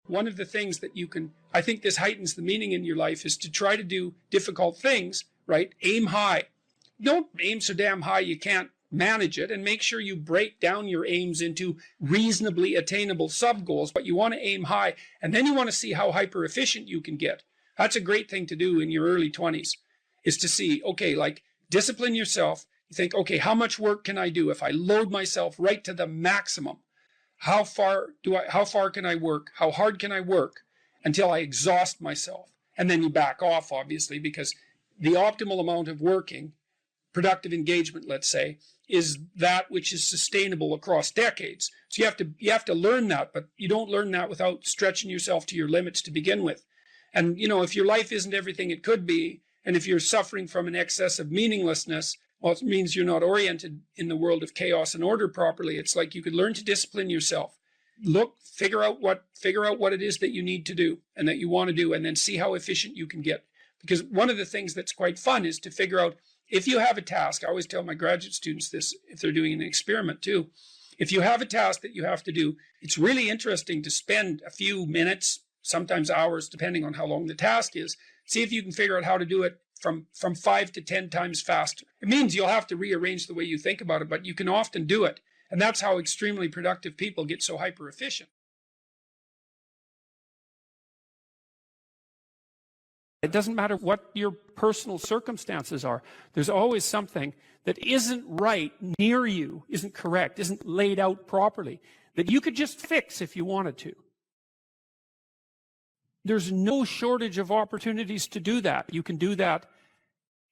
one of the things that I think this heightens the meaning in your life, is to try to do difficult things, right? Aim high. Don't aim so damn high you can't manage it, and make sure you break down your aims into reasonably attainable sub-goals, but you want to aim high, and then you want to see how hyper efficient you can get. That's a great thing to do in your early 20s, is to see, okay, like discipline yourself. You think, okay, how much work can I do if I load myself right to the maximum? How far can I work? How hard can I work until I exhaust myself? And then you back off, obviously, because the optimal amount of working, productive engagement, let's say, is that which is sustainable across decades. So you have to learn that, but you don't learn that without stretching yourself to your limits to begin with. And, if your life isn't everything it could be, and if you're suffering from an excess of meaninglessness, well, it means you're not oriented in the world of chaos and order properly. It's like you could learn to discipline yourself. Figure out what it is that you need to do and that you want to do, and then see how efficient you can get. Because one of the things that's quite fun is to figure out, if you have a task, I always tell my graduate students this if they're doing an experiment too. If you have a task that you have to do, it's really interesting to spend a few minutes, sometimes hours, depending on how long the task is. See if you can figure out how to do it from 5 to 10 times faster. It means you'll have to rearrange the way you think about it, but you can often do it. And that's how extremely productive people get so hyper efficient. It doesn't matter what your personal circumstances are. There's always something that isn't right near you, isn't correct, isn't laid out properly, that you could just fix if you wanted to. There's no shortage of opportunities to do that. You can do that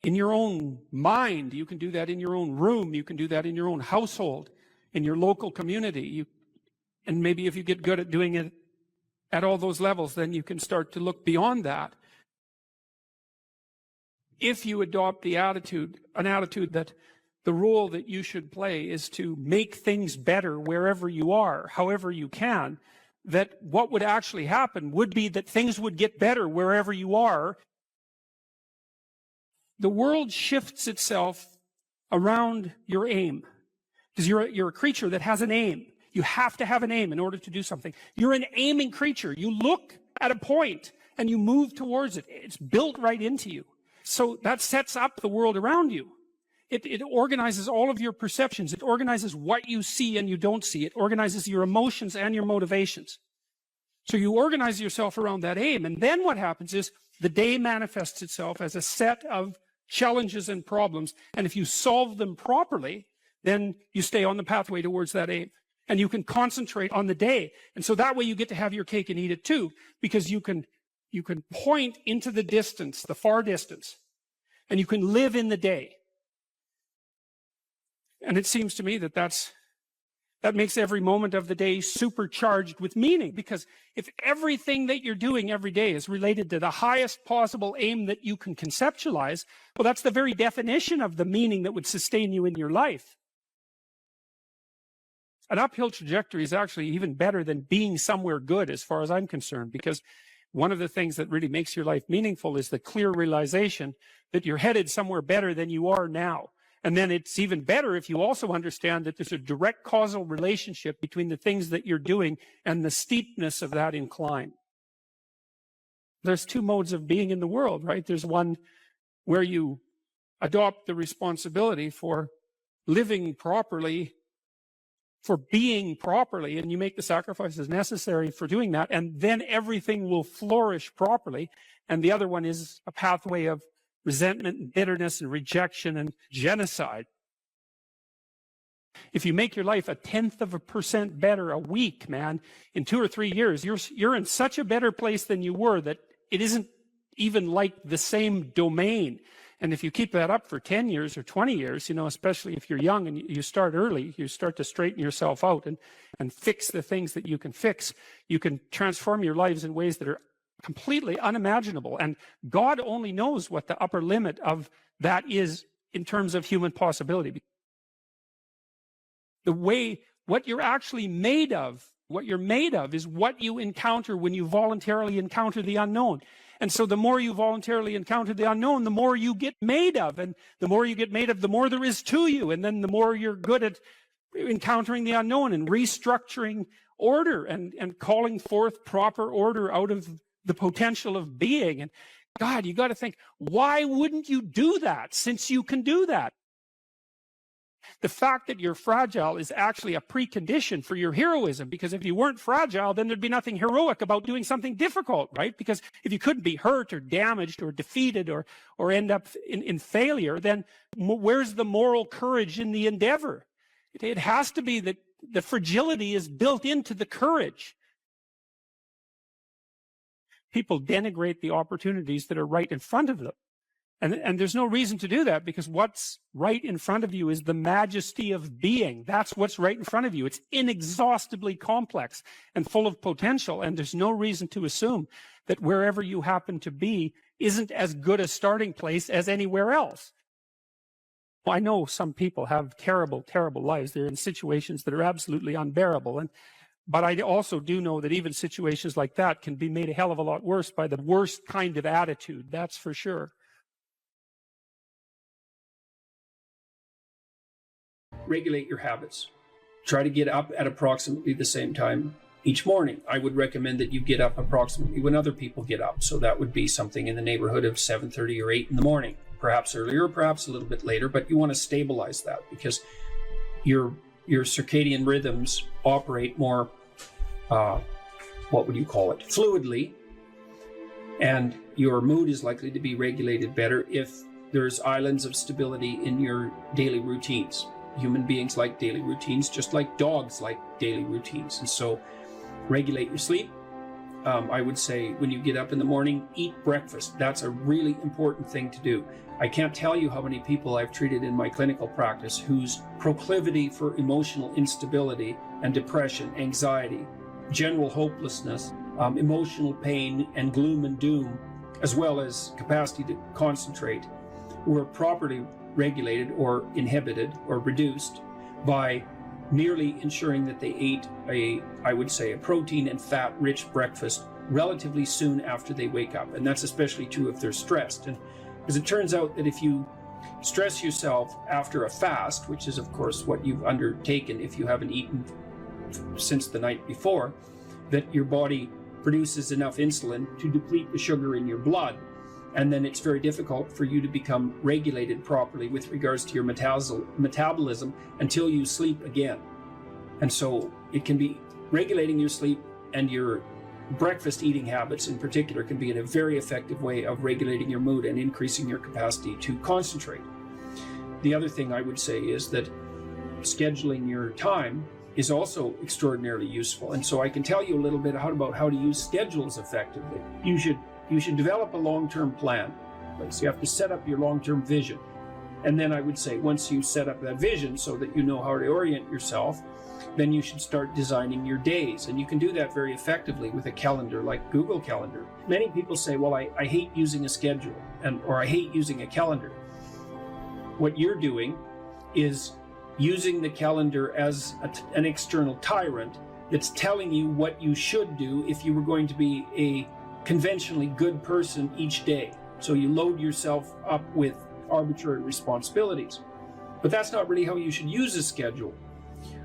in your own mind. You can do that in your own room. You can do that in your own household, in your local community. And maybe if you get good at doing it at all those levels, then you can start to look beyond that. If you adopt an attitude that the role that you should play is to make things better wherever you are, however you can, that what would actually happen would be that things would get better wherever you are. The world shifts itself around your aim, because you're a creature that has an aim. You have to have an aim in order to do something. You're an aiming creature. You look at a point and you move towards it. It's built right into you. So that sets up the world around you. It organizes all of your perceptions. It organizes what you see and you don't see. It organizes your emotions and your motivations. So you organize yourself around that aim. And then what happens is the day manifests itself as a set of challenges and problems. And if you solve them properly, then you stay on the pathway towards that aim. And you can concentrate on the day. And so that way you get to have your cake and eat it too, because you can point into the distance, the far distance, and you can live in the day. And it seems to me that that makes every moment of the day supercharged with meaning, because if everything that you're doing every day is related to the highest possible aim that you can conceptualize, well, that's the very definition of the meaning that would sustain you in your life. An uphill trajectory is actually even better than being somewhere good, as far as I'm concerned, because one of the things that really makes your life meaningful is the clear realization that you're headed somewhere better than you are now. And then it's even better if you also understand that there's a direct causal relationship between the things that you're doing and the steepness of that incline. There's two modes of being in the world, right? There's one where you adopt the responsibility for living properly, for being properly, and you make the sacrifices necessary for doing that, and then everything will flourish properly. And the other one is a pathway of resentment and bitterness and rejection and genocide. If you make your life 0.1% better a week, man, in 2 or 3 years, you're in such a better place than you were that it isn't even like the same domain. And if you keep that up for 10 years or 20 years, especially if you're young and you start early, you start to straighten yourself out and fix the things that you can fix. You can transform your lives in ways that are completely unimaginable. And God only knows what the upper limit of that is in terms of human possibility. What you're actually made of, what you're made of is what you encounter when you voluntarily encounter the unknown. And so the more you voluntarily encounter the unknown, the more you get made of. And the more you get made of, the more there is to you. And then the more you're good at encountering the unknown and restructuring order and calling forth proper order out of the potential of being. And God, you got to think, why wouldn't you do that since you can do that? The fact that you're fragile is actually a precondition for your heroism, because if you weren't fragile, then there'd be nothing heroic about doing something difficult, right? Because if you couldn't be hurt or damaged or defeated or end up in failure, then where's the moral courage in the endeavor? It has to be that the fragility is built into the courage. People denigrate the opportunities that are right in front of them. And there's no reason to do that, because what's right in front of you is the majesty of being. That's what's right in front of you. It's inexhaustibly complex and full of potential, and there's no reason to assume that wherever you happen to be isn't as good a starting place as anywhere else. Well, I know some people have terrible, terrible lives. They're in situations that are absolutely unbearable. But I also do know that even situations like that can be made a hell of a lot worse by the worst kind of attitude. That's for sure. Regulate your habits. Try to get up at approximately the same time each morning. I would recommend that you get up approximately when other people get up. So that would be something in the neighborhood of 7:30 or 8 in the morning, perhaps earlier, perhaps a little bit later, but you want to stabilize that, because your circadian rhythms operate more, fluidly, and your mood is likely to be regulated better if there's islands of stability in your daily routines. Human beings like daily routines, just like dogs like daily routines. And so regulate your sleep. I would say when you get up in the morning, eat breakfast. That's a really important thing to do. I can't tell you how many people I've treated in my clinical practice whose proclivity for emotional instability and depression, anxiety, general hopelessness, emotional pain and gloom and doom, as well as capacity to concentrate, were properly regulated or inhibited or reduced by merely ensuring that they ate a protein and fat rich breakfast relatively soon after they wake up. And that's especially true if they're stressed. And as it turns out that if you stress yourself after a fast, which is of course what you've undertaken if you haven't eaten since the night before, that your body produces enough insulin to deplete the sugar in your blood. And then it's very difficult for you to become regulated properly with regards to your metabolism until you sleep again. And so it can be regulating your sleep, and your breakfast eating habits in particular can be a very effective way of regulating your mood and increasing your capacity to concentrate. The other thing I would say is that scheduling your time is also extraordinarily useful. And so I can tell you a little bit about how to use schedules effectively. You should develop a long-term plan. So you have to set up your long-term vision. And then I would say once you set up that vision so that you know how to orient yourself, then you should start designing your days. And you can do that very effectively with a calendar like Google Calendar. Many people say, well, I hate using a schedule, or I hate using a calendar. What you're doing is using the calendar as an external tyrant that's telling you what you should do if you were going to be a conventionally good person each day. So you load yourself up with arbitrary responsibilities. But that's not really how you should use a schedule.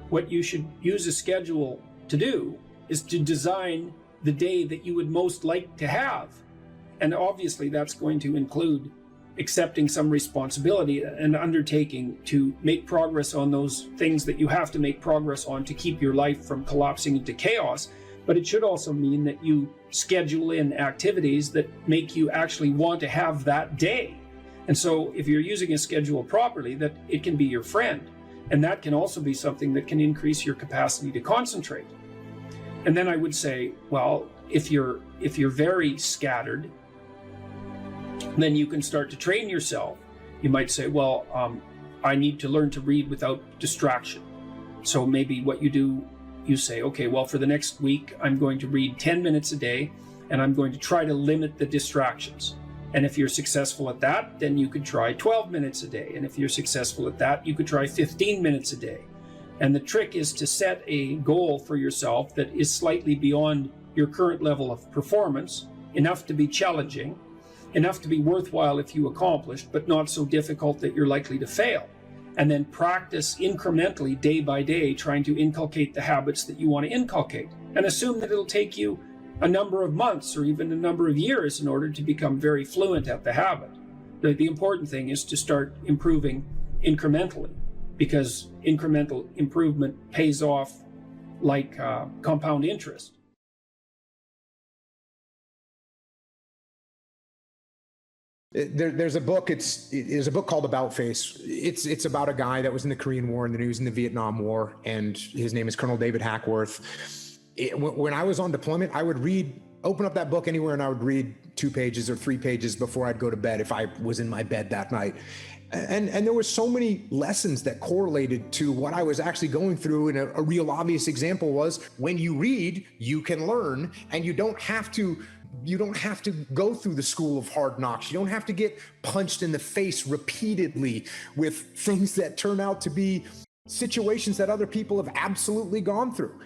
What you should use a schedule to do is to design the day that you would most like to have. And obviously that's going to include accepting some responsibility and undertaking to make progress on those things that you have to make progress on to keep your life from collapsing into chaos. But it should also mean that you schedule in activities that make you actually want to have that day. And so if you're using a schedule properly, that it can be your friend. And that can also be something that can increase your capacity to concentrate. And then I would say, well, if you're very scattered, then you can start to train yourself. You might say, well, I need to learn to read without distraction. So maybe what you do, you say, okay, well, for the next week, I'm going to read 10 minutes a day, and I'm going to try to limit the distractions. And if you're successful at that, then you could try 12 minutes a day. And if you're successful at that, you could try 15 minutes a day. And the trick is to set a goal for yourself that is slightly beyond your current level of performance, enough to be challenging, enough to be worthwhile if you accomplished, but not so difficult that you're likely to fail. and then practice incrementally day by day, trying to inculcate the habits that you want to inculcate, and assume that it'll take you a number of months or even a number of years in order to become very fluent at the habit. The important thing is to start improving incrementally, because incremental improvement pays off like compound interest. There's a book. It's a book called About Face. It's about a guy that was in the Korean War and then he was in the Vietnam War, and his name is Colonel David Hackworth. When I was on deployment, I would open up that book anywhere, and I would read 2 pages or 3 pages before I'd go to bed if I was in my bed that night. And there were so many lessons that correlated to what I was actually going through. And a real obvious example was, when you read, you can learn, and you don't have to go through the school of hard knocks. You don't have to get punched in the face repeatedly with things that turn out to be situations that other people have absolutely gone through.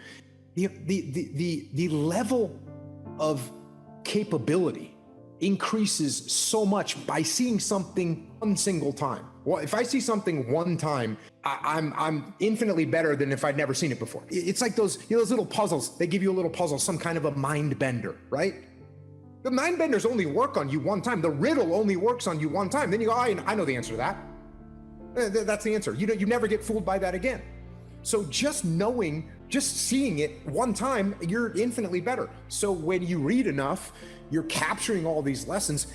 The level of capability increases so much by seeing something one single time. Well, if I see something one time, I'm infinitely better than if I'd never seen it before. It's like those little puzzles. They give you a little puzzle, some kind of a mind bender, right? The mind benders only work on you one time. The riddle only works on you one time. Then you go, I know the answer to that. That's the answer. You never get fooled by that again. So just seeing it one time, you're infinitely better. So when you read enough, you're capturing all these lessons.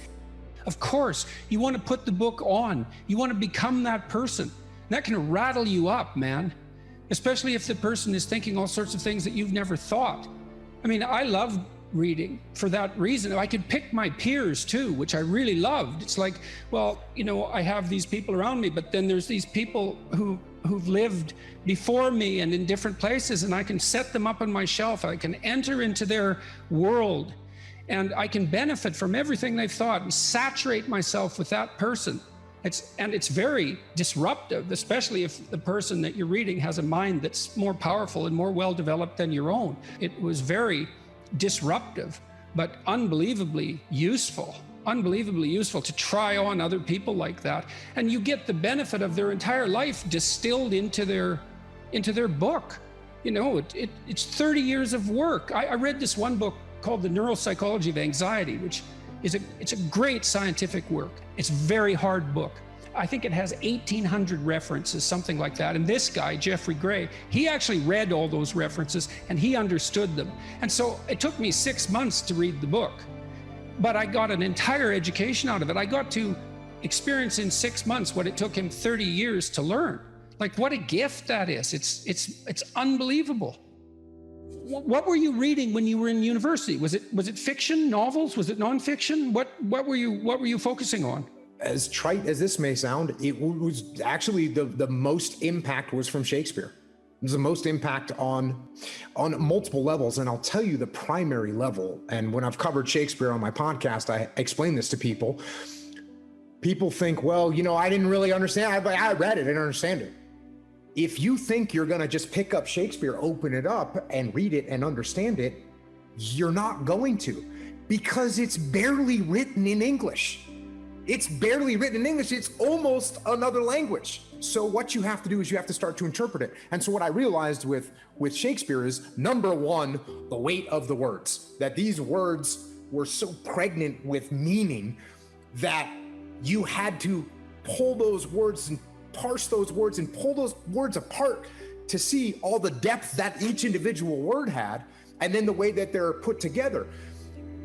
Of course, you want to put the book on. You want to become that person. That can rattle you up, man. Especially if the person is thinking all sorts of things that you've never thought. I mean, I love reading for that reason. I could pick my peers too, which I really loved. It's like, well, I have these people around me, but then there's these people who've lived before me and in different places, and I can set them up on my shelf. I can enter into their world, and I can benefit from everything they've thought and saturate myself with that person. It's very disruptive, especially if the person that you're reading has a mind that's more powerful and more well-developed than your own. It was very disruptive, but unbelievably useful to try on other people like that. And you get the benefit of their entire life distilled into their book. It's 30 years of work. I read this one book called The Neuropsychology of Anxiety, which it's a great scientific work. It's a very hard book. I think it has 1,800 references, something like that. And this guy, Jeffrey Gray, he actually read all those references and he understood them. And so it took me 6 months to read the book, but I got an entire education out of it. I got to experience in 6 months what it took him 30 years to learn. Like, what a gift that is. It's unbelievable. What were you reading when you were in university? Was it fiction, novels? Was it nonfiction? What were you focusing on? As trite as this may sound, it was actually the most impact was from Shakespeare. It was the most impact on multiple levels. And I'll tell you the primary level. And when I've covered Shakespeare on my podcast, I explain this to people. People think, well, I didn't really understand. I read it, I didn't understand it. If you think you're going to just pick up Shakespeare, open it up and read it and understand it, you're not going to, because it's barely written in English. It's barely written in English. It's almost another language. So what you have to do is you have to start to interpret it. And so what I realized with Shakespeare is, number one, the weight of the words, that these words were so pregnant with meaning that you had to pull those words and parse those words and pull those words apart to see all the depth that each individual word had, and then the way that they're put together.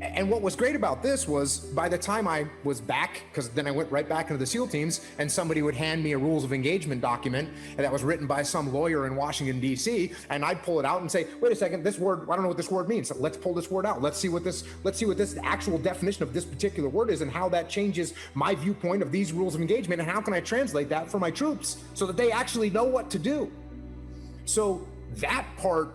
And what was great about this was, by the time I was back, because then I went right back into the SEAL teams, and somebody would hand me a rules of engagement document that was written by some lawyer in Washington, D.C., and I'd pull it out and say, wait a second, this word, I don't know what this word means. So let's pull this word out. Let's see what this actual definition of this particular word is, and how that changes my viewpoint of these rules of engagement, and how can I translate that for my troops so that they actually know what to do. So that part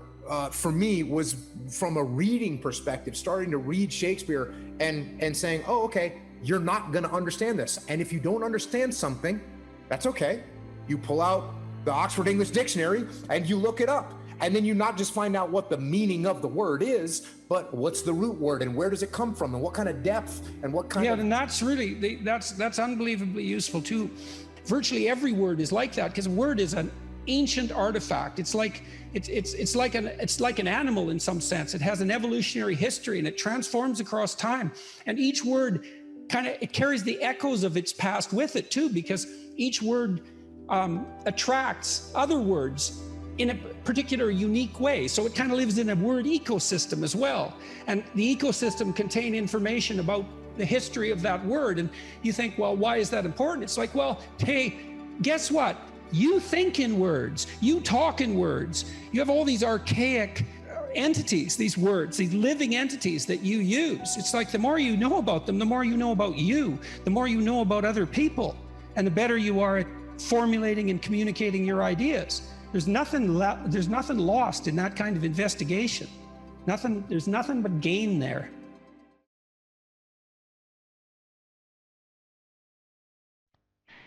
for me was, from a reading perspective, starting to read Shakespeare and saying, oh, okay, you're not going to understand this. And if you don't understand something, that's okay. You pull out the Oxford English Dictionary and you look it up. And then you not just find out what the meaning of the word is, but what's the root word and where does it come from and what kind of depth and what kind of... Yeah, and that's really, that's unbelievably useful too. Virtually every word is like that, because a word is an ancient artifact. It's like an animal in some sense. It has an evolutionary history and it transforms across time. And each word it carries the echoes of its past with it too, because each word attracts other words in a particular unique way. So it kind of lives in a word ecosystem as well. And the ecosystem contains information about the history of that word. And you think, well, why is that important? It's like, well, hey, guess what? You think in words, you talk in words, you have all these archaic entities, these words, these living entities that you use. It's like the more you know about them, the more you know about you, the more you know about other people, and the better you are at formulating and communicating your ideas. There's nothing lost in that kind of investigation. There's nothing but gain there.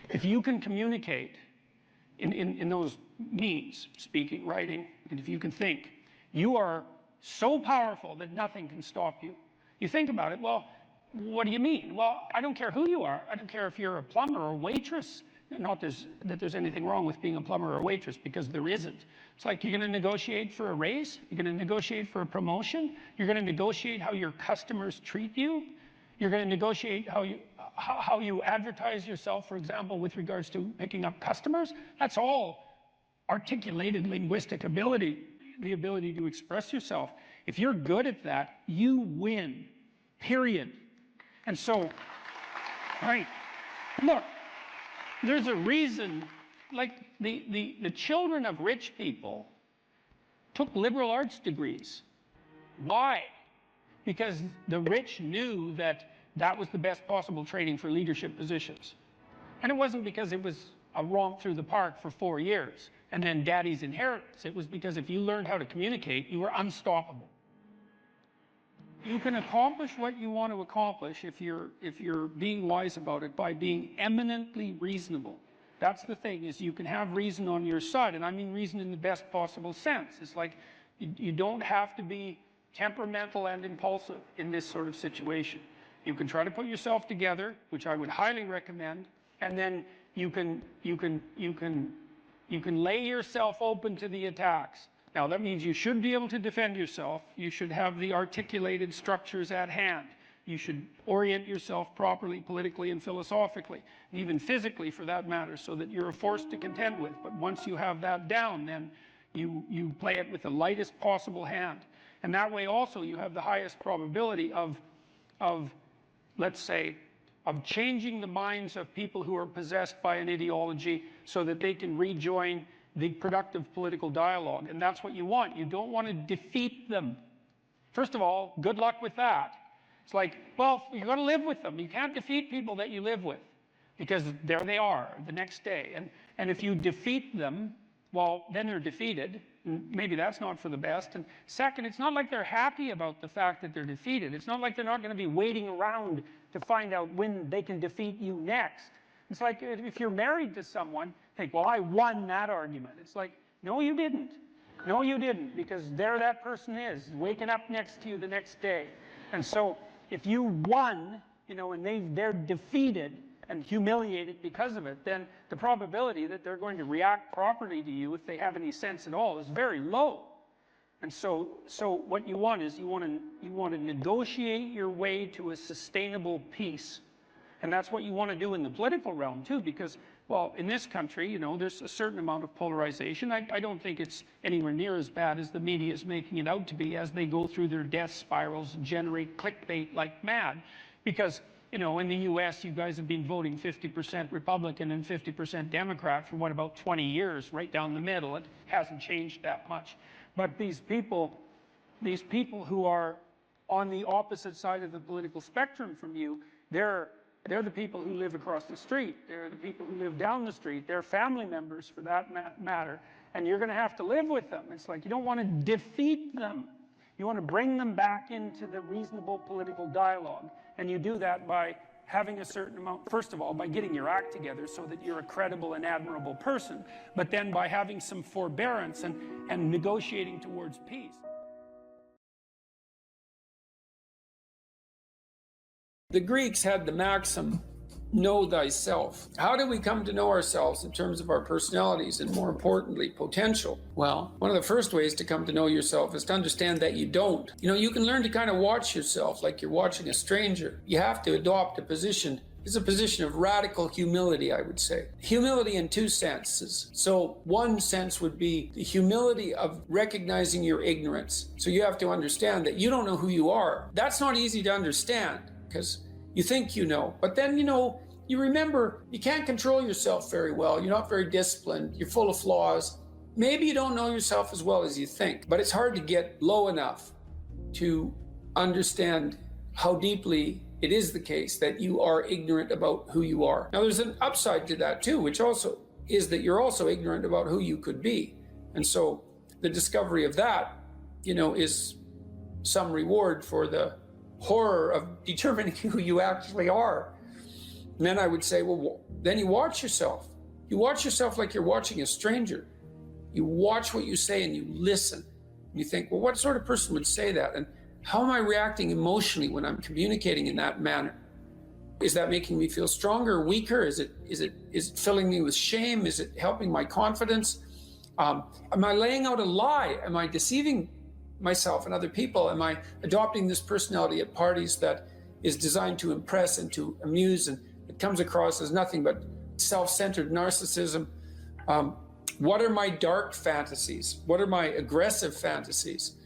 If you can communicate in those means, speaking, writing, and if you can think, you are so powerful that nothing can stop you. You think about it, well, what do you mean? Well, I don't care who you are. I don't care if you're a plumber or a waitress. Not that there's anything wrong with being a plumber or a waitress, because there isn't. It's like you're going to negotiate for a raise. You're going to negotiate for a promotion. You're going to negotiate how your customers treat you. You're going to negotiate how you advertise yourself, for example, with regards to picking up customers. That's all articulated linguistic ability, the ability to express yourself. If you're good at that, you win, period. And so, right, look, there's a reason, like the children of rich people took liberal arts degrees. Why? Because the rich knew that that was the best possible training for leadership positions. And it wasn't because it was a romp through the park for 4 years and then daddy's inheritance. It was because if you learned how to communicate, you were unstoppable. You can accomplish what you want to accomplish if you're being wise about it by being eminently reasonable. That's the thing, is you can have reason on your side, and I mean reason in the best possible sense. It's like you don't have to be temperamental and impulsive in this sort of situation. You can try to put yourself together, which I would highly recommend, and then you can lay yourself open to the attacks. Now, that means you should be able to defend yourself. You should have the articulated structures at hand. You should orient yourself properly, politically and philosophically, and even physically for that matter, so that you're a force to contend with. But once you have that down, then you play it with the lightest possible hand. And that way also you have the highest probability of let's say, of changing the minds of people who are possessed by an ideology so that they can rejoin the productive political dialogue. And that's what you want. You don't want to defeat them. First of all, good luck with that. It's like, well, you've got to live with them. You can't defeat people that you live with, because there they are the next day. And if you defeat them, well, then they're defeated. Maybe that's not for the best. And second, it's not like they're happy about the fact that they're defeated. It's not like they're not going to be waiting around to find out when they can defeat you next. It's like if you're married to someone, think, well, I won that argument. It's like, no, you didn't. No, you didn't, because there that person is, waking up next to you the next day. And so if you won, and they're defeated and humiliated because of it, then the probability that they're going to react properly to you, if they have any sense at all, is very low. And so what you want is you want to negotiate your way to a sustainable peace. And that's what you want to do in the political realm too, because, well, in this country, there's a certain amount of polarization. I don't think it's anywhere near as bad as the media is making it out to be, as they go through their death spirals and generate clickbait like mad. Because, in the US, you guys have been voting 50% Republican and 50% Democrat for about 20 years, right down the middle. It hasn't changed that much. But these people who are on the opposite side of the political spectrum from you, they're the people who live across the street. They're the people who live down the street. They're family members, for that matter. And you're going to have to live with them. It's like you don't want to defeat them. You want to bring them back into the reasonable political dialogue. And you do that by having a certain amount, first of all, by getting your act together so that you're a credible and admirable person, but then by having some forbearance and negotiating towards peace. The Greeks had the maxim, know thyself. How do we come to know ourselves in terms of our personalities and, more importantly, potential? Well, one of the first ways to come to know yourself is to understand that you don't. You can learn to kind of watch yourself like you're watching a stranger. You have to adopt a position. It's a position of radical humility, I would say. Humility in two senses. So one sense would be the humility of recognizing your ignorance. So you have to understand that you don't know who you are. That's not easy to understand because you think you know, but then you remember you can't control yourself very well. You're not very disciplined. You're full of flaws. Maybe you don't know yourself as well as you think, but it's hard to get low enough to understand how deeply it is the case that you are ignorant about who you are. Now, there's an upside to that too, which also is that you're also ignorant about who you could be. And so the discovery of that, is some reward for the horror of determining who you actually are. And then I would say, well, then you watch yourself. You watch yourself like you're watching a stranger. You watch what you say and you listen. And you think, well, what sort of person would say that? And how am I reacting emotionally when I'm communicating in that manner? Is that making me feel stronger or weaker? Is it filling me with shame? Is it helping my confidence? Am I laying out a lie? Am I deceiving myself and other people? Am I adopting this personality at parties that is designed to impress and to amuse, and it comes across as nothing but self-centered narcissism? What are my dark fantasies? What are my aggressive fantasies?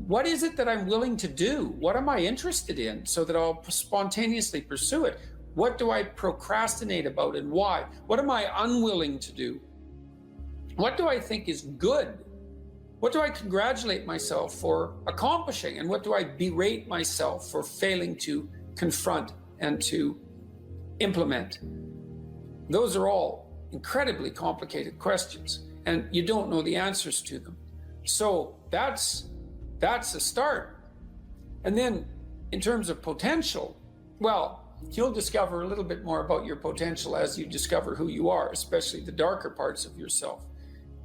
What is it that I'm willing to do? What am I interested in so that I'll spontaneously pursue it? What do I procrastinate about and why? What am I unwilling to do? What do I think is good? What do I congratulate myself for accomplishing? And what do I berate myself for failing to confront and to implement? Those are all incredibly complicated questions, and you don't know the answers to them. So that's a start. And then in terms of potential, well, you'll discover a little bit more about your potential as you discover who you are, especially the darker parts of yourself,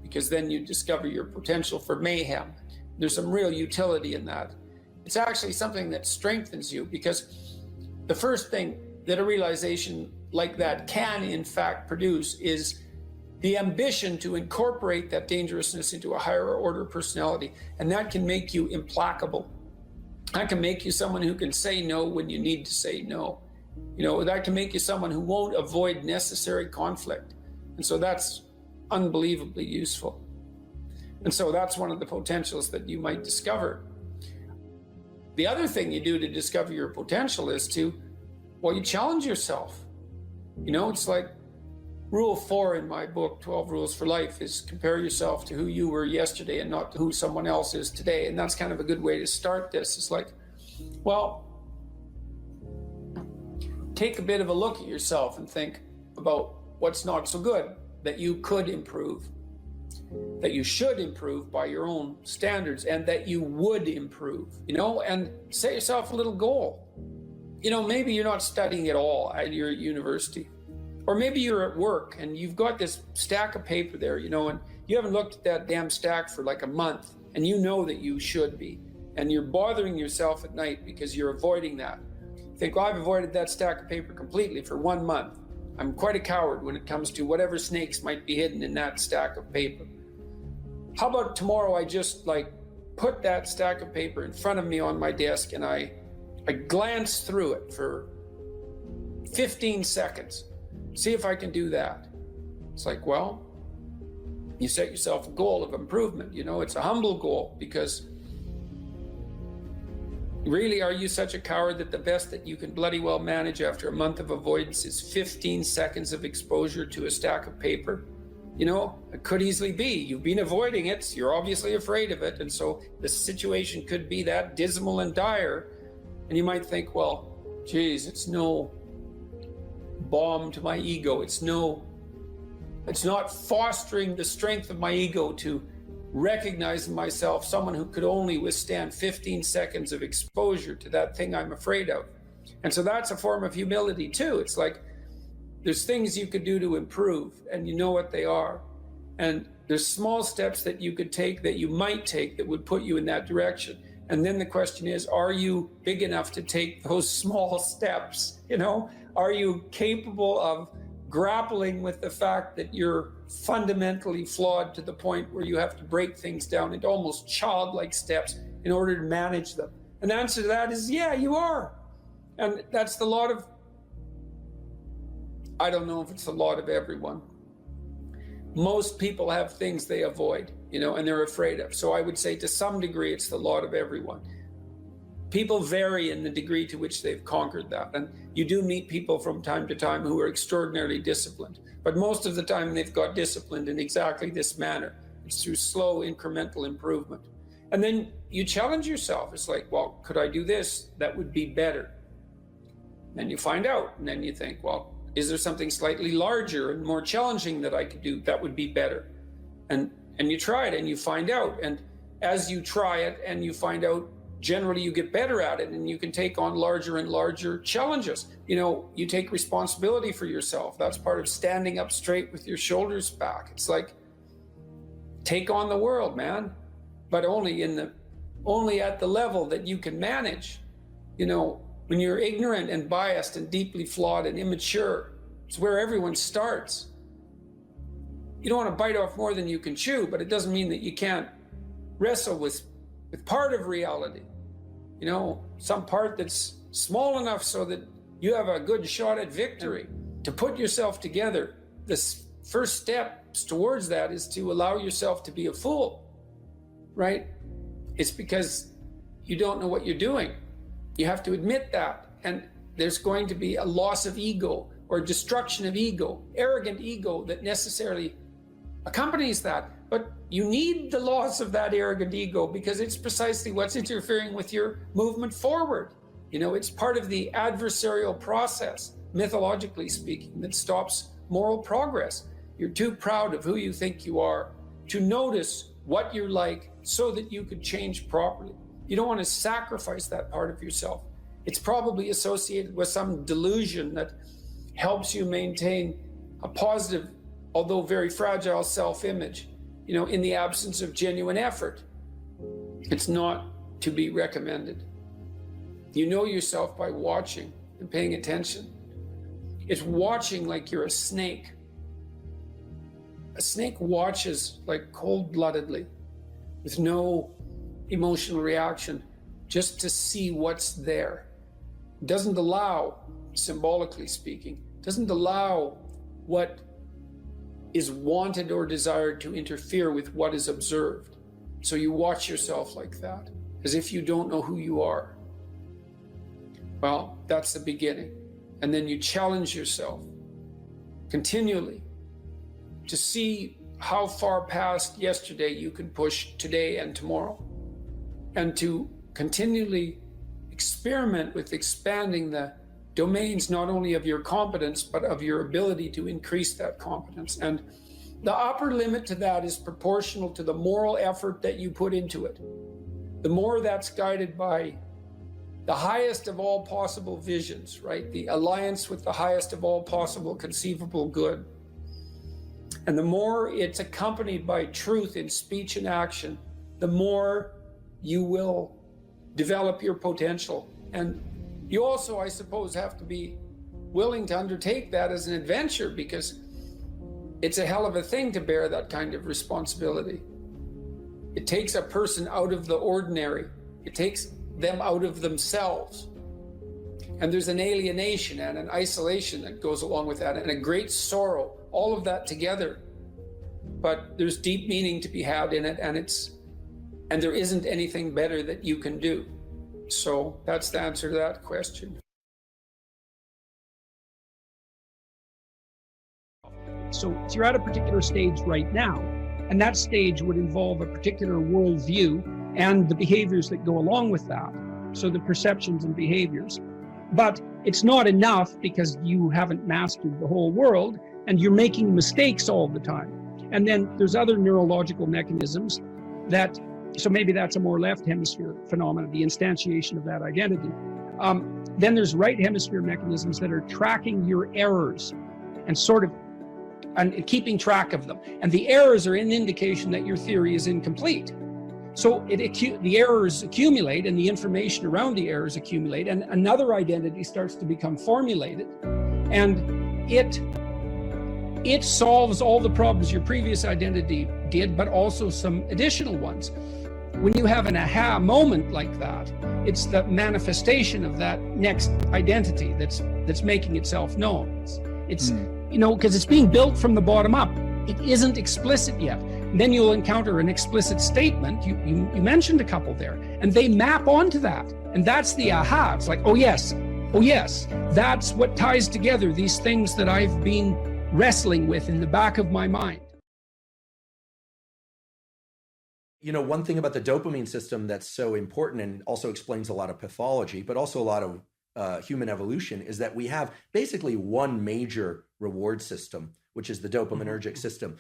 because then you discover your potential for mayhem. There's some real utility in that. It's actually something that strengthens you, because the first thing that a realization like that can in fact produce is the ambition to incorporate that dangerousness into a higher order personality. And that can make you implacable. That can make you someone who can say no when you need to say no. That can make you someone who won't avoid necessary conflict. And so that's unbelievably useful. And so that's one of the potentials that you might discover. The other thing you do to discover your potential is you challenge yourself. It's like Rule 4 in my book, 12 Rules for Life, is compare yourself to who you were yesterday and not to who someone else is today. And that's kind of a good way to start this. It's like, well, take a bit of a look at yourself and think about what's not so good that you could improve, that you should improve by your own standards, and that you would improve, and set yourself a little goal. Maybe you're not studying at all at your university. Or maybe you're at work and you've got this stack of paper there, and you haven't looked at that damn stack for like a month, and you know that you should be. And you're bothering yourself at night because you're avoiding that. You think, well, I've avoided that stack of paper completely for 1 month. I'm quite a coward when it comes to whatever snakes might be hidden in that stack of paper. How about tomorrow I just put that stack of paper in front of me on my desk and I glance through it for 15 seconds. See if I can do that. It's like, well, you set yourself a goal of improvement. It's a humble goal, because really, are you such a coward that the best that you can bloody well manage after a month of avoidance is 15 seconds of exposure to a stack of paper? It could easily be. You've been avoiding it. You're obviously afraid of it. And so the situation could be that dismal and dire. And you might think, well, geez, it's no bomb to my ego. It's not fostering the strength of my ego to recognize in myself someone who could only withstand 15 seconds of exposure to that thing I'm afraid of. And so that's a form of humility too. It's like there's things you could do to improve, and you know what they are. And there's small steps that you could take, that you might take, that would put you in that direction. And then the question is, are you big enough to take those small steps? You know, are you capable of grappling with the fact that you're fundamentally flawed to the point where you have to break things down into almost childlike steps in order to manage them? And the answer to that is, yeah, you are. And that's the lot of, I don't know if it's the lot of everyone. Most people have things they avoid, you know, and they're afraid of. So I would say to some degree, it's the lot of everyone. People vary in the degree to which they've conquered that. And you do meet people from time to time who are extraordinarily disciplined. But most of the time they've got disciplined in exactly this manner. It's through slow incremental improvement. And then you challenge yourself. It's like, well, could I do this? That would be better. Then you find out, and then you think, well, is there something slightly larger and more challenging that I could do that would be better? And you try it and you find out. And as you try it and you find out, generally you get better at it and you can take on larger and larger challenges. You know, you take responsibility for yourself. That's part of standing up straight with your shoulders back. It's like, take on the world, man, but only at the level that you can manage. You know, when you're ignorant and biased and deeply flawed and immature, it's where everyone starts. You don't want to bite off more than you can chew, but it doesn't mean that you can't wrestle with part of reality. You know, some part that's small enough so that you have a good shot at victory. To put yourself together, this first steps towards that is to allow yourself to be a fool, right? It's because you don't know what you're doing. You have to admit that. And there's going to be a loss of ego or destruction of ego, arrogant ego that necessarily accompanies that. But you need the loss of that arrogant ego because it's precisely what's interfering with your movement forward. You know, it's part of the adversarial process, mythologically speaking, that stops moral progress. You're too proud of who you think you are to notice what you're like so that you could change properly. You don't want to sacrifice that part of yourself. It's probably associated with some delusion that helps you maintain a positive, although very fragile self-image, you know, in the absence of genuine effort. It's not to be recommended. You know yourself by watching and paying attention. It's watching like you're a snake. A snake watches like cold-bloodedly with no emotional reaction, just to see what's there. It doesn't allow, symbolically speaking, doesn't allow what is wanted or desired to interfere with what is observed. So you watch yourself like that, as if you don't know who you are. Well, that's the beginning. And then you challenge yourself continually to see how far past yesterday you can push today and tomorrow, and to continually experiment with expanding the domains not only of your competence, but of your ability to increase that competence. And the upper limit to that is proportional to the moral effort that you put into it. The more that's guided by the highest of all possible visions, right? The alliance with the highest of all possible conceivable good. And the more it's accompanied by truth in speech and action, the more you will develop your potential. And you also, I suppose, have to be willing to undertake that as an adventure, because it's a hell of a thing to bear that kind of responsibility. It takes a person out of the ordinary. It takes them out of themselves. And there's an alienation and an isolation that goes along with that, and a great sorrow, all of that together. But there's deep meaning to be had in it, and there isn't anything better that you can do. So that's the answer to that question. So you're at a particular stage right now, and that stage would involve a particular worldview and the behaviors that go along with that. So the perceptions and behaviors. But it's not enough, because you haven't mastered the whole world and you're making mistakes all the time. And then there's other neurological mechanisms that, so maybe that's a more left hemisphere phenomenon, the instantiation of that identity. Then there's right hemisphere mechanisms that are tracking your errors and keeping track of them. And the errors are an indication that your theory is incomplete. So the errors accumulate and the information around the errors accumulate, and another identity starts to become formulated, and it solves all the problems your previous identity did, but also some additional ones. When you have an aha moment like that, it's the manifestation of that next identity that's making itself known. It's because it's being built from the bottom up. It isn't explicit yet. And then you'll encounter an explicit statement. You mentioned a couple there, and they map onto that. And that's the aha. It's like, oh yes, that's what ties together these things that I've been wrestling with in the back of my mind. One thing about the dopamine system that's so important and also explains a lot of pathology, but also a lot of human evolution, is that we have basically one major reward system, which is the dopaminergic system.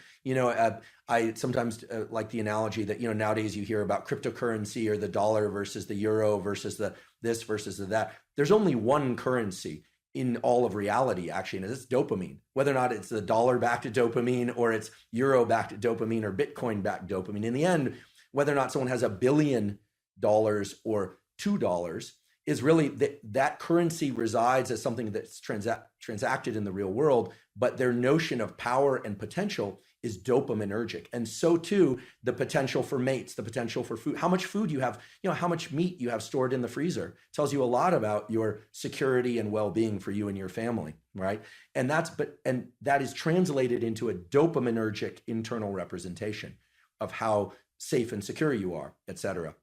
I sometimes like the analogy that, nowadays you hear about cryptocurrency or the dollar versus the euro versus the this versus the that. There's only one currency in all of reality, actually, and it's dopamine. Whether or not it's the dollar-backed dopamine or it's euro-backed dopamine or Bitcoin-backed dopamine, in the end, whether or not someone has $1 billion or $2 is really that currency resides as something that's transacted in the real world, but their notion of power and potential is dopaminergic. And so too, the potential for mates, the potential for food, how much food you have, how much meat you have stored in the freezer tells you a lot about your security and well-being for you and your family, right? And that is translated into a dopaminergic internal representation of how safe and secure you are, et cetera.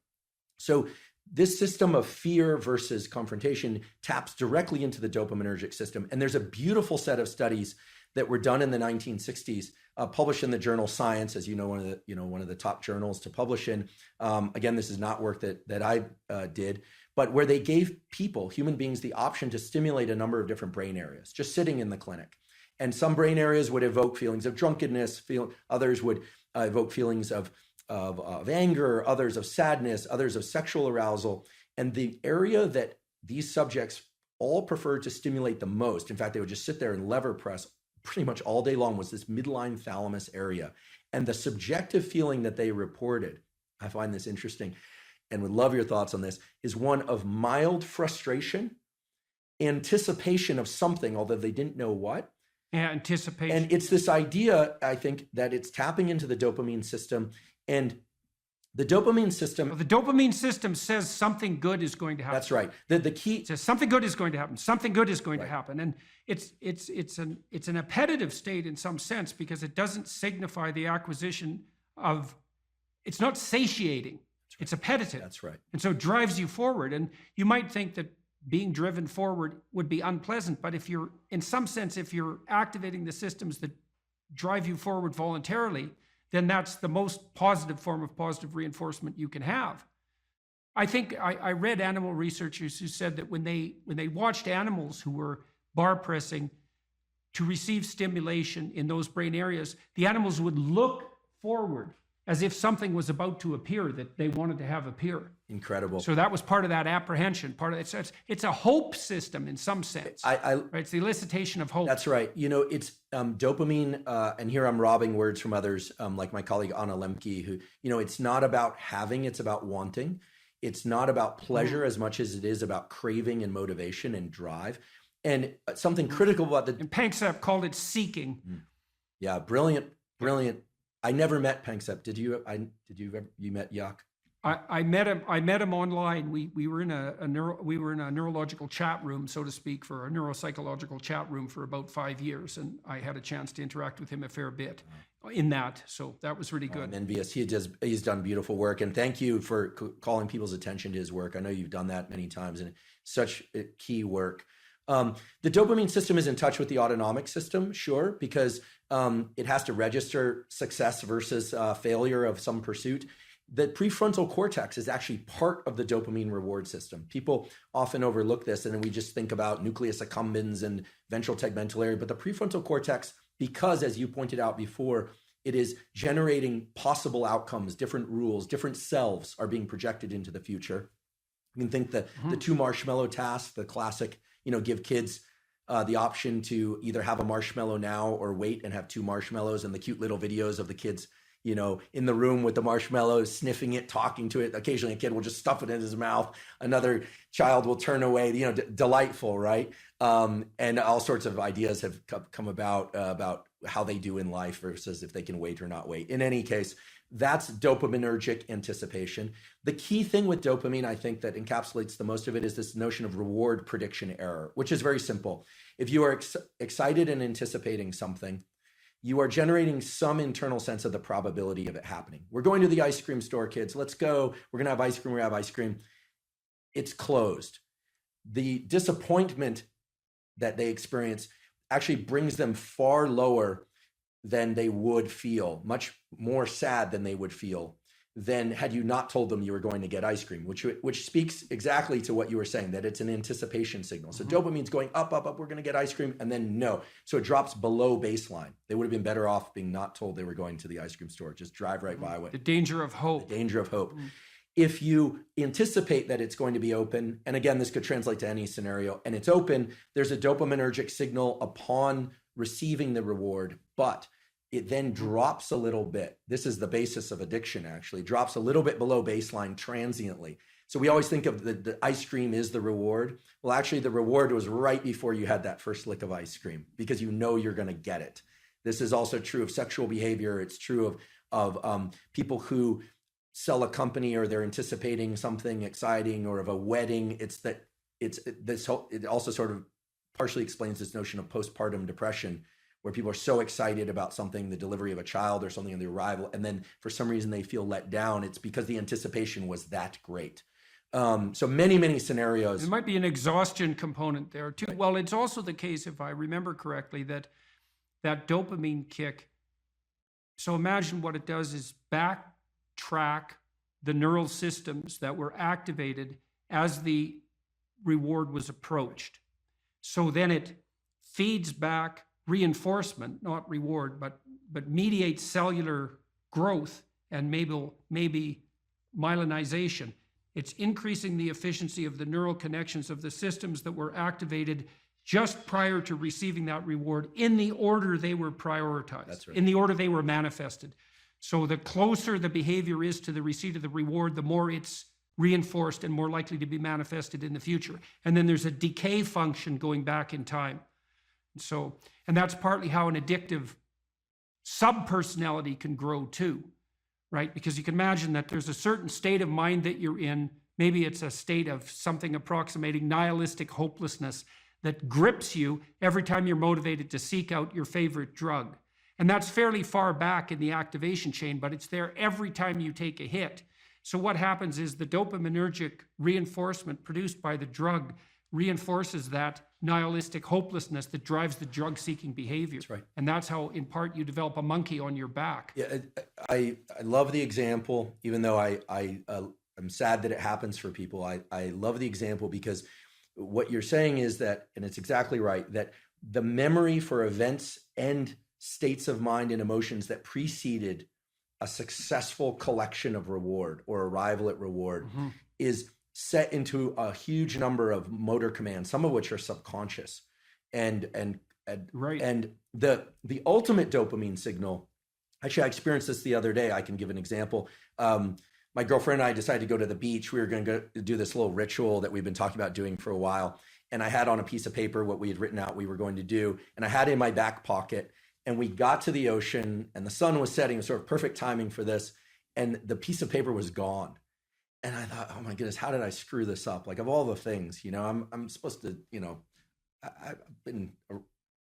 So this system of fear versus confrontation taps directly into the dopaminergic system. And there's a beautiful set of studies that were done in the 1960s, published in the journal Science, as one of the top journals to publish in. Again, this is not work that I did, but where they gave human beings, the option to stimulate a number of different brain areas, just sitting in the clinic. And some brain areas would evoke feelings of drunkenness, others would evoke feelings of anger, others of sadness, others of sexual arousal. And the area that these subjects all preferred to stimulate the most, in fact, they would just sit there and lever press pretty much all day long, was this midline thalamus area. And the subjective feeling that they reported, I find this interesting and would love your thoughts on this, is one of mild frustration, anticipation of something, although they didn't know what. Yeah, anticipation. And it's this idea, I think, that it's tapping into the dopamine system. And the dopamine system... Well, the dopamine system says something good is going to happen. That's right. The key... It says something good is going to happen. Something good is going to happen. And it's an appetitive state in some sense, because it doesn't signify the acquisition of... It's not satiating. Right. It's appetitive. That's right. And so it drives you forward. And you might think that being driven forward would be unpleasant, but if you're activating the systems that drive you forward voluntarily, then that's the most positive form of positive reinforcement you can have. I think I read animal researchers who said that when they watched animals who were bar pressing to receive stimulation in those brain areas, the animals would look forward as if something was about to appear that they wanted to have appear. Incredible. So that was part of that apprehension. It's a hope system in some sense. Right? It's the elicitation of hope. That's right. It's dopamine, and here I'm robbing words from others, like my colleague Anna Lemke, who, it's not about having, it's about wanting. It's not about pleasure as much as it is about craving and motivation and drive. And something critical about And Panksepp called it seeking. Yeah, brilliant. I never met Panksepp. Did you? You met Jaak? I met him online. We were in a neurological chat room, so to speak, for a neuropsychological chat room for about 5 years, and I had a chance to interact with him a fair bit in that. So that was really good. I'm envious. He's done beautiful work, and thank you for calling people's attention to his work. I know you've done that many times, and such key work. The dopamine system is in touch with the autonomic system, sure, because it has to register success versus failure of some pursuit. The prefrontal cortex is actually part of the dopamine reward system. People often overlook this, and then we just think about nucleus accumbens and ventral tegmental area. But the prefrontal cortex, because as you pointed out before, it is generating possible outcomes, different rules, different selves are being projected into the future. You can think that the 2 marshmallow task, the classic, give kids the option to either have a marshmallow now or wait and have 2 marshmallows, and the cute little videos of the kids in the room with the marshmallows, sniffing it, talking to it. Occasionally a kid will just stuff it in his mouth. Another child will turn away, delightful, right? And all sorts of ideas have come about how they do in life versus if they can wait or not wait. In any case, that's dopaminergic anticipation. The key thing with dopamine, I think, that encapsulates the most of it is this notion of reward prediction error, which is very simple. If you are excited and anticipating something, you are generating some internal sense of the probability of it happening. We're going to the ice cream store, kids. Let's go. We're going to have ice cream. We have ice cream. It's closed. The disappointment that they experience actually brings them far lower than they would feel, much more sad than they would feel than had you not told them you were going to get ice cream, which speaks exactly to what you were saying, that it's an anticipation signal. So dopamine's going up, up, up, we're going to get ice cream, and then no. So it drops below baseline. They would have been better off being not told they were going to the ice cream store. Just drive right by it. The danger of hope. The danger of hope. If you anticipate that it's going to be open, and again, this could translate to any scenario, and it's open, there's a dopaminergic signal upon receiving the reward, but it then drops a little bit. This is the basis of addiction, actually. Drops a little bit below baseline transiently. So we always think of the ice cream is the reward. Well, actually, the reward was right before you had that first lick of ice cream because you know you're going to get it. This is also true of sexual behavior. It's true of people who sell a company or they're anticipating something exciting, or of a wedding. It also sort of partially explains this notion of postpartum depression, where people are so excited about something, the delivery of a child or something, on the arrival, and then for some reason they feel let down. It's because the anticipation was that great. So many scenarios. There might be an exhaustion component there too. Well, it's also the case, if I remember correctly, that dopamine kick. So imagine what it does is backtrack the neural systems that were activated as the reward was approached. So then it feeds back reinforcement, not reward, but mediates cellular growth and maybe myelinization. It's increasing the efficiency of the neural connections of the systems that were activated just prior to receiving that reward in the order they were prioritized. That's right. In the order they were manifested. So the closer the behavior is to the receipt of the reward, the more it's reinforced and more likely to be manifested in the future. And then there's a decay function going back in time. And that's partly how an addictive subpersonality can grow too, right? Because you can imagine that there's a certain state of mind that you're in. Maybe it's a state of something approximating nihilistic hopelessness that grips you every time you're motivated to seek out your favorite drug. And that's fairly far back in the activation chain, but it's there every time you take a hit. So what happens is the dopaminergic reinforcement produced by the drug reinforces that nihilistic hopelessness that drives the drug-seeking behavior. That's right. And that's how, in part, you develop a monkey on your back. Yeah, I love the example, even though I'm sad that it happens for people. I love the example because what you're saying is that, and it's exactly right, that the memory for events and states of mind and emotions that preceded a successful collection of reward or arrival at reward is set into a huge number of motor commands, some of which are subconscious. And Right. And the ultimate dopamine signal, actually, I experienced this the other day. I can give an example. My girlfriend and I decided to go to the beach. We were going to go do this little ritual that we've been talking about doing for a while. And I had on a piece of paper what we had written out we were going to do. And I had it in my back pocket. And we got to the ocean and the sun was setting. It was sort of perfect timing for this. And the piece of paper was gone. And I thought, oh my goodness, how did I screw this up? Like, of all the things, I'm supposed to,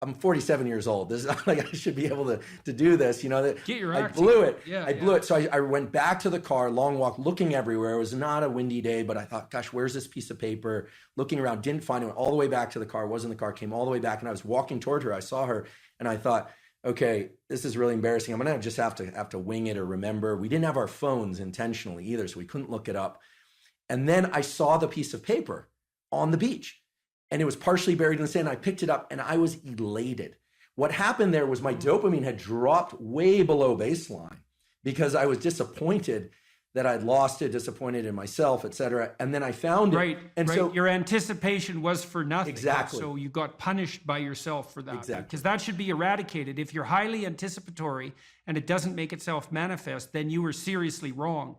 I'm 47 years old. This is not like I should be able to do this, that Get your I act blew together. it. I blew it. So I went back to the car, long walk, looking everywhere. It was not a windy day, but I thought, gosh, where's this piece of paper? Looking around, didn't find it. Went all the way back to the car, wasn't in the car, came all the way back. And I was walking toward her. I saw her and I thought, okay, this is really embarrassing. I'm going to just have to wing it or remember. We didn't have our phones intentionally either, so we couldn't look it up. And then I saw the piece of paper on the beach and it was partially buried in the sand. I picked it up and I was elated. What happened there was my dopamine had dropped way below baseline because I was disappointed that I'd lost it, disappointed in myself, etc. And then I found it. Right. And right. so Your anticipation was for nothing. Exactly. So you got punished by yourself for that. Exactly. Because that should be eradicated. If you're highly anticipatory and it doesn't make itself manifest, then you were seriously wrong.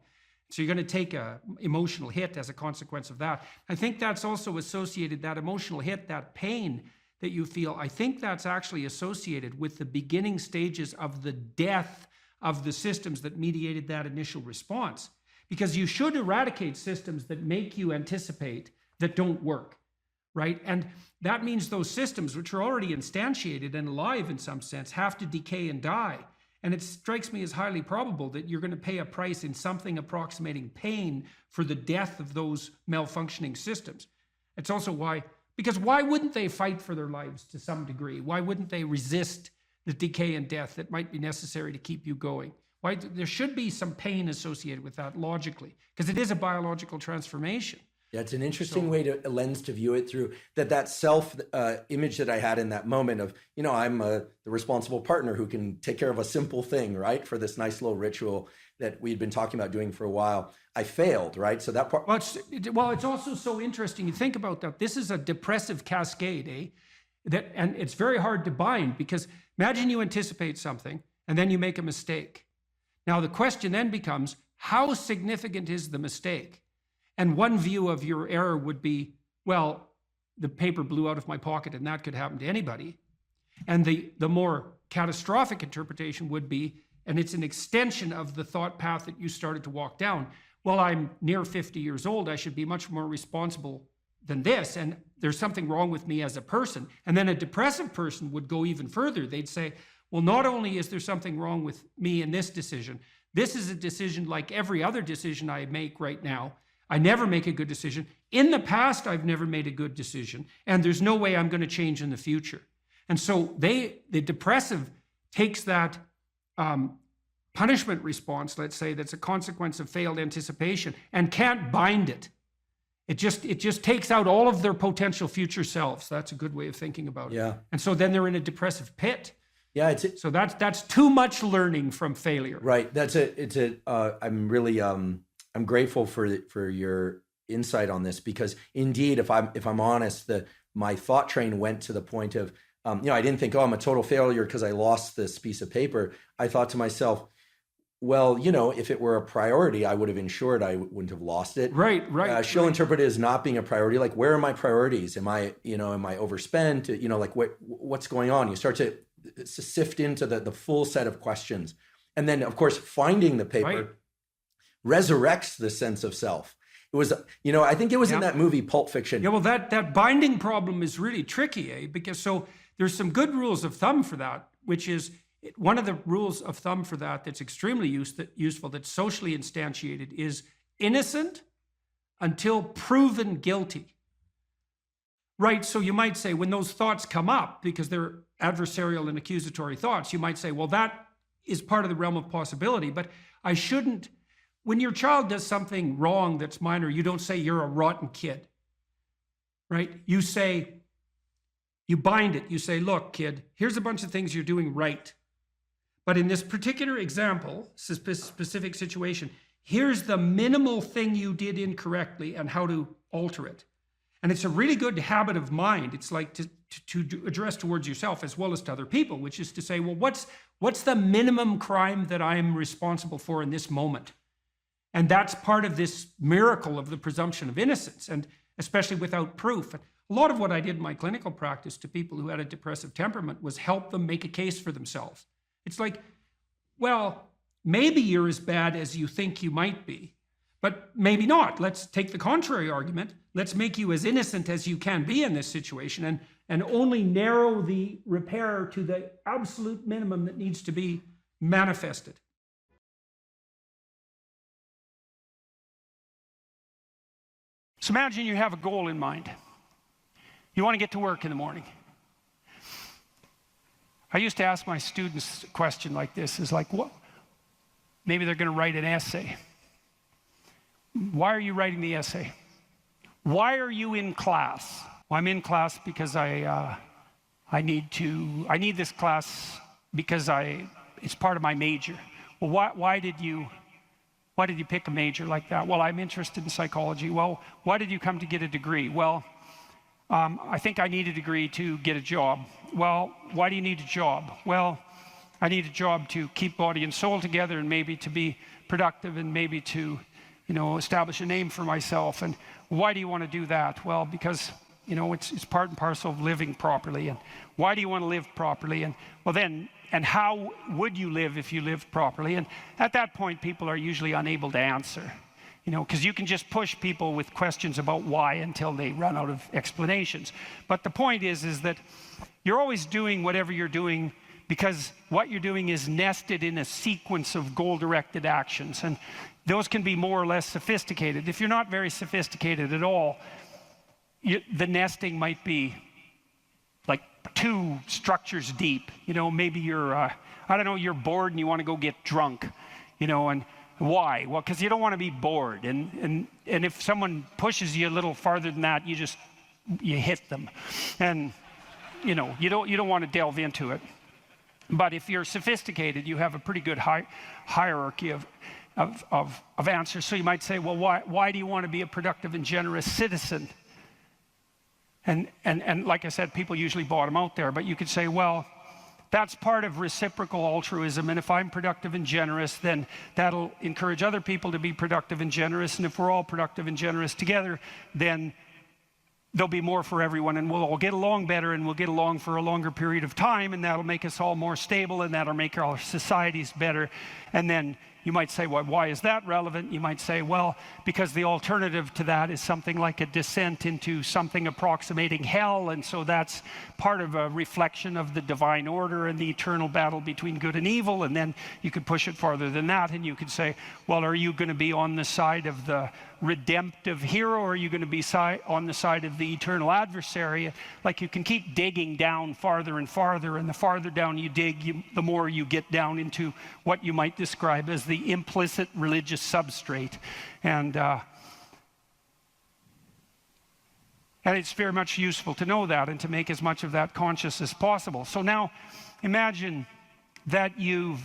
So you're going to take a emotional hit as a consequence of that. I think that's also associated, that emotional hit, that pain that you feel, I think that's actually associated with the beginning stages of the death of the systems that mediated that initial response. Because you should eradicate systems that make you anticipate that don't work, right? And that means those systems, which are already instantiated and alive in some sense, have to decay and die. And it strikes me as highly probable that you're going to pay a price in something approximating pain for the death of those malfunctioning systems. It's also why, because why wouldn't they fight for their lives to some degree? Why wouldn't they resist the decay and death that might be necessary to keep you going? Why? There should be some pain associated with that logically, because it is a biological transformation. Yeah, it's an interesting lens to view it through. That self image that I had in that moment of, I'm the responsible partner who can take care of a simple thing, right? For this nice little ritual that we'd been talking about doing for a while. I failed, right? So that part. Well, it's also so interesting. You think about that. This is a depressive cascade, and it's very hard to bind, because imagine you anticipate something and then you make a mistake. Now the question then becomes, how significant is the mistake? And one view of your error would be, well, the paper blew out of my pocket and that could happen to anybody. And the more catastrophic interpretation would be, and it's an extension of the thought path that you started to walk down, well, I'm near 50 years old, I should be much more responsible than this, and there's something wrong with me as a person. And then a depressive person would go even further. They'd say, well, not only is there something wrong with me in this decision, this is a decision like every other decision I make right now. I never make a good decision. In the past, I've never made a good decision, and there's no way I'm going to change in the future. And so the depressive takes that punishment response, let's say, that's a consequence of failed anticipation, and can't bind it. It just takes out all of their potential future selves. That's a good way of thinking about it. Yeah. And so then they're in a depressive pit. Yeah, so that's too much learning from failure. Right. I'm really I'm grateful for your insight on this, because indeed, if I'm honest, my thought train went to the point of, I didn't think, I'm a total failure because I lost this piece of paper. I thought to myself, well, if it were a priority, I would have ensured I wouldn't have lost it. Right. She'll interpret it as not being a priority. Like, where are my priorities? Am I overspent? Like what's going on? You start to sift into the full set of questions. And then, of course, finding the paper resurrects the sense of self. It was, I think it was in that movie Pulp Fiction. Yeah, well, that binding problem is really tricky, because so there's some good rules of thumb for that, which is one of the rules of thumb for that that's extremely useful, that's socially instantiated, is innocent until proven guilty. Right, so you might say when those thoughts come up, because they're adversarial and accusatory thoughts, you might say, well, that is part of the realm of possibility, but I shouldn't. When your child does something wrong that's minor, you don't say you're a rotten kid, right? You bind it. You say, look, kid, here's a bunch of things you're doing right. But in this particular example, specific situation, here's the minimal thing you did incorrectly and how to alter it. And it's a really good habit of mind. It's like to address towards yourself as well as to other people, which is to say, well, what's the minimum crime that I'm responsible for in this moment? And that's part of this miracle of the presumption of innocence, and especially without proof. A lot of what I did in my clinical practice to people who had a depressive temperament was help them make a case for themselves. It's like, well, maybe you're as bad as you think you might be, but maybe not. Let's take the contrary argument. Let's make you as innocent as you can be in this situation, and only narrow the repair to the absolute minimum that needs to be manifested. So imagine you have a goal in mind. You want to get to work in the morning. I used to ask my students a question like this, is like, what? Maybe they're going to write an essay. Why are you writing the essay? Why are you in class? Well, I'm in class because I need this class because it's part of my major. Well, why did you why did you pick a major like that? Well, I'm interested in psychology. Well, why did you come to get a degree? Well, I think I need a degree to get a job. Well, why do you need a job? Well, I need a job to keep body and soul together, and maybe to be productive, and maybe to, establish a name for myself. And why do you want to do that? Well, because, it's part and parcel of living properly. And why do you want to live properly? And well, then, and how would you live if you lived properly? And at that point, people are usually unable to answer, because you can just push people with questions about why until they run out of explanations. But the point is that you're always doing whatever you're doing because what you're doing is nested in a sequence of goal-directed actions. And those can be more or less sophisticated. If you're not very sophisticated at all, the nesting might be like 2 structures deep. Maybe you're, you're bored and you want to go get drunk, and why? Well, because you don't want to be bored. And if someone pushes you a little farther than that, you hit them. And, you don't want to delve into it. But if you're sophisticated, you have a pretty good hierarchy of answers. So you might say, well, why do you want to be a productive and generous citizen? And like I said, people usually bottom out there, but you could say, well, that's part of reciprocal altruism, and if I'm productive and generous, then that'll encourage other people to be productive and generous, and if we're all productive and generous together, then there'll be more for everyone, and we'll all get along better, and we'll get along for a longer period of time, and that'll make us all more stable, and that'll make our societies better. And then you might say, well, why is that relevant? You might say, well, because the alternative to that is something like a descent into something approximating hell, and so that's part of a reflection of the divine order and the eternal battle between good and evil. And then you could push it farther than that, and you could say, well, are you going to be on the side of the redemptive hero, or are you going to be on the side of the eternal adversary? Like, you can keep digging down farther and farther, and the farther down you dig, the more you get down into what you might describe as the implicit religious substrate. And it's very much useful to know that and to make as much of that conscious as possible. So now imagine that you've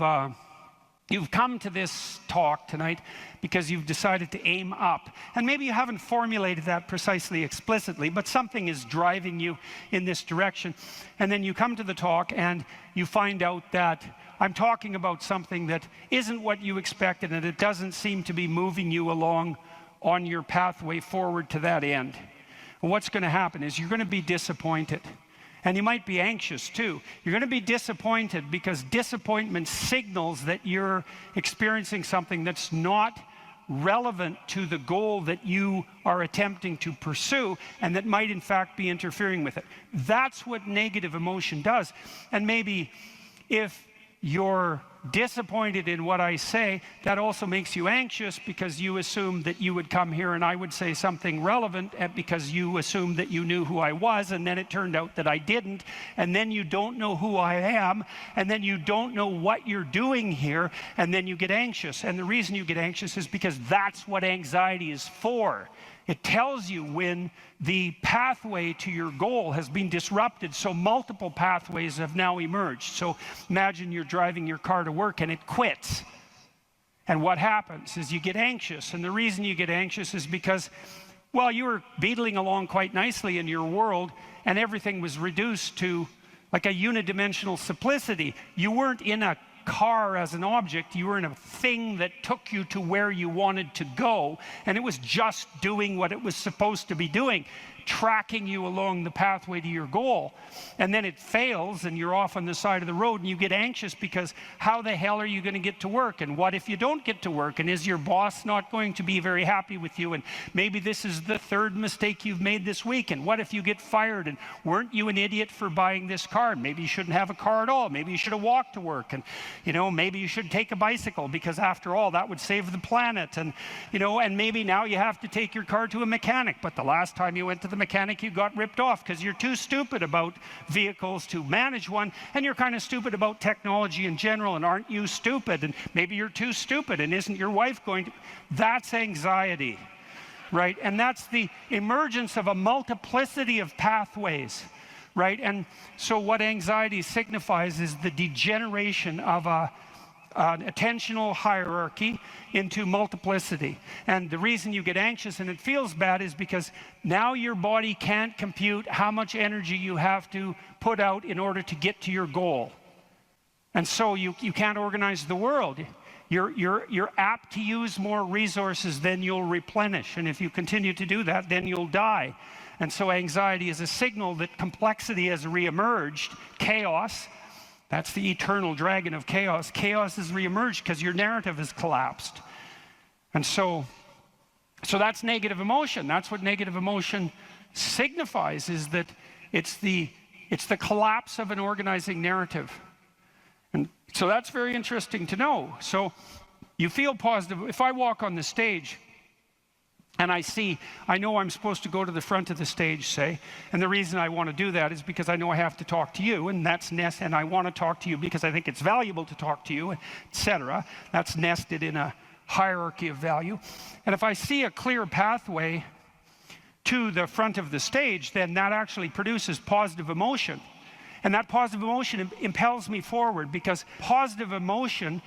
come to this talk tonight because you've decided to aim up. And maybe you haven't formulated that precisely explicitly, but something is driving you in this direction. And then you come to the talk and you find out that I'm talking about something that isn't what you expected, and it doesn't seem to be moving you along on your pathway forward to that end. And what's going to happen is you're going to be disappointed. And you might be anxious too. You're going to be disappointed because disappointment signals that you're experiencing something that's not relevant to the goal that you are attempting to pursue, and that might in fact be interfering with it. That's what negative emotion does. And maybe if you're disappointed in what I say, that also makes you anxious because you assumed that you would come here and I would say something relevant, because you assumed that you knew who I was, and then it turned out that I didn't, and then you don't know who I am, and then you don't know what you're doing here, and then you get anxious. And the reason you get anxious is because that's what anxiety is for. It tells you when the pathway to your goal has been disrupted. So multiple pathways have now emerged. So imagine you're driving your car to work and it quits. And what happens is you get anxious. And the reason you get anxious is because, well, you were beetling along quite nicely in your world, and everything was reduced to like a unidimensional simplicity. You weren't in a car as an object, you were in a thing that took you to where you wanted to go, and it was just doing what it was supposed to be doing, tracking you along the pathway to your goal. And then it fails and you're off on the side of the road, and you get anxious because how the hell are you going to get to work? And what if you don't get to work? And is your boss not going to be very happy with you? And maybe this is the 3rd mistake you've made this week. And what if you get fired? And weren't you an idiot for buying this car? Maybe you shouldn't have a car at all. Maybe you should have walked to work. And maybe you should take a bicycle, because after all, that would save the planet. And and maybe now you have to take your car to a mechanic, but the last time you went to the mechanic, you got ripped off because you're too stupid about vehicles to manage one, and you're kind of stupid about technology in general. And aren't you stupid? And maybe you're too stupid, and isn't your wife going to? That's anxiety, right? And that's the emergence of a multiplicity of pathways, right? And so what anxiety signifies is the degeneration of attentional hierarchy into multiplicity. And the reason you get anxious and it feels bad is because now your body can't compute how much energy you have to put out in order to get to your goal. And so you can't organize the world. You're apt to use more resources than you'll replenish. And if you continue to do that, then you'll die. And so anxiety is a signal that complexity has reemerged. Chaos, that's the eternal dragon of chaos. Chaos has reemerged because your narrative has collapsed. And so that's negative emotion. That's what negative emotion signifies, is that it's the collapse of an organizing narrative. And so that's very interesting to know. So you feel positive. If I walk on the stage and I know I'm supposed to go to the front of the stage, say, and the reason I want to do that is because I know I have to talk to you, and that's and I want to talk to you because I think it's valuable to talk to you, etc. That's nested in a hierarchy of value. And if I see a clear pathway to the front of the stage, then that actually produces positive emotion. And that positive emotion impels me forward, because positive emotion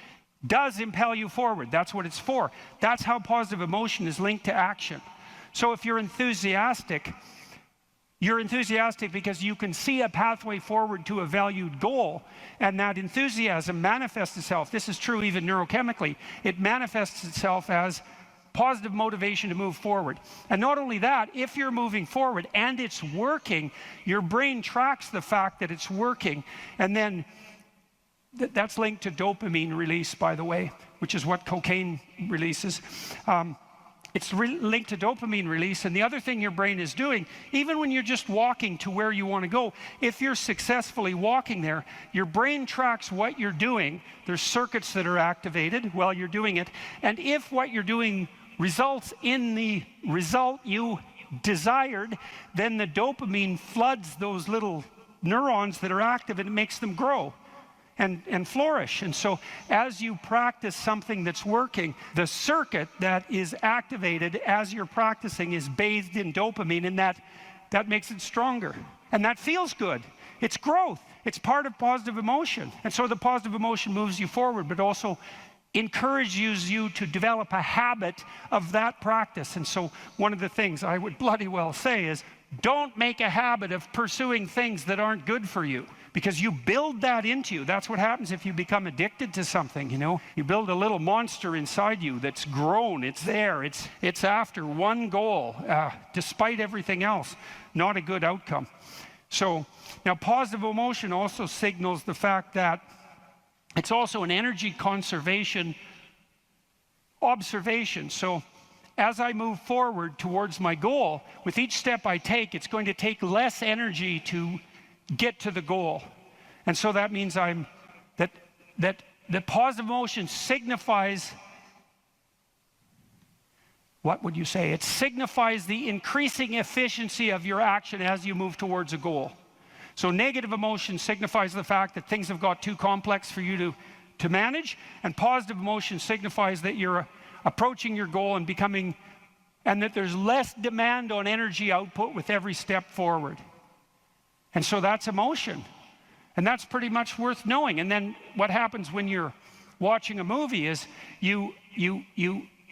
does impel you forward. That's what it's for. That's how positive emotion is linked to action. So if you're enthusiastic because you can see a pathway forward to a valued goal, and that enthusiasm manifests itself. This is true even neurochemically. It manifests itself as positive motivation to move forward. And not only that, if you're moving forward and it's working, your brain tracks the fact that it's working, and then that's linked to dopamine release, by the way, which is what cocaine releases. It's linked to dopamine release. And the other thing your brain is doing, even when you're just walking to where you want to go, if you're successfully walking there, your brain tracks what you're doing. There's circuits that are activated while you're doing it. And if what you're doing results in the result you desired, then the dopamine floods those little neurons that are active, and it makes them grow and flourish. And so as you practice something that's working, the circuit that is activated as you're practicing is bathed in dopamine, and that makes it stronger. And that feels good. It's growth. It's part of positive emotion. And so the positive emotion moves you forward, but also encourages you to develop a habit of that practice. And so one of the things I would bloody well say is, don't make a habit of pursuing things that aren't good for you, because you build that into you. That's what happens if you become addicted to something, you know. You build a little monster inside you that's grown. It's there. It's after one goal, despite everything else. Not a good outcome. So now positive emotion also signals the fact that it's also an energy conservation observation. So as I move forward towards my goal, with each step I take, it's going to take less energy to get to the goal. And so that means that the positive emotion signifies, what would you say? It signifies the increasing efficiency of your action as you move towards a goal. So negative emotion signifies the fact that things have got too complex for you to manage, and positive emotion signifies that you're approaching your goal and that there's less demand on energy output with every step forward. And so that's emotion. And that's pretty much worth knowing. And then what happens when you're watching a movie is you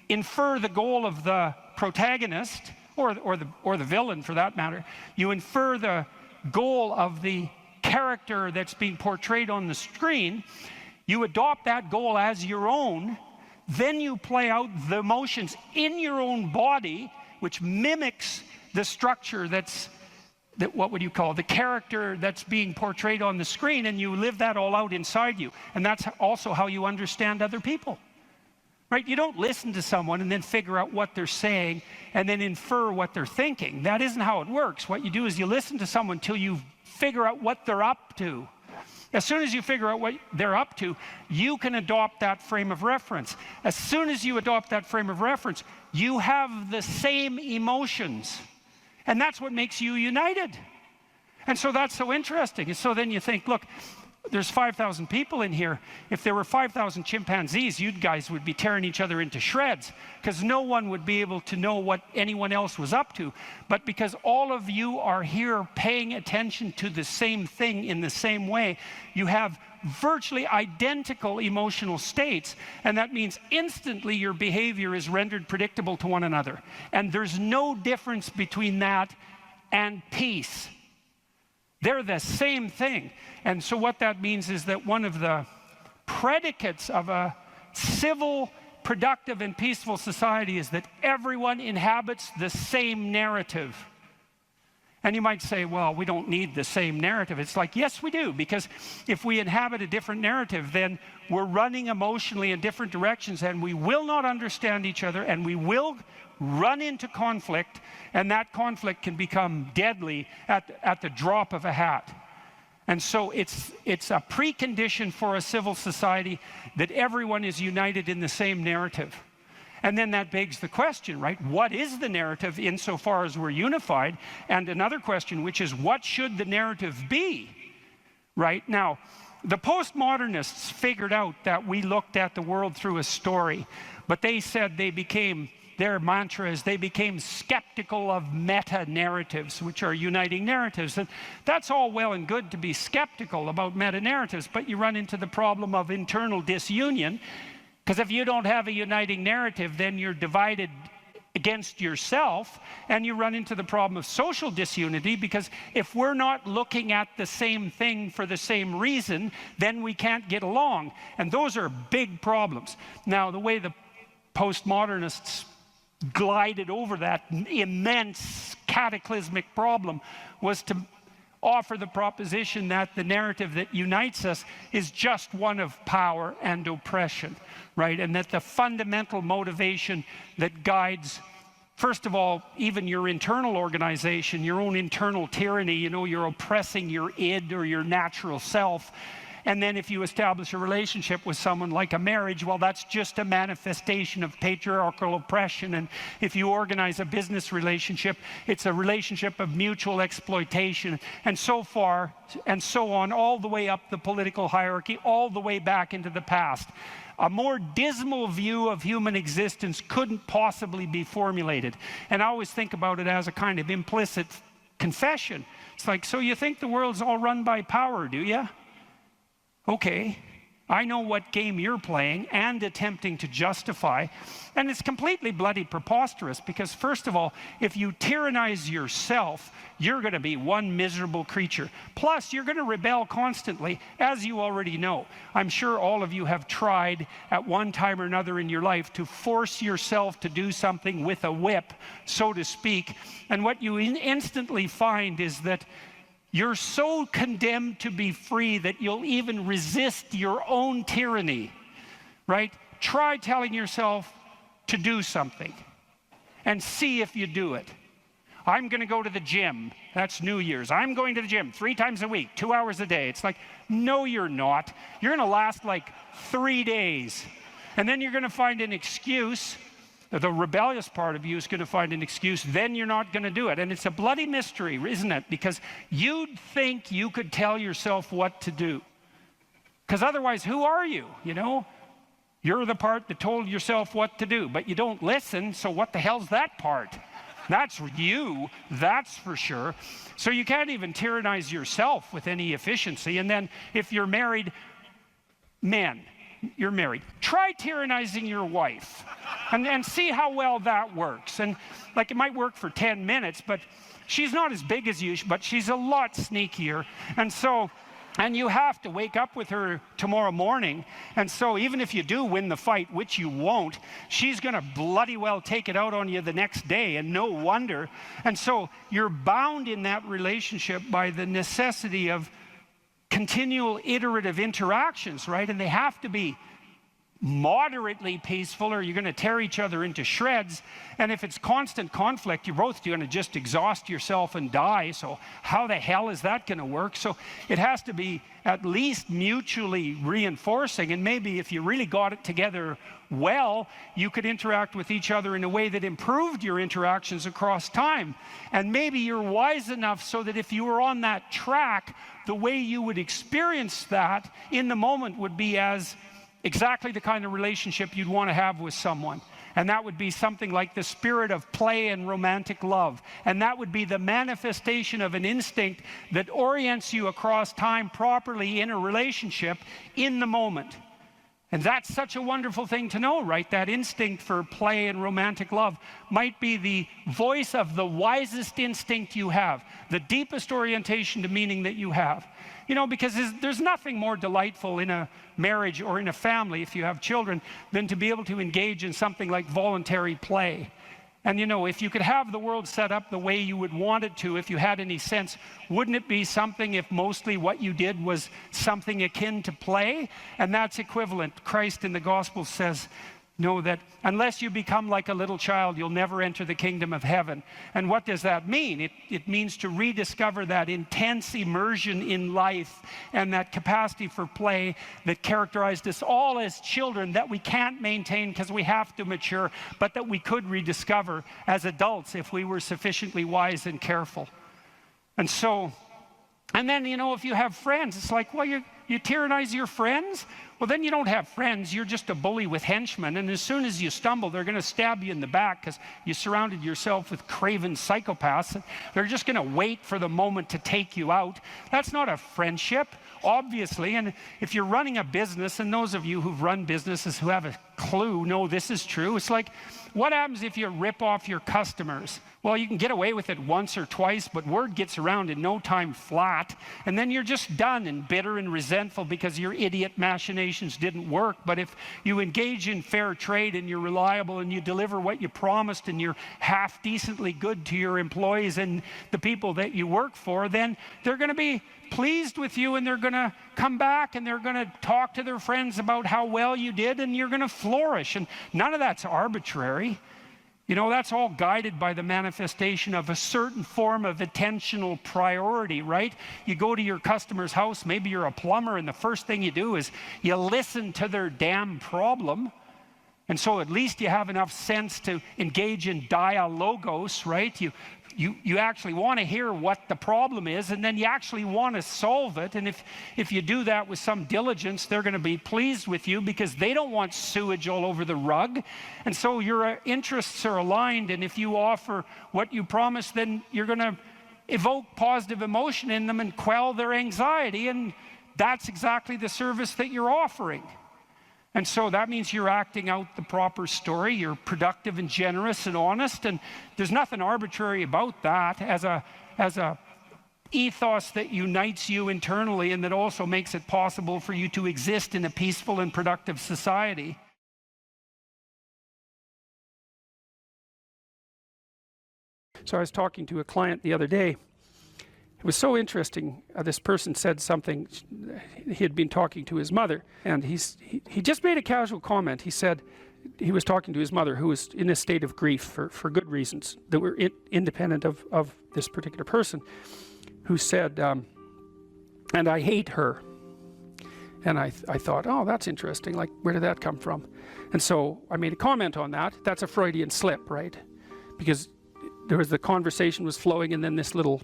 infer the goal of the protagonist, or the villain for that matter. You infer the goal of the character that's being portrayed on the screen. You adopt that goal as your own. Then you play out the emotions in your own body, which mimics the structure what would you call the character that's being portrayed on the screen, and you live that all out inside you. And that's also how you understand other people, right? You don't listen to someone and then figure out what they're saying and then infer what they're thinking. That isn't how it works. What you do is you listen to someone till you figure out what they're up to. As soon as you figure out what they're up to, you can adopt that frame of reference. As soon as you adopt that frame of reference, you have the same emotions. And that's what makes you united. And so that's so interesting. And so then you think, look, there's 5,000 people in here. If there were 5,000 chimpanzees, you guys would be tearing each other into shreds, because no one would be able to know what anyone else was up to. But because all of you are here paying attention to the same thing in the same way, you have virtually identical emotional states, and that means instantly your behavior is rendered predictable to one another. And there's no difference between that and peace. They're the same thing. And so what that means is that one of the predicates of a civil, productive, and peaceful society is that everyone inhabits the same narrative. And you might say, well, we don't need the same narrative. It's like, yes, we do, because if we inhabit a different narrative, then we're running emotionally in different directions, and we will not understand each other, and we will run into conflict, and that conflict can become deadly at the drop of a hat. And so it's a precondition for a civil society that everyone is united in the same narrative. And then that begs the question, right? What is the narrative insofar as we're unified? And another question, which is, what should the narrative be? Right? Now, the postmodernists figured out that we looked at the world through a story, but they said their mantra is they became skeptical of meta-narratives, which are uniting narratives. And that's all well and good to be skeptical about meta-narratives, but you run into the problem of internal disunion, because if you don't have a uniting narrative, then you're divided against yourself, and you run into the problem of social disunity, because if we're not looking at the same thing for the same reason, then we can't get along. And those are big problems. Now, the way the postmodernists glided over that immense cataclysmic problem was to offer the proposition that the narrative that unites us is just one of power and oppression, right? And that the fundamental motivation that guides, first of all, even your internal organization, your own internal tyranny, you're oppressing your id or your natural self. And then if you establish a relationship with someone like a marriage, well, that's just a manifestation of patriarchal oppression. And if you organize a business relationship, it's a relationship of mutual exploitation, and so far and so on, all the way up the political hierarchy, all the way back into the past. A more dismal view of human existence couldn't possibly be formulated. And I always think about it as a kind of implicit confession. It's like, so you think the world's all run by power, do you? Okay, I know what game you're playing and attempting to justify, and it's completely bloody preposterous, because first of all, if you tyrannize yourself, you're going to be one miserable creature. Plus, you're going to rebel constantly, as you already know. I'm sure all of you have tried at one time or another in your life to force yourself to do something with a whip, so to speak, and what you instantly find is that you're so condemned to be free that you'll even resist your own tyranny, right? Try telling yourself to do something and see if you do it. I'm going to go to the gym. That's New Year's. I'm going to the gym 3 times a week, 2 hours a day. It's like, no, you're not. You're going to last like 3 days. And then you're going to find an excuse. The rebellious part of you is going to find an excuse, then you're not going to do it. And it's a bloody mystery, isn't it? Because you'd think you could tell yourself what to do. Because otherwise, who are you? You're the part that told yourself what to do, but you don't listen, so what the hell's that part? That's you, that's for sure. So you can't even tyrannize yourself with any efficiency. And then if you're married, men, you're married, try tyrannizing your wife and see how well that works. And like, it might work for 10 minutes, but she's not as big as you, but she's a lot sneakier. And you have to wake up with her tomorrow morning. And so even if you do win the fight, which you won't, she's going to bloody well take it out on you the next day, and no wonder. And so you're bound in that relationship by the necessity of continual iterative interactions, right? And they have to be moderately peaceful, or you're going to tear each other into shreds. And if it's constant conflict, you're both going to just exhaust yourself and die. So how the hell is that going to work? So it has to be at least mutually reinforcing. And maybe if you really got it together well, you could interact with each other in a way that improved your interactions across time. And maybe you're wise enough so that if you were on that track, the way you would experience that in the moment would be as exactly the kind of relationship you'd want to have with someone. And that would be something like the spirit of play and romantic love. And that would be the manifestation of an instinct that orients you across time properly in a relationship in the moment. And that's such a wonderful thing to know, right? That instinct for play and romantic love might be the voice of the wisest instinct you have, the deepest orientation to meaning that you have. You know, because there's nothing more delightful in a marriage or in a family, if you have children, than to be able to engage in something like voluntary play. And you know, if you could have the world set up the way you would want it to, if you had any sense, wouldn't it be something if mostly what you did was something akin to play? And that's equivalent. Christ in the gospel says, know that unless you become like a little child, you'll never enter the kingdom of heaven. And what does that mean? It means to rediscover that intense immersion in life and that capacity for play that characterized us all as children that we can't maintain because we have to mature, but that we could rediscover as adults if we were sufficiently wise and careful. And so, and then, you know, if you have friends, it's like, well, you tyrannize your friends? Well, then you don't have friends. You're just a bully with henchmen. And as soon as you stumble, they're going to stab you in the back because you surrounded yourself with craven psychopaths. They're just going to wait for the moment to take you out. That's not a friendship, obviously. And if you're running a business, and those of you who've run businesses who have a clue know this is true, it's like, what happens if you rip off your customers? Well, you can get away with it once or twice, but word gets around in no time flat, and then you're just done and bitter and resentful because your idiot machinations didn't work. But if you engage in fair trade and you're reliable and you deliver what you promised and you're half decently good to your employees and the people that you work for, then they're going to be pleased with you, and they're going to come back and they're going to talk to their friends about how well you did, and you're going to flourish. And none of that's arbitrary. You know, that's all guided by the manifestation of a certain form of attentional priority, right? You go to your customer's house, maybe you're a plumber, and the first thing you do is you listen to their damn problem. And so at least you have enough sense to engage in dialogos, right? You actually want to hear what the problem is, and then you actually want to solve it. And if you do that with some diligence, they're going to be pleased with you because they don't want sewage all over the rug. And so your interests are aligned, and if you offer what you promise, then you're going to evoke positive emotion in them and quell their anxiety, and that's exactly the service that you're offering. And so that means you're acting out the proper story, you're productive and generous and honest, and there's nothing arbitrary about that as a ethos that unites you internally and that also makes it possible for you to exist in a peaceful and productive society. So I was talking to a client the other day. It was so interesting. This person said something. He had been talking to his mother, and he just made a casual comment. He said he was talking to his mother, who was in a state of grief for good reasons that were independent of this particular person, who said, and I hate her. And I thought, oh, that's interesting. Like, where did that come from? And so I made a comment on that. That's a Freudian slip, right? Because there was the conversation was flowing, and then this little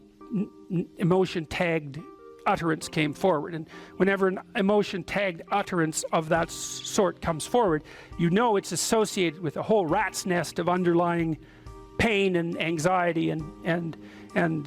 emotion-tagged utterance came forward. And whenever an emotion-tagged utterance of that sort comes forward, you know it's associated with a whole rat's nest of underlying pain and anxiety and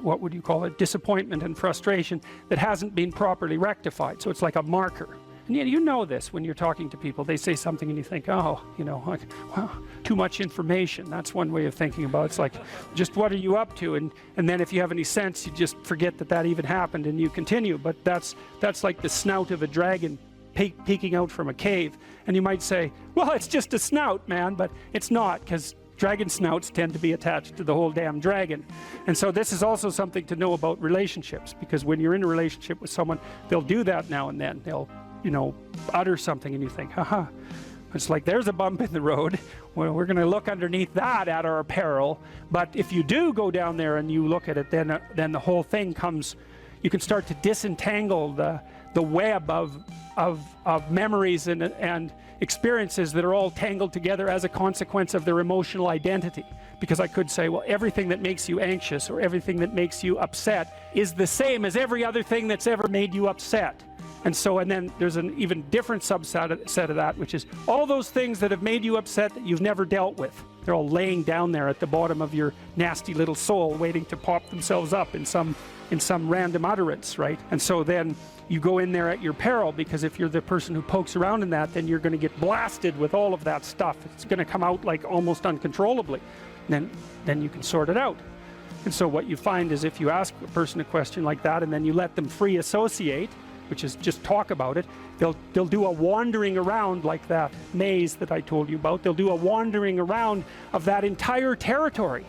what would you call it, disappointment and frustration that hasn't been properly rectified. So it's like a marker. And you know this when you're talking to people. They say something and you think, oh, you know, like, wow, too much information. That's one way of thinking about it. It's like, just what are you up to? And then if you have any sense, you just forget that even happened and you continue. But that's like the snout of a dragon peeking out from a cave. And you might say, well, it's just a snout, man. But it's not, because dragon snouts tend to be attached to the whole damn dragon. And so this is also something to know about relationships, because when you're in a relationship with someone, they'll do that now and then. They'll you know, utter something and you think, haha, it's like there's a bump in the road. Well, we're going to look underneath that at our peril. But if you do go down there and you look at it, then the whole thing comes, you can start to disentangle the web of memories and experiences that are all tangled together as a consequence of their emotional identity. Because I could say, well, everything that makes you anxious or everything that makes you upset is the same as every other thing that's ever made you upset. And then there's an even different subset of that, which is all those things that have made you upset that you've never dealt with. They're all laying down there at the bottom of your nasty little soul, waiting to pop themselves up in some random utterance, right? And so then you go in there at your peril, because if you're the person who pokes around in that, then you're going to get blasted with all of that stuff. It's going to come out like almost uncontrollably. Then you can sort it out. And so what you find is if you ask a person a question like that and then you let them free associate, which is just talk about it, they'll do a wandering around like that maze that I told you about. They'll do a wandering around of that entire territory.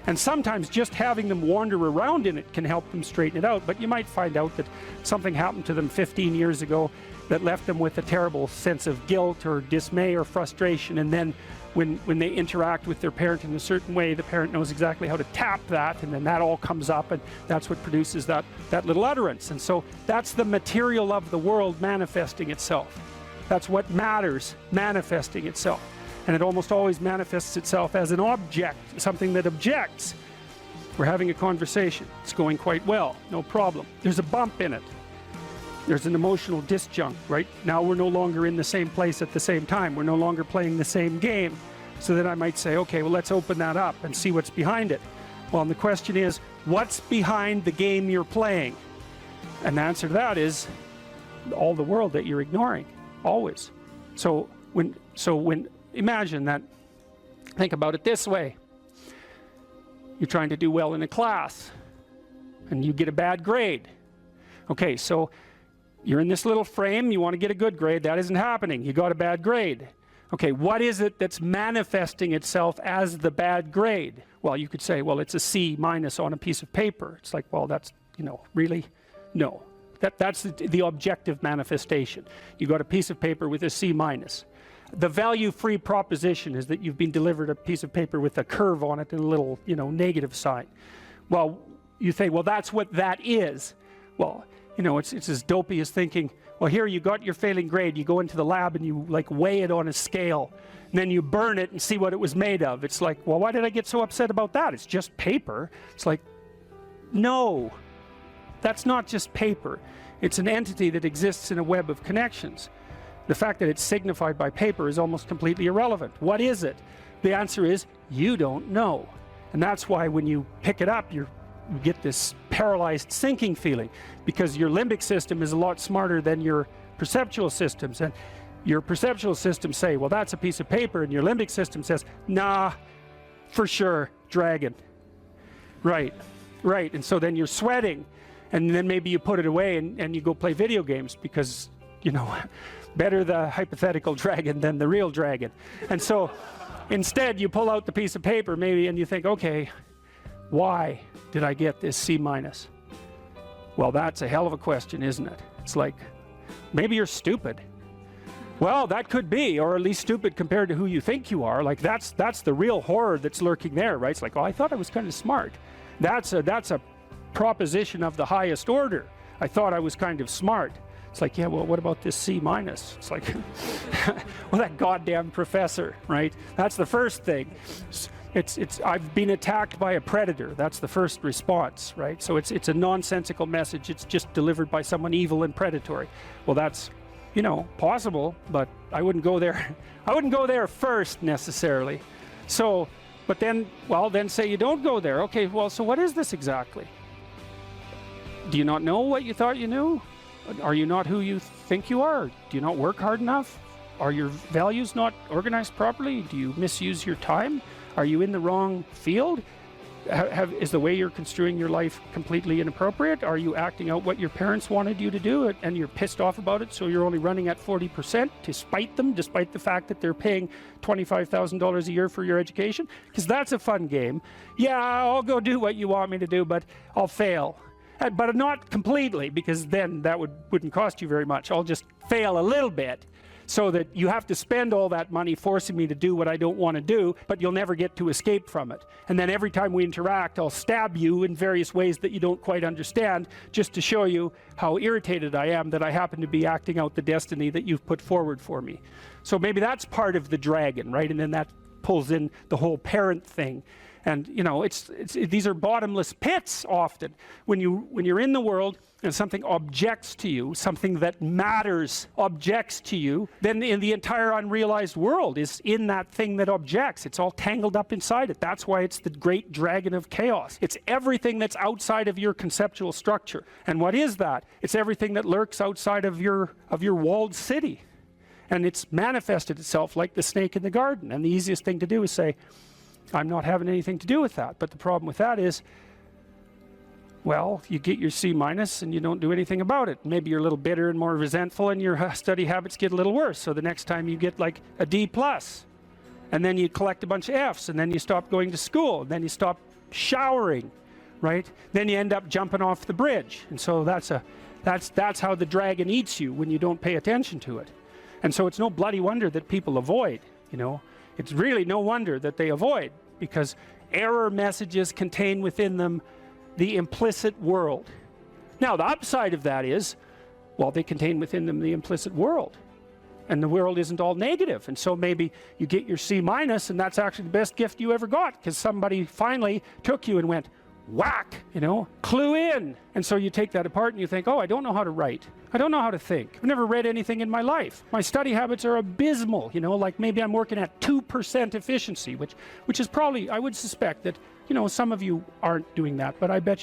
And sometimes just having them wander around in it can help them straighten it out. But you might find out that something happened to them 15 years ago that left them with a terrible sense of guilt or dismay or frustration. And then when they interact with their parent in a certain way, the parent knows exactly how to tap that, and then that all comes up, and that's what produces that little utterance. And so that's the material of the world manifesting itself. That's what matters manifesting itself. And it almost always manifests itself as an object, something that objects. We're having a conversation. It's going quite well, no problem. There's a bump in it. There's an emotional disjunct, right? Now we're no longer in the same place at the same time. We're no longer playing the same game. So then I might say, okay, well, let's open that up and see what's behind it. Well, and the question is, what's behind the game you're playing? And the answer to that is all the world that you're ignoring, always. So when imagine that, think about it this way. You're trying to do well in a class and you get a bad grade. Okay, so you're in this little frame, you want to get a good grade, that isn't happening, you got a bad grade. Okay, what is it that's manifesting itself as the bad grade? Well, you could say, well, it's a C- on a piece of paper. It's like, well, that's, really? No. That's the objective manifestation. You got a piece of paper with a C-. The value-free proposition is that you've been delivered a piece of paper with a curve on it and a little, negative sign. Well, you think, well, that's what that is. Well, it's as dopey as thinking, well, here you got your failing grade, you go into the lab and you weigh it on a scale, and then you burn it and see what it was made of. It's like, well, why did I get so upset about that? It's just paper. It's like, no, that's not just paper. It's an entity that exists in a web of connections. The fact that it's signified by paper is almost completely irrelevant. What is it? The answer is, you don't know. And that's why when you pick it up, you get this paralyzed sinking feeling, because your limbic system is a lot smarter than your perceptual systems. And your perceptual systems say, well, that's a piece of paper, and your limbic system says, nah, for sure, dragon. Right. And so then you're sweating, and then maybe you put it away and you go play video games, because, better the hypothetical dragon than the real dragon. And so instead you pull out the piece of paper maybe and you think, okay, why did I get this C-? Well, that's a hell of a question, isn't it? It's like, maybe you're stupid. Well, that could be, or at least stupid compared to who you think you are. Like that's the real horror that's lurking there, right? It's like, oh, I thought I was kind of smart. That's a proposition of the highest order. I thought I was kind of smart. It's like, yeah, well, what about this C-? It's like, well, that goddamn professor, right? That's the first thing. I've been attacked by a predator. That's the first response, right? So it's a nonsensical message. It's just delivered by someone evil and predatory. Well, that's, possible, but I wouldn't go there. I wouldn't go there first necessarily. So, but then say you don't go there. Okay, well, so what is this exactly? Do you not know what you thought you knew? Are you not who you think you are? Do you not work hard enough? Are your values not organized properly? Do you misuse your time? Are you in the wrong field? Is the way you're construing your life completely inappropriate? Are you acting out what your parents wanted you to do and you're pissed off about it, so you're only running at 40% to spite them, despite the fact that they're paying $25,000 a year for your education? Because that's a fun game. Yeah, I'll go do what you want me to do, but I'll fail. but not completely, because then that wouldn't cost you very much. I'll just fail a little bit, so that you have to spend all that money forcing me to do what I don't want to do, but you'll never get to escape from it. And then every time we interact, I'll stab you in various ways that you don't quite understand, just to show you how irritated I am that I happen to be acting out the destiny that you've put forward for me. So maybe that's part of the dragon, right? And then that pulls in the whole parent thing. And you know, these are bottomless pits often. When you're in the world and something objects to you, something that matters objects to you, then in the entire unrealized world is in that thing that objects. It's all tangled up inside it. That's why it's the great dragon of chaos. It's everything that's outside of your conceptual structure. And what is that? It's everything that lurks outside of your walled city. And it's manifested itself like the snake in the garden. And the easiest thing to do is say, I'm not having anything to do with that. But the problem with that is, well, you get your C- and you don't do anything about it. Maybe you're a little bitter and more resentful, and your study habits get a little worse. So the next time you get like a D+, and then you collect a bunch of Fs, and then you stop going to school, and then you stop showering, right? Then you end up jumping off the bridge. And so that's how the dragon eats you when you don't pay attention to it. And so it's no bloody wonder that people avoid, you know. It's really no wonder that they avoid, because error messages contain within them the implicit world. Now, the upside of that is, well, they contain within them the implicit world. And the world isn't all negative. And so maybe you get your C-, and that's actually the best gift you ever got, because somebody finally took you and went, whack, you know, clue in. And so you take that apart and you think, oh, I don't know how to write. I don't know how to think. I've never read anything in my life. My study habits are abysmal, you know, like maybe I'm working at 2% efficiency, which is probably, I would suspect that, you know, some of you aren't doing that, but I bet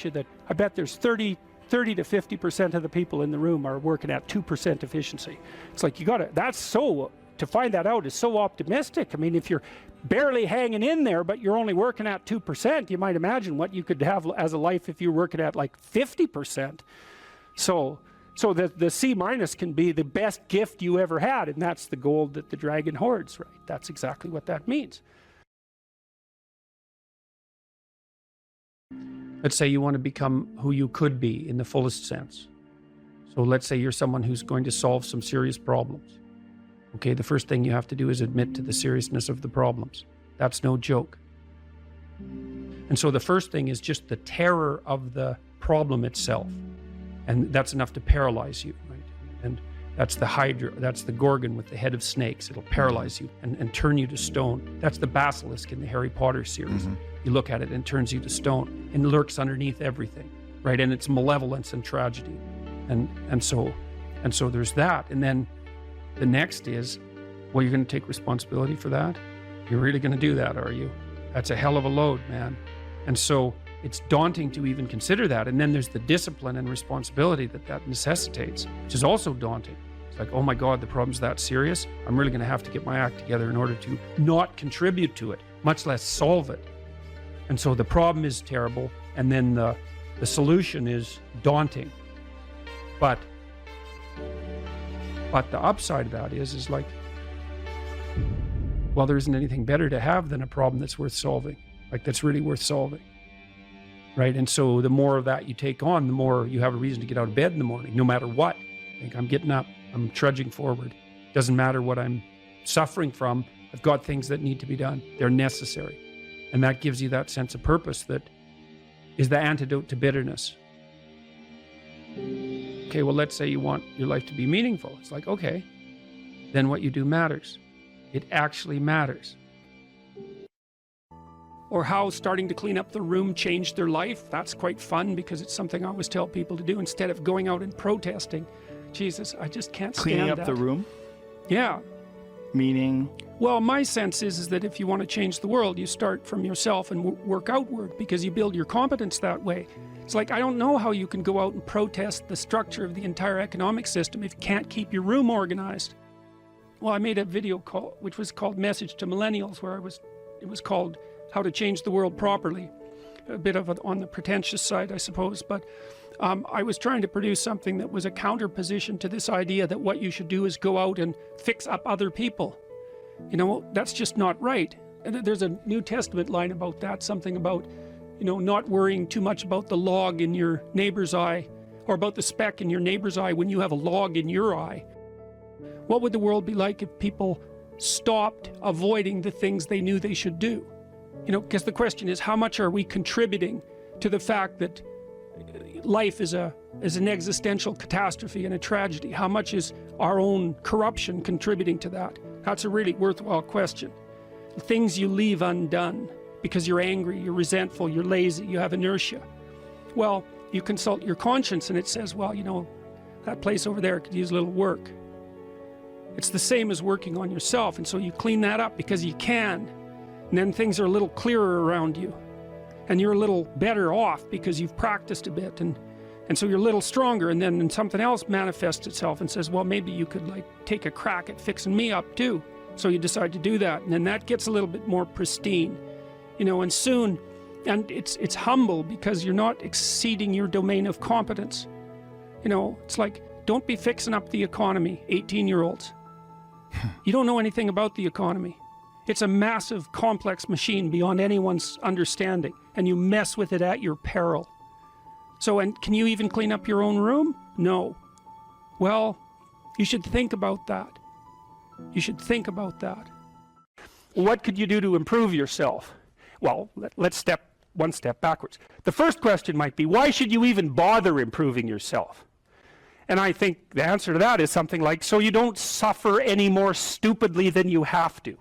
there's 30 to 50% of the people in the room are working at 2% efficiency. It's like, to find that out is so optimistic. I mean, if you're barely hanging in there, but you're only working at 2%, you might imagine what you could have as a life if you're working at like 50%. So the C- can be the best gift you ever had, and that's the gold that the dragon hoards, right? That's exactly what that means. Let's say you want to become who you could be in the fullest sense. So let's say you're someone who's going to solve some serious problems. Okay, the first thing you have to do is admit to the seriousness of the problems. That's no joke. And so the first thing is just the terror of the problem itself. And that's enough to paralyze you, right? And that's the Hydra, that's the Gorgon with the head of snakes. It'll paralyze you and turn you to stone. That's the basilisk in the Harry Potter series. You look at it and it turns you to stone and lurks underneath everything, right? And it's malevolence and tragedy. And so there's that. And then the next is, well, you're going to take responsibility for that? You're really going to do that, are you? That's a hell of a load, man. And so it's daunting to even consider that. And then there's the discipline and responsibility that necessitates, which is also daunting. It's like, oh my God, the problem's that serious. I'm really going to have to get my act together in order to not contribute to it, much less solve it. And so the problem is terrible. And then the solution is daunting. But the upside of that is like, well, there isn't anything better to have than a problem that's worth solving, like that's really worth solving, right? And so the more of that you take on, the more you have a reason to get out of bed in the morning, no matter what. Like, I'm getting up, I'm trudging forward. Doesn't matter what I'm suffering from. I've got things that need to be done. They're necessary. And that gives you that sense of purpose that is the antidote to bitterness. Okay, well, let's say you want your life to be meaningful. It's like, okay, then what you do matters. It actually matters. Or how starting to clean up the room changed their life. That's quite fun, because it's something I always tell people to do instead of going out and protesting. Jesus, I just can't stand Cleaning up that. the room? Yeah. Meaning? Well, my sense is that if you want to change the world, you start from yourself and work outward, because you build your competence that way. It's like, I don't know how you can go out and protest the structure of the entire economic system if you can't keep your room organized. Well, I made a video which was called Message to Millennials, where it was called How to Change the World Properly. A bit of on the pretentious side, I suppose, but I was trying to produce something that was a counterposition to this idea that what you should do is go out and fix up other people. You know, that's just not right. And there's a New Testament line about that, something about You know, not worrying too much about the log in your neighbor's eye, or about the speck in your neighbor's eye when you have a log in your eye. What would the world be like if people stopped avoiding the things they knew they should do? You know, because the question is, how much are we contributing to the fact that life is an existential catastrophe and a tragedy? How much is our own corruption contributing to that? That's a really worthwhile question. The things you leave undone because you're angry, you're resentful, you're lazy, you have inertia. Well, you consult your conscience and it says, well, you know, that place over there could use a little work. It's the same as working on yourself, and so you clean that up because you can, and then things are a little clearer around you, and you're a little better off because you've practiced a bit, and so you're a little stronger, and then something else manifests itself and says, well, maybe you could like take a crack at fixing me up too. So you decide to do that, and then that gets a little bit more pristine, you know, and soon, and it's humble because you're not exceeding your domain of competence. You know, it's like, don't be fixing up the economy, 18-year-olds. You don't know anything about the economy. It's a massive, complex machine beyond anyone's understanding, and you mess with it at your peril. So, and can you even clean up your own room? No. Well, you should think about that. You should think about that. What could you do to improve yourself? Well, let's step one step backwards. The first question might be, why should you even bother improving yourself? And I think the answer to that is something like, so you don't suffer any more stupidly than you have to.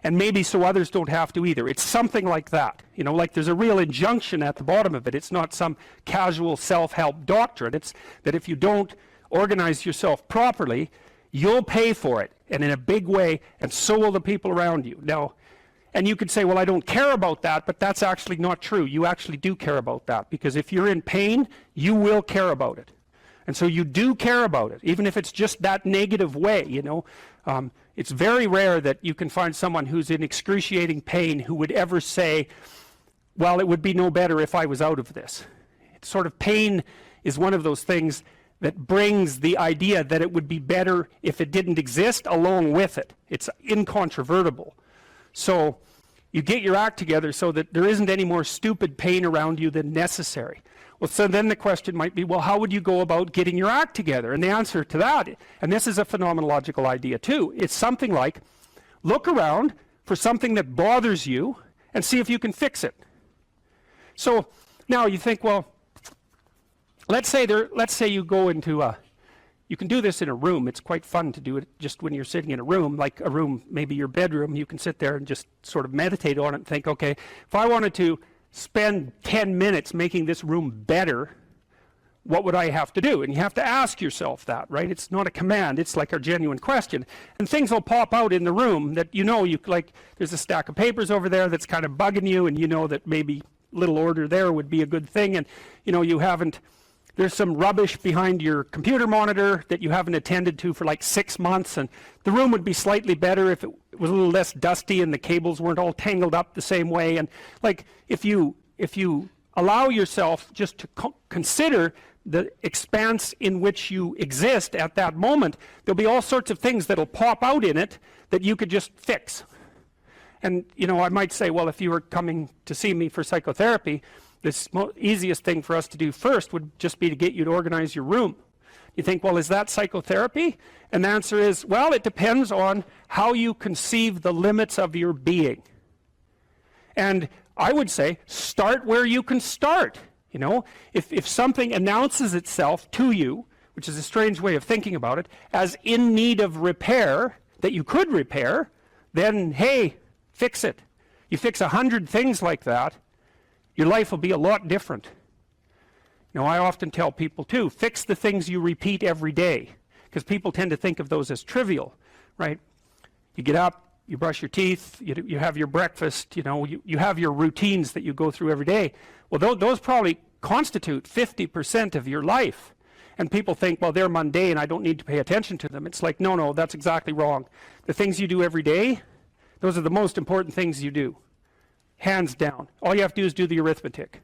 And maybe so others don't have to either. It's something like that. You know, like there's a real injunction at the bottom of it. It's not some casual self-help doctrine. It's that if you don't organize yourself properly, you'll pay for it, and in a big way, and so will the people around you. Now, and you could say, well, I don't care about that, but that's actually not true. You actually do care about that, because if you're in pain, you will care about it. And so you do care about it, even if it's just that negative way, you know. It's very rare that you can find someone who's in excruciating pain who would ever say, well, it would be no better if I was out of this. It's sort of, pain is one of those things that brings the idea that it would be better if it didn't exist along with it. It's incontrovertible. So you get your act together so that there isn't any more stupid pain around you than necessary. Well, so then the question might be, well, how would you go about getting your act together? And the answer to that, and this is a phenomenological idea too, it's something like, look around for something that bothers you and see if you can fix it. So now you think, well, let's say you go into you can do this in a room. It's quite fun to do it just when you're sitting in a room, like a room, maybe your bedroom. You can sit there and just sort of meditate on it and think, okay, if I wanted to spend 10 minutes making this room better, what would I have to do? And you have to ask yourself that, right? It's not a command, it's like a genuine question. And things will pop out in the room that you know, like there's a stack of papers over there that's kind of bugging you, and you know that maybe little order there would be a good thing, and you know, there's some rubbish behind your computer monitor that you haven't attended to for like 6 months, and the room would be slightly better if it was a little less dusty and the cables weren't all tangled up the same way. And like, if you allow yourself just to consider the expanse in which you exist at that moment, there'll be all sorts of things that'll pop out in it that you could just fix. And you know, I might say, well, if you were coming to see me for psychotherapy, the easiest thing for us to do first would just be to get you to organize your room. You think, well, is that psychotherapy? And the answer is, well, it depends on how you conceive the limits of your being. And I would say, start where you can start. You know, if something announces itself to you, which is a strange way of thinking about it, as in need of repair, that you could repair, then, hey, fix it. You fix 100 things like that, your life will be a lot different. You know, I often tell people too, fix the things you repeat every day, because people tend to think of those as trivial, right? You get up, you brush your teeth, you have your breakfast, you know, you have your routines that you go through every day. Well, those probably constitute 50% of your life. And people think, well, they're mundane, I don't need to pay attention to them. It's like, no, that's exactly wrong. The things you do every day, those are the most important things you do. Hands down. All you have to do is do the arithmetic.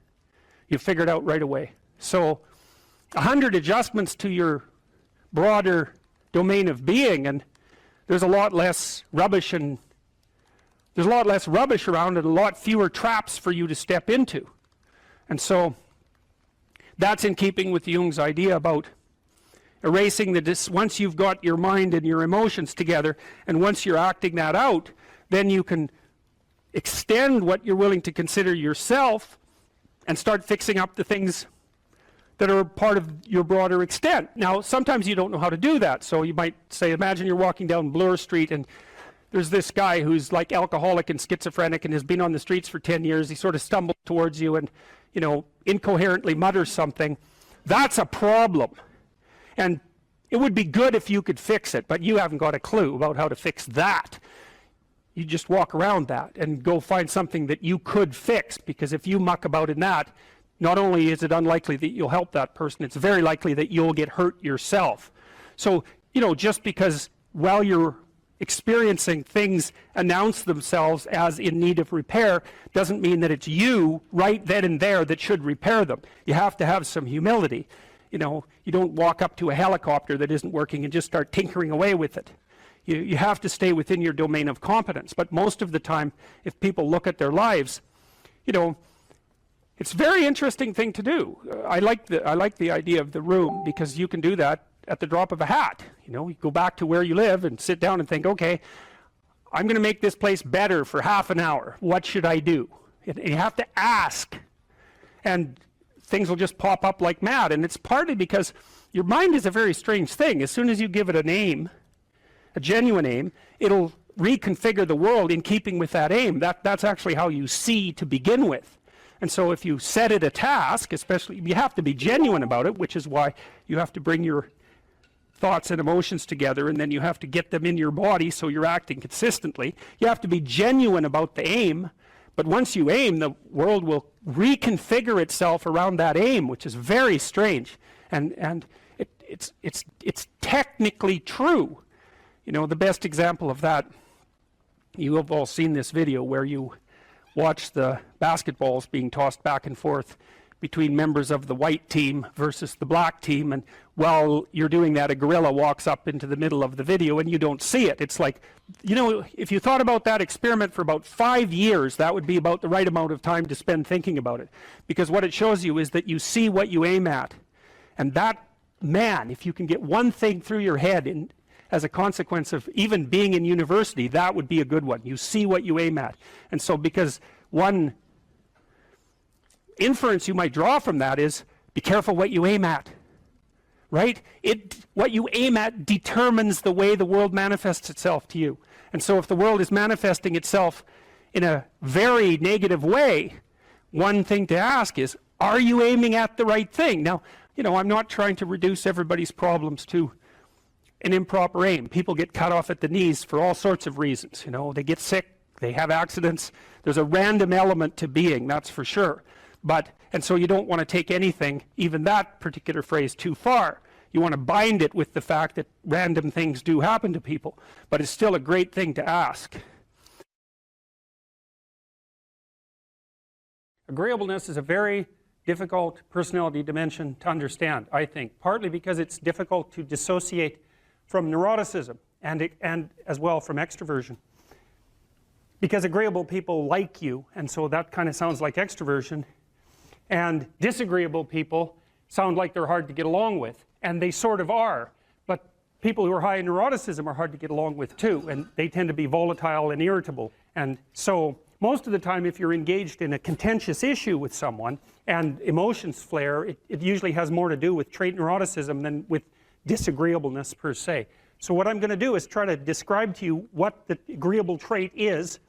You figure it out right away. So 100 adjustments to your broader domain of being, and there's a lot less rubbish, and there's a lot less rubbish around, and a lot fewer traps for you to step into. And so that's in keeping with Jung's idea about erasing once you've got your mind and your emotions together, and once you're acting that out, then you can extend what you're willing to consider yourself and start fixing up the things that are part of your broader extent. Now, sometimes you don't know how to do that. So you might say, imagine you're walking down Bloor Street and there's this guy who's like alcoholic and schizophrenic and has been on the streets for 10 years. He sort of stumbles towards you and, you know, incoherently mutters something. That's a problem. And it would be good if you could fix it, but you haven't got a clue about how to fix that. You just walk around that and go find something that you could fix, because if you muck about in that, not only is it unlikely that you'll help that person, it's very likely that you'll get hurt yourself. So, you know, just because while you're experiencing things announce themselves as in need of repair doesn't mean that it's you right then and there that should repair them. You have to have some humility. You know, you don't walk up to a helicopter that isn't working and just start tinkering away with it. You have to stay within your domain of competence. But most of the time, if people look at their lives, you know, it's a very interesting thing to do. I like the idea of the room, because you can do that at the drop of a hat. You know, you go back to where you live and sit down and think, okay, I'm going to make this place better for half an hour. What should I do? And you have to ask, and things will just pop up like mad. And it's partly because your mind is a very strange thing. As soon as you give it a name, a genuine aim, it'll reconfigure the world in keeping with that aim. That's actually how you see to begin with. And so if you set it a task, especially, you have to be genuine about it, which is why you have to bring your thoughts and emotions together, and then you have to get them in your body so you're acting consistently. You have to be genuine about the aim, but once you aim, the world will reconfigure itself around that aim, which is very strange. And it's technically true. You know, the best example of that, you have all seen this video where you watch the basketballs being tossed back and forth between members of the white team versus the black team, and while you're doing that, a gorilla walks up into the middle of the video and you don't see it. It's like, you know, if you thought about that experiment for about 5 years, that would be about the right amount of time to spend thinking about it, because what it shows you is that you see what you aim at. And that, man, if you can get one thing through your head as a consequence of even being in university, that would be a good one. You see what you aim at. And so, because one inference you might draw from that is, be careful what you aim at, right? What you aim at determines the way the world manifests itself to you. And so if the world is manifesting itself in a very negative way, one thing to ask is, are you aiming at the right thing? Now, you know, I'm not trying to reduce everybody's problems to an improper aim. People get cut off at the knees for all sorts of reasons. You know, they get sick, they have accidents. There's a random element to being, that's for sure. And so you don't want to take anything, even that particular phrase, too far. You want to bind it with the fact that random things do happen to people, but it's still a great thing to ask. Agreeableness is a very difficult personality dimension to understand, I think, partly because it's difficult to dissociate from neuroticism and as well from extroversion. Because agreeable people like you, and so that kind of sounds like extroversion, and disagreeable people sound like they're hard to get along with, and they sort of are, but people who are high in neuroticism are hard to get along with too, and they tend to be volatile and irritable. And so most of the time, if you're engaged in a contentious issue with someone and emotions flare, it usually has more to do with trait neuroticism than with disagreeableness per se. So what I'm going to do is try to describe to you what the agreeable trait is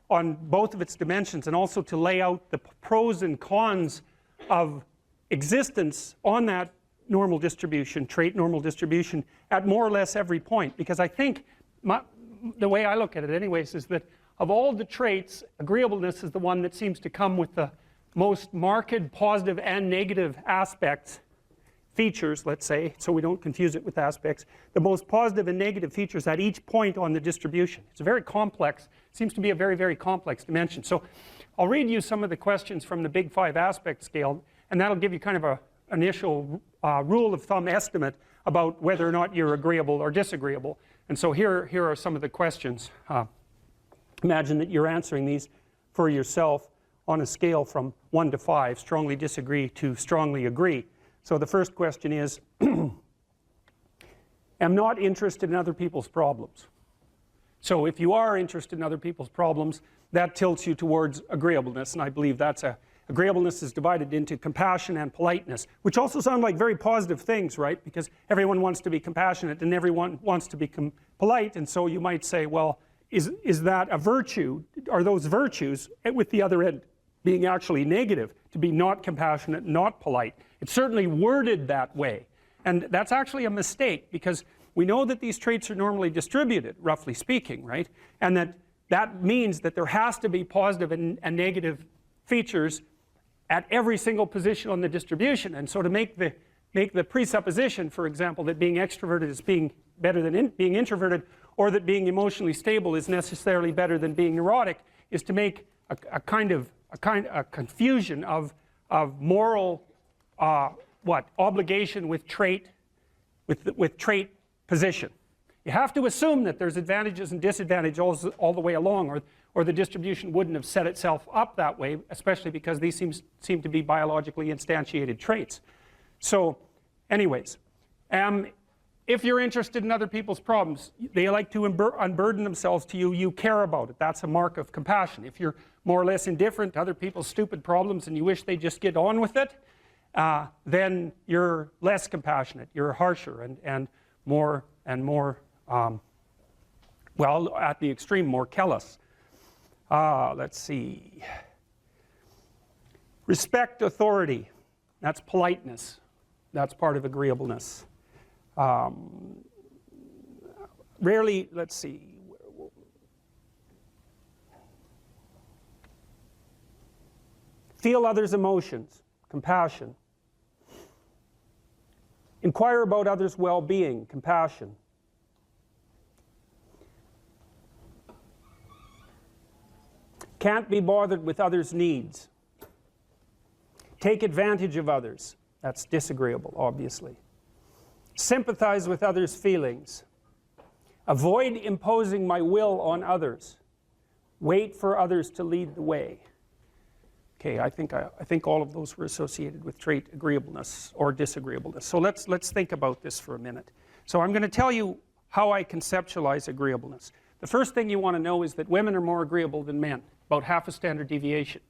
on both of its dimensions, and also to lay out the pros and cons of existence on that normal distribution, trait normal distribution, at more or less every point. Because I think, the way I look at it anyways, is that of all the traits, agreeableness is the one that seems to come with the most marked positive and negative aspects, features, let's say, so we don't confuse it with aspects, the most positive and negative features at each point on the distribution. It's a very complex, seems to be a very, very complex dimension. So I'll read you some of the questions from the Big 5 aspect scale, and that'll give you kind of an initial rule of thumb estimate about whether or not you're agreeable or disagreeable. And so here are some of the questions. Imagine that you're answering these for yourself on a scale from 1 to 5, strongly disagree to strongly agree. So the first question is, am not interested in other people's problems. So if you are interested in other people's problems, that tilts you towards agreeableness, and I believe that's agreeableness is divided into compassion and politeness, which also sound like very positive things, right? Because everyone wants to be compassionate and everyone wants to be polite, and so you might say, well, is that a virtue? Are those virtues, with the other end being actually negative, to be not compassionate, not polite? It's certainly worded that way, and that's actually a mistake, because we know that these traits are normally distributed, roughly speaking, right? And that means that there has to be positive and negative features at every single position on the distribution. And so to make the presupposition, for example, that being extroverted is being better than being introverted, or that being emotionally stable is necessarily better than being neurotic, is to make a confusion of moral obligation with trait position. You have to assume that there's advantages and disadvantages all the way along, or the distribution wouldn't have set itself up that way, especially because these seem to be biologically instantiated traits. So anyways, if you're interested in other people's problems, they like to unburden themselves to you, you care about it. That's a mark of compassion. If you're more or less indifferent to other people's stupid problems and you wish they just get on with it, then you're less compassionate, you're harsher and more, well, at the extreme, more callous. Let's see. Respect authority. That's politeness. That's part of agreeableness. Rarely, let's see. Feel others' emotions. Compassion. Inquire about others' well-being. Compassion. Can't be bothered with others' needs. Take advantage of others. That's disagreeable, obviously. Sympathize with others' feelings. Avoid imposing my will on others. Wait for others to lead the way. Okay, I think all of those were associated with trait agreeableness or disagreeableness. So let's think about this for a minute. So I'm going to tell you how I conceptualize agreeableness. The first thing you want to know is that women are more agreeable than men, about half a standard deviation.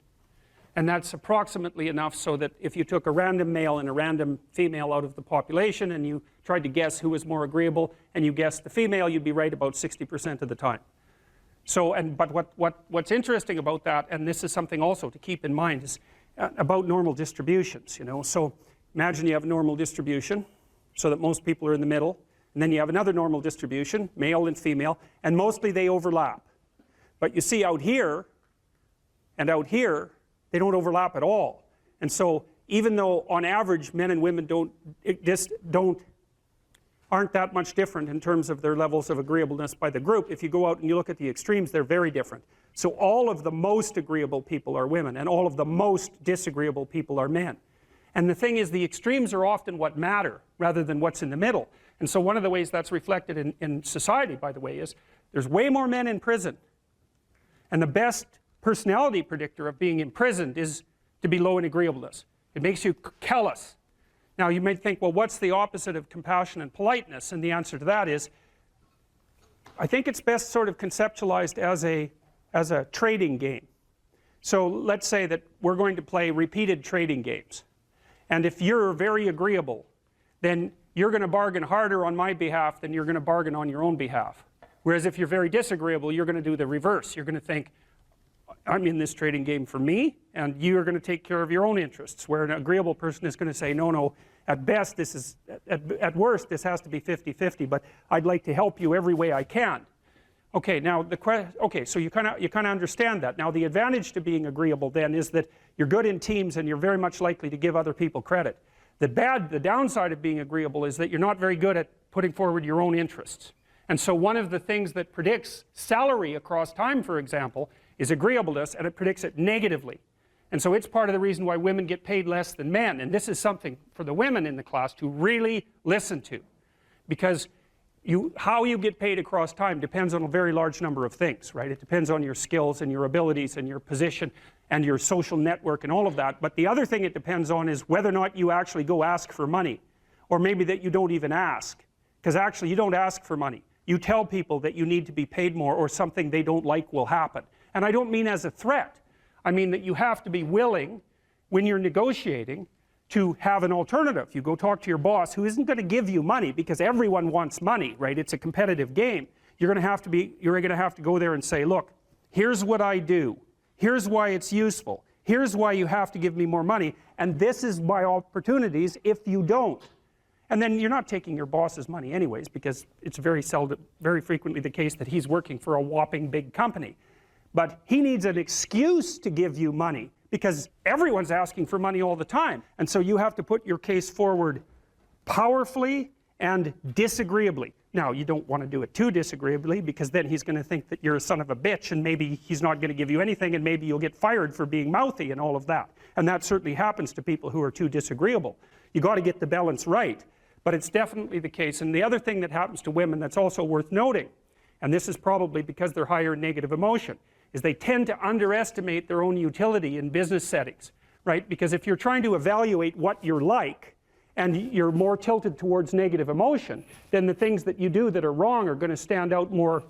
And that's approximately enough so that if you took a random male and a random female out of the population and you tried to guess who was more agreeable and you guessed the female, you'd be right about 60% of the time. So, but what's interesting about that, and this is something also to keep in mind, is about normal distributions, you know. So imagine you have a normal distribution so that most people are in the middle, and then you have another normal distribution, male and female, and mostly they overlap. But you see out here and out here, they don't overlap at all. And so even though on average men and women aren't that much different in terms of their levels of agreeableness by the group, if you go out and you look at the extremes, they're very different. So all of the most agreeable people are women, and all of the most disagreeable people are men. And the thing is, the extremes are often what matter rather than what's in the middle. And so one of the ways that's reflected in society, by the way, is there's way more men in prison. And the best personality predictor of being imprisoned is to be low in agreeableness. It makes you callous. Now you might think, well, what's the opposite of compassion and politeness? And the answer to that is, I think it's best sort of conceptualized as a trading game. So let's say that we're going to play repeated trading games. And if you're very agreeable, then you're going to bargain harder on my behalf than you're going to bargain on your own behalf. Whereas if you're very disagreeable, you're going to do the reverse. You're going to think, I'm in this trading game for me, and you're going to take care of your own interests. Where an agreeable person is going to say, no, at best this is, at worst this has to be 50-50, but I'd like to help you every way I can. Okay, now so you kind of understand that. Now the advantage to being agreeable then is that you're good in teams and you're very much likely to give other people credit. The downside of being agreeable is that you're not very good at putting forward your own interests. And so one of the things that predicts salary across time, for example, is agreeableness, and it predicts it negatively. And so it's part of the reason why women get paid less than men. And this is something for the women in the class to really listen to. Because how you get paid across time depends on a very large number of things, right? It depends on your skills and your abilities and your position. and your social network and all of that. But the other thing it depends on is whether or not you actually go ask for money, or maybe that you don't even ask, because actually you don't ask for money. You tell people that you need to be paid more or something they don't like will happen. And I don't mean as a threat. I mean that you have to be willing, when you're negotiating, to have an alternative. You go talk to your boss who isn't going to give you money, because everyone wants money, right? It's a competitive game. You're going to have to go there and say, look, here's what I do. Here's why it's useful. Here's why you have to give me more money. And this is my opportunities if you don't. And then you're not taking your boss's money anyways, because it's very frequently the case that he's working for a whopping big company. But he needs an excuse to give you money, because everyone's asking for money all the time. And so you have to put your case forward powerfully and disagreeably. Now, you don't want to do it too disagreeably, because then he's going to think that you're a son of a bitch, and maybe he's not going to give you anything, and maybe you'll get fired for being mouthy and all of that. And that certainly happens to people who are too disagreeable. You got to get the balance right. But it's definitely the case. And the other thing that happens to women that's also worth noting, and this is probably because they're higher in negative emotion, is they tend to underestimate their own utility in business settings, right? Because if you're trying to evaluate what you're like, and you're more tilted towards negative emotion, then the things that you do that are wrong are going to stand out more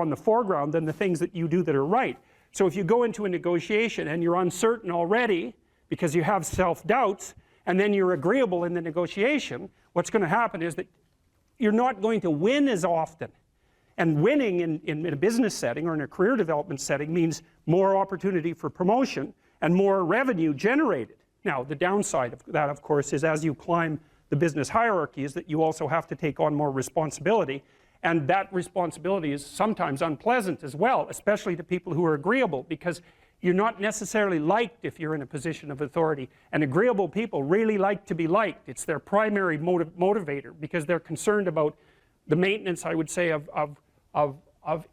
on the foreground than the things that you do that are right. So if you go into a negotiation and you're uncertain already because you have self-doubts, and then you're agreeable in the negotiation, what's going to happen is that you're not going to win as often. And winning in a business setting or in a career development setting means more opportunity for promotion and more revenue generated. Now, the downside of that, of course, is as you climb the business hierarchy is that you also have to take on more responsibility. And that responsibility is sometimes unpleasant as well, especially to people who are agreeable, because you're not necessarily liked if you're in a position of authority. And agreeable people really like to be liked. It's their primary motivator, because they're concerned about the maintenance, I would say, of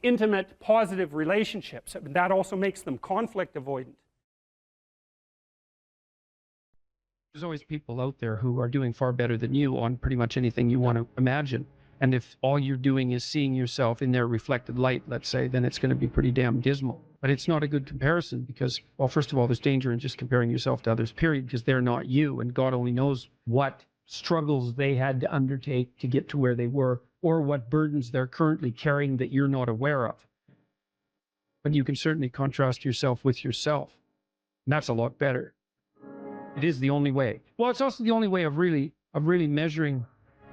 intimate, positive relationships. And that also makes them conflict avoidant. There's always people out there who are doing far better than you on pretty much anything you want to imagine. And if all you're doing is seeing yourself in their reflected light, let's say, then it's going to be pretty damn dismal. But it's not a good comparison because, well, first of all, there's danger in just comparing yourself to others, period, because they're not you. And God only knows what struggles they had to undertake to get to where they were, or what burdens they're currently carrying that you're not aware of. But you can certainly contrast yourself with yourself. And that's a lot better. It is the only way. Well, it's also the only way of really measuring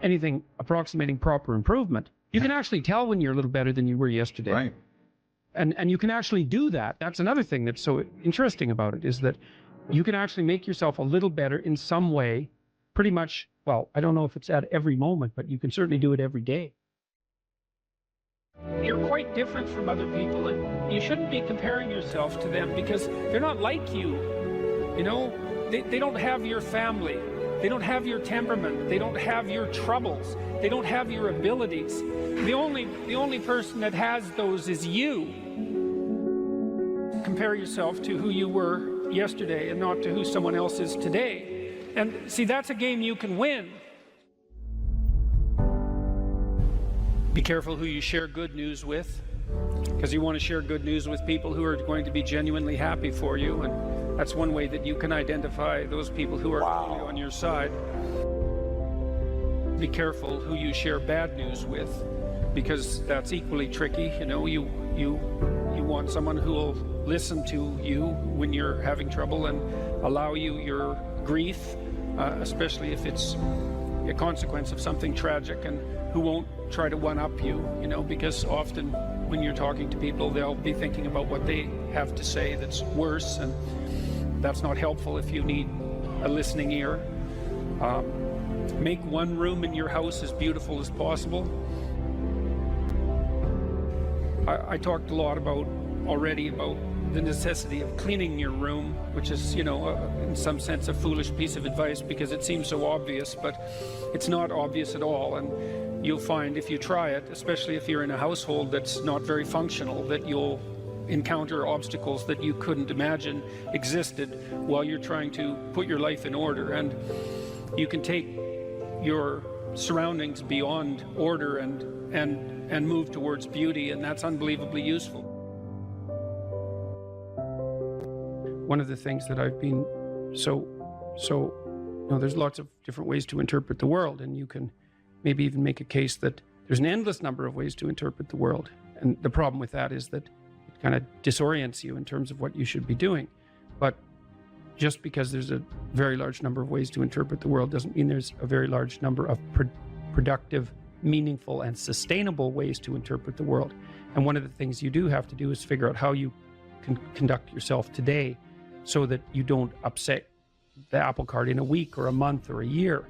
anything approximating proper improvement. You can actually tell when you're a little better than you were yesterday. Right. And you can actually do that. That's another thing that's so interesting about it, is that you can actually make yourself a little better in some way, pretty much, well, I don't know if it's at every moment, but you can certainly do it every day. You're quite different from other people, and you shouldn't be comparing yourself to them, because they're not like you. You know, they don't have your family. They don't have your temperament. They don't have your troubles. They don't have your abilities. The only person that has those is you. Compare yourself to who you were yesterday and not to who someone else is today. And see, that's a game you can win. Be careful who you share good news with, because you want to share good news with people who are going to be genuinely happy for you. And that's one way that you can identify those people who are really on your side. Be careful who you share bad news with, because that's equally tricky. You know, you want someone who will listen to you when you're having trouble and allow you your grief, especially if it's a consequence of something tragic, and who won't try to one-up you, you know, because often when you're talking to people, they'll be thinking about what they have to say that's worse, and that's not helpful if you need a listening ear. Make one room in your house as beautiful as possible. I talked a lot already about the necessity of cleaning your room, which is, you know, in some sense a foolish piece of advice because it seems so obvious, but it's not obvious at all. And you'll find if you try it, especially if you're in a household that's not very functional, that you'll encounter obstacles that you couldn't imagine existed while you're trying to put your life in order. And you can take your surroundings beyond order and move towards beauty, and that's unbelievably useful. one of the things that I've been there's lots of different ways to interpret the world, and you can maybe even make a case that there's an endless number of ways to interpret the world. And the problem with that is that it kind of disorients you in terms of what you should be doing. But just because there's a very large number of ways to interpret the world doesn't mean there's a very large number of productive, meaningful, and sustainable ways to interpret the world. And one of the things you do have to do is figure out how you can conduct yourself today so that you don't upset the apple cart in a week or a month or a year.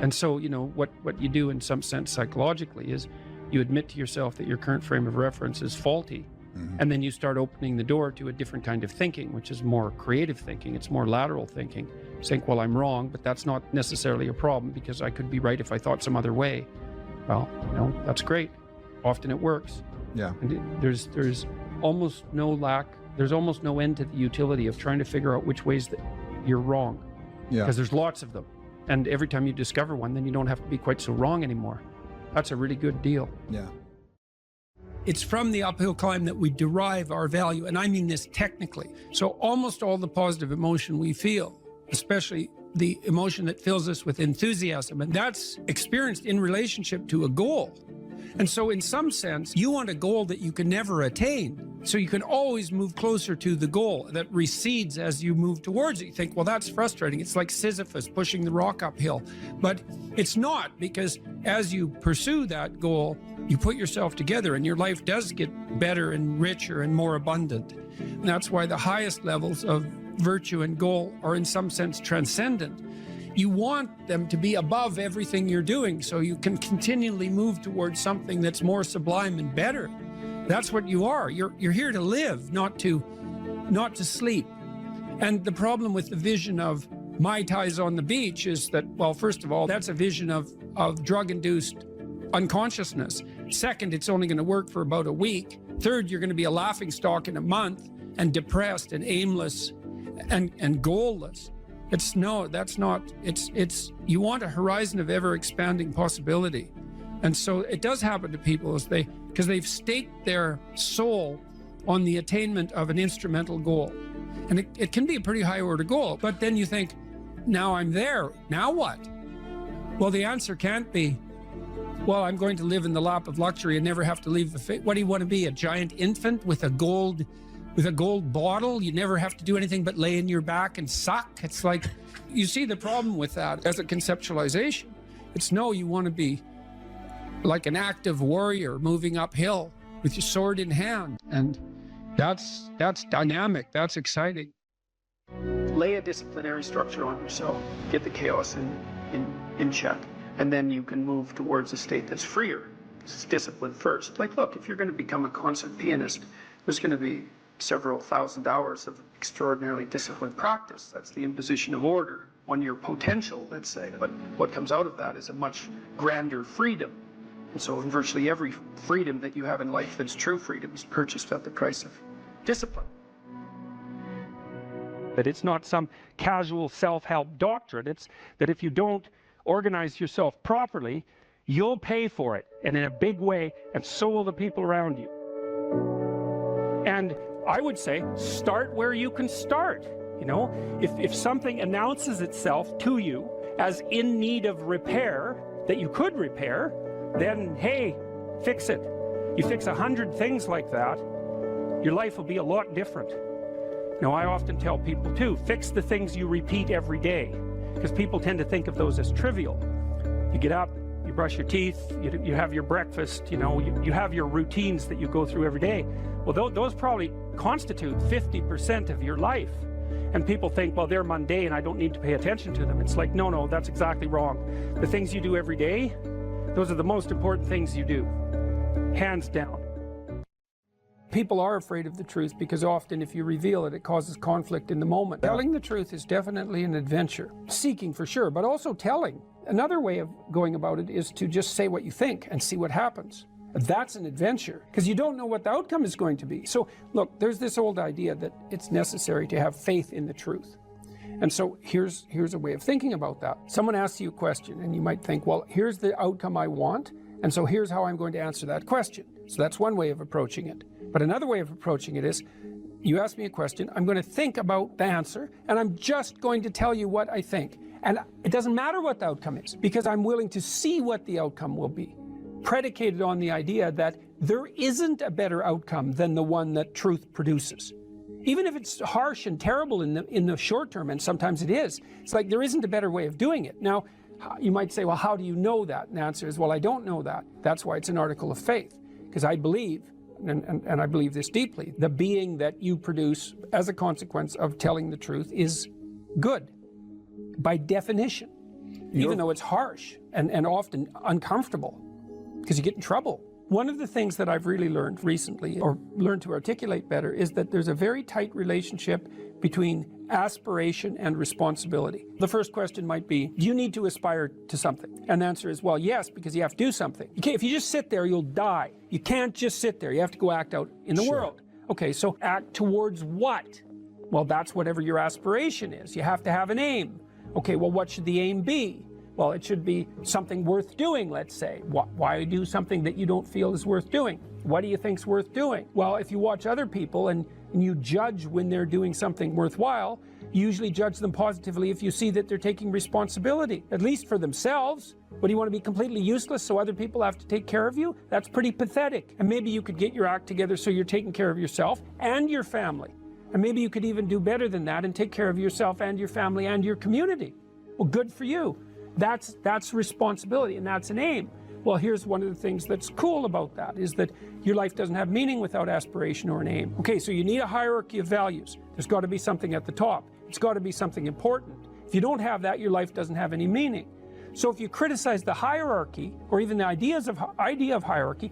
And so, what you do in some sense psychologically is you admit to yourself that your current frame of reference is faulty. Mm-hmm. And then you start opening the door to a different kind of thinking, which is more creative thinking. It's more lateral thinking. You think, well, I'm wrong, but that's not necessarily a problem because I could be right if I thought some other way. Well, that's great. Often it works. Yeah. And there's almost no end to the utility of trying to figure out which ways that you're wrong. Yeah. Because there's lots of them. And every time you discover one, then you don't have to be quite so wrong anymore. That's a really good deal. Yeah. It's from the uphill climb that we derive our value, and I mean this technically. So almost all the positive emotion we feel, especially the emotion that fills us with enthusiasm, and that's experienced in relationship to a goal. And so in some sense, you want a goal that you can never attain. So you can always move closer to the goal that recedes as you move towards it. You think, well, that's frustrating. It's like Sisyphus pushing the rock uphill. But it's not, because as you pursue that goal, you put yourself together and your life does get better and richer and more abundant. And that's why the highest levels of virtue and goal are in some sense transcendent. You want them to be above everything you're doing so you can continually move towards something that's more sublime and better. That's what you are. You're here to live, not to sleep. And the problem with the vision of Mai Tais on the beach is that, well, first of all, that's a vision of drug-induced unconsciousness. Second, it's only going to work for about a week. Third, you're going to be a laughingstock in a month and depressed and aimless and goalless. You want a horizon of ever expanding possibility. And so it does happen to people because they've staked their soul on the attainment of an instrumental goal. And it can be a pretty high order goal, but then you think, now I'm there, now what? Well, the answer can't be, well, I'm going to live in the lap of luxury and never have to leave what do you want to be, a giant infant with a gold bottle? You never have to do anything but lay in your back and suck. It's like, you see the problem with that as a conceptualization. It's no, you want to be like an active warrior moving uphill with your sword in hand. And that's dynamic, that's exciting. Lay a disciplinary structure on yourself, get the chaos in check, and then you can move towards a state that's freer. It's discipline first. Like, look, if you're going to become a concert pianist, there's going to be several thousand hours of extraordinarily disciplined practice. That's the imposition of order on your potential, let's say. But what comes out of that is a much grander freedom. And so in virtually every freedom that you have in life that's true freedom is purchased at the price of discipline. That it's not some casual self-help doctrine. It's that if you don't organize yourself properly, you'll pay for it, and in a big way, and so will the people around you. And I would say, start where you can start. If something announces itself to you as in need of repair, that you could repair, then, hey, fix it. You fix 100 things like that, your life will be a lot different. I often tell people too, fix the things you repeat every day, because people tend to think of those as trivial. You get up, you brush your teeth, you have your breakfast, you have your routines that you go through every day. Well, those probably constitute 50% of your life. And people think, well, they're mundane, I don't need to pay attention to them. It's like, no, that's exactly wrong. The things you do every day, those are the most important things you do, hands down. People are afraid of the truth because often if you reveal it, it causes conflict in the moment. Telling the truth is definitely an adventure. Seeking for sure, but also telling. Another way of going about it is to just say what you think and see what happens. That's an adventure because you don't know what the outcome is going to be. So look, there's this old idea that it's necessary to have faith in the truth. And so here's a way of thinking about that. Someone asks you a question and you might think, well, here's the outcome I want, and so here's how I'm going to answer that question. So that's one way of approaching it. But another way of approaching it is, You ask me a question, I'm going to think about the answer, and I'm just going to tell you what I think. And it doesn't matter what the outcome is, because I'm willing to see what the outcome will be, predicated on the idea that there isn't a better outcome than the one that truth produces. Even if it's harsh and terrible in the short term, and sometimes it is, it's like there isn't a better way of doing it. Now, you might say, well, how do you know that? And the answer is, well, I don't know that. That's why it's an article of faith, because I believe, and I believe this deeply, the being that you produce as a consequence of telling the truth is good, by definition, even though it's harsh and often uncomfortable, because you get in trouble. One of the things that I've really learned recently, or learned to articulate better, is that there's a very tight relationship between aspiration and responsibility. The first question might be, do you need to aspire to something? And the answer is, well, yes, because you have to do something. If you just sit there, you'll die. You can't just sit there. You have to go act out in the world. Okay, so act towards what? Well, that's whatever your aspiration is. You have to have an aim. Okay, well, what should the aim be? Well, it should be something worth doing, let's say. Why do something that you don't feel is worth doing? What do you think's worth doing? Well, if you watch other people and you judge when they're doing something worthwhile, you usually judge them positively if you see that they're taking responsibility, at least for themselves. What, do you want to be completely useless so other people have to take care of you? That's pretty pathetic. And maybe you could get your act together so you're taking care of yourself and your family. And maybe you could even do better than that and take care of yourself and your family and your community. Well, good for you. That's responsibility, and that's an aim. Well, here's one of the things that's cool about that, is that your life doesn't have meaning without aspiration or an aim. Okay, so you need a hierarchy of values. There's got to be something at the top. It's got to be something important. If you don't have that, your life doesn't have any meaning. So if you criticize the hierarchy, or even the idea of hierarchy,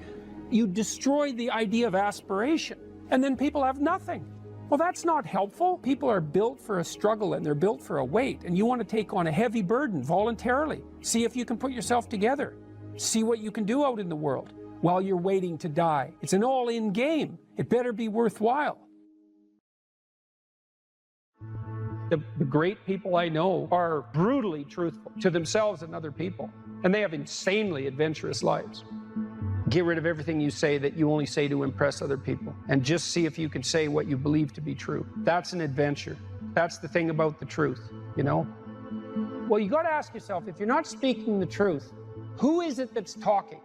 you destroy the idea of aspiration, and then people have nothing. Well, that's not helpful. People are built for a struggle, and they're built for a weight, and you want to take on a heavy burden voluntarily. See if you can put yourself together. See what you can do out in the world while you're waiting to die. It's an all-in game. It better be worthwhile. The great people I know are brutally truthful to themselves and other people, and they have insanely adventurous lives. Get rid of everything you say that you only say to impress other people, and just see if you can say what you believe to be true. That's an adventure. That's the thing about the truth, you know? Well, you got to ask yourself, if you're not speaking the truth, who is it that's talking?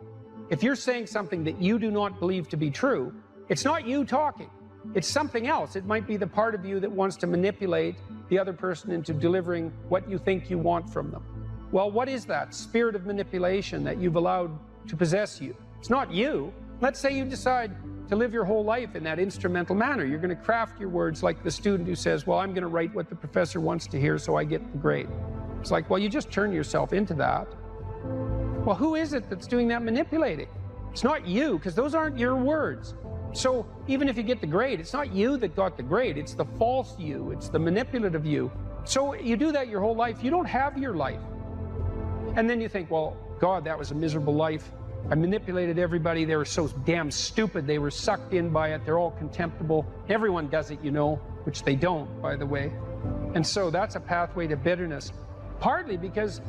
If you're saying something that you do not believe to be true, it's not you talking. It's something else. It might be the part of you that wants to manipulate the other person into delivering what you think you want from them. Well, what is that spirit of manipulation that you've allowed to possess you? It's not you. Let's say you decide to live your whole life in that instrumental manner. You're going to craft your words like the student who says, well, I'm going to write what the professor wants to hear so I get the grade. It's like, well, you just turn yourself into that. Well, who is it that's doing that manipulating? It's not you, because those aren't your words. So even if you get the grade, it's not you that got the grade. It's the false you. It's the manipulative you. So you do that your whole life. You don't have your life. And then you think, well, God, that was a miserable life. I manipulated everybody. They were so damn stupid. They were sucked in by it. They're all contemptible. Everyone does it, you know, which they don't, by the way. And so that's a pathway to bitterness. Partly because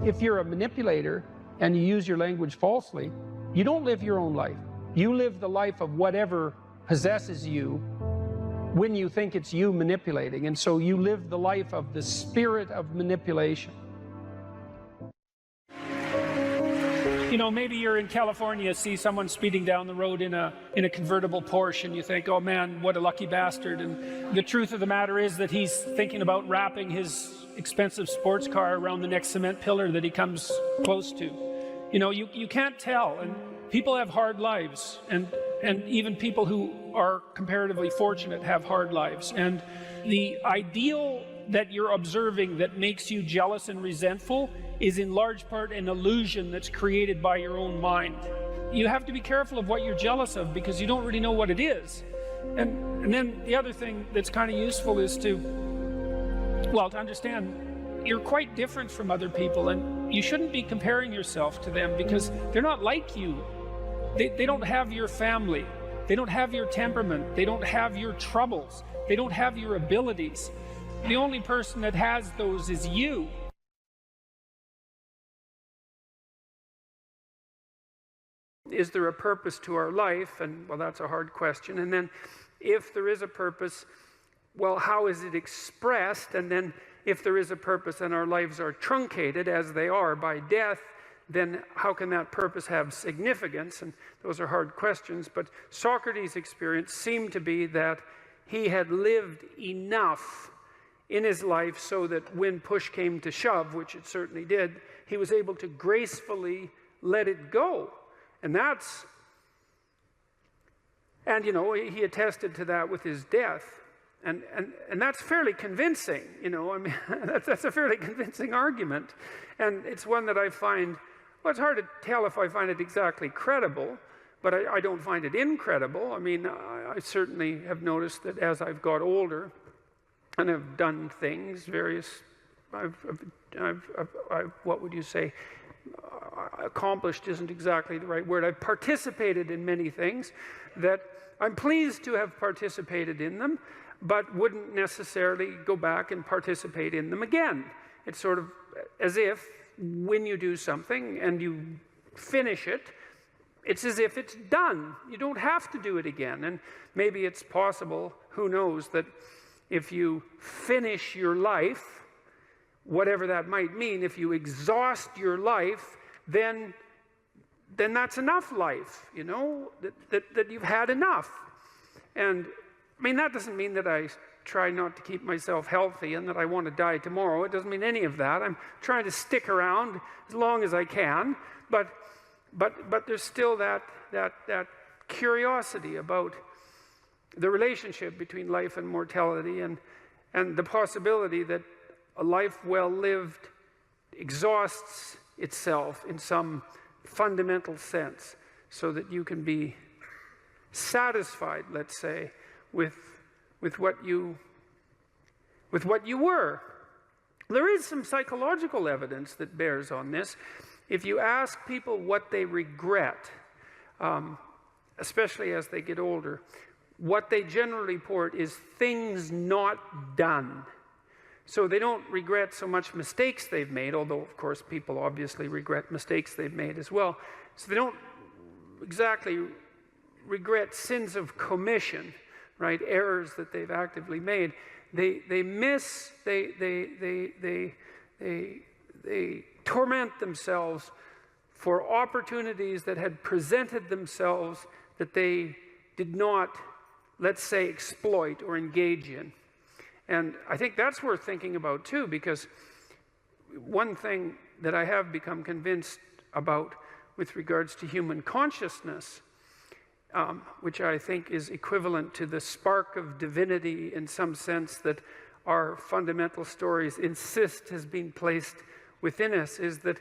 if you're a manipulator and you use your language falsely, you don't live your own life. You live the life of whatever possesses you when you think it's you manipulating. And so you live the life of the spirit of manipulation. You know, maybe you're in California, see someone speeding down the road in a convertible Porsche, and you think, oh man, what a lucky bastard. And the truth of the matter is that he's thinking about wrapping his expensive sports car around the next cement pillar that he comes close to. You know, you can't tell. And people have hard lives, and even people who are comparatively fortunate have hard lives. And the ideal that you're observing that makes you jealous and resentful is in large part an illusion that's created by your own mind. You have to be careful of what you're jealous of, because you don't really know what it is. And then the other thing that's kind of useful is to understand you're quite different from other people, and you shouldn't be comparing yourself to them, because they're not like you. They don't have your family. They don't have your temperament. They don't have your troubles. They don't have your abilities. The only person that has those is you. Is there a purpose to our life? And well, that's a hard question. And then if there is a purpose, well, how is it expressed? And then if there is a purpose and our lives are truncated, as they are by death, then how can that purpose have significance? And those are hard questions, but Socrates' experience seemed to be that he had lived enough in his life so that when push came to shove, which it certainly did, he was able to gracefully let it go. And you know, he attested to that with his death. And that's fairly convincing, you know, I mean, that's a fairly convincing argument. And it's one that I find, well, it's hard to tell if I find it exactly credible, but I don't find it incredible. I mean, I certainly have noticed that as I've got older and have done things, what would you say, accomplished isn't exactly the right word. I've participated in many things that I'm pleased to have participated in them, but wouldn't necessarily go back and participate in them again. It's sort of as if when you do something and you finish it, it's as if it's done. You don't have to do it again. And maybe it's possible, who knows, that if you finish your life, whatever that might mean, if you exhaust your life, then that's enough life, you know, that you've had enough. And I mean, that doesn't mean that I try not to keep myself healthy and that I want to die tomorrow. It doesn't mean any of that. I'm trying to stick around as long as I can, but there's still that curiosity about the relationship between life and mortality, and the possibility that a life well lived exhausts itself in some fundamental sense, so that you can be satisfied, let's say, with what you were. There is some psychological evidence that bears on this. If you ask people what they regret, especially as they get older, what they generally report is things not done. So they don't regret so much mistakes they've made, although of course people obviously regret mistakes they've made as well. So they don't exactly regret sins of commission, right? Errors that they've actively made. They torment themselves for opportunities that had presented themselves that they did not, let's say, exploit or engage in. And I think that's worth thinking about too, because one thing that I have become convinced about with regards to human consciousness, which I think is equivalent to the spark of divinity in some sense that our fundamental stories insist has been placed within us, is that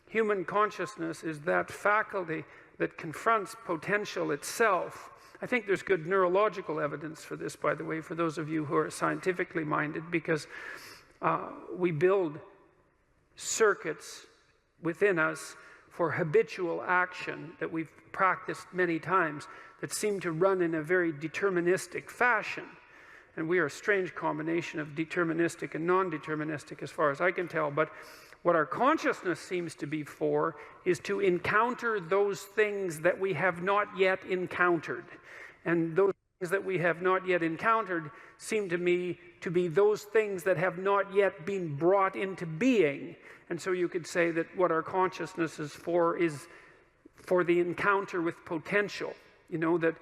human consciousness is that faculty that confronts potential itself. I think there's good neurological evidence for this, by the way, for those of you who are scientifically minded, because we build circuits within us for habitual action that we've practiced many times that seem to run in a very deterministic fashion. And we are a strange combination of deterministic and non-deterministic as far as I can tell. But what our consciousness seems to be for is to encounter those things that we have not yet encountered. And those things that we have not yet encountered seem to me to be those things that have not yet been brought into being. And so you could say that what our consciousness is for the encounter with potential. You know, that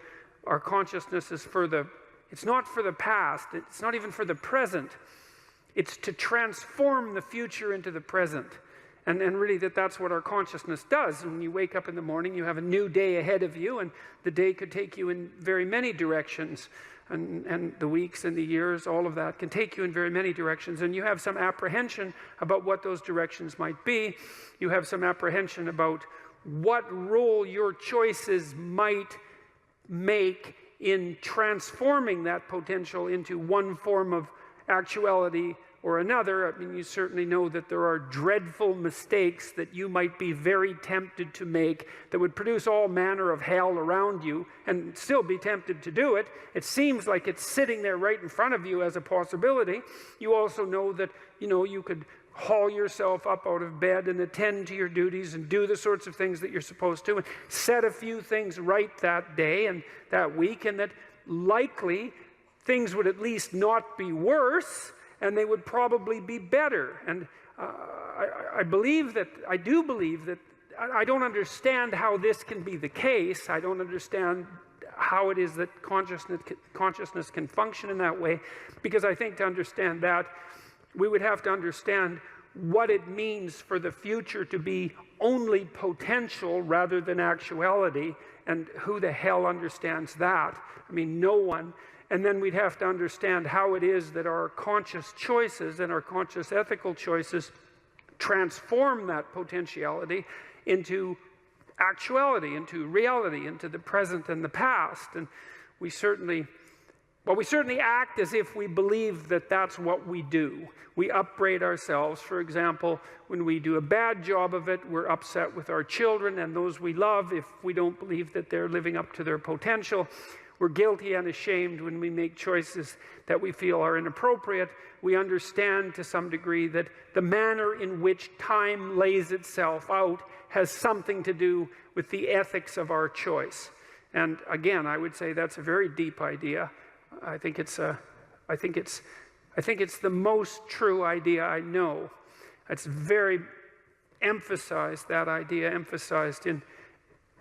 our consciousness is it's not for the past, it's not even for the present. It's to transform the future into the present. And really that's what our consciousness does. When you wake up in the morning, you have a new day ahead of you, and the day could take you in very many directions. And the weeks and the years, all of that can take you in very many directions. And you have some apprehension about what those directions might be. You have some apprehension about what role your choices might make in transforming that potential into one form of actuality or another. I mean, you certainly know that there are dreadful mistakes that you might be very tempted to make that would produce all manner of hell around you and still be tempted to do it. It seems like it's sitting there right in front of you as a possibility. You also know that, you know, you could haul yourself up out of bed and attend to your duties and do the sorts of things that you're supposed to and set a few things right that day and that week, and that likely things would at least not be worse, and they would probably be better. And I do believe that, I don't understand how this can be the case. I don't understand how it is that consciousness can function in that way, because I think to understand that, we would have to understand what it means for the future to be only potential rather than actuality, and who the hell understands that? I mean, no one. And then we'd have to understand how it is that our conscious choices and our conscious ethical choices transform that potentiality into actuality, into reality, into the present and the past. And we certainly act as if we believe that that's what we do. We upbraid ourselves. For example, when we do a bad job of it, we're upset with our children and those we love if we don't believe that they're living up to their potential. We're guilty and ashamed when we make choices that we feel are inappropriate. We understand to some degree that the manner in which time lays itself out has something to do with the ethics of our choice. And again, I would say that's a very deep idea. I think it's the most true idea I know. It's very emphasized, that idea emphasized in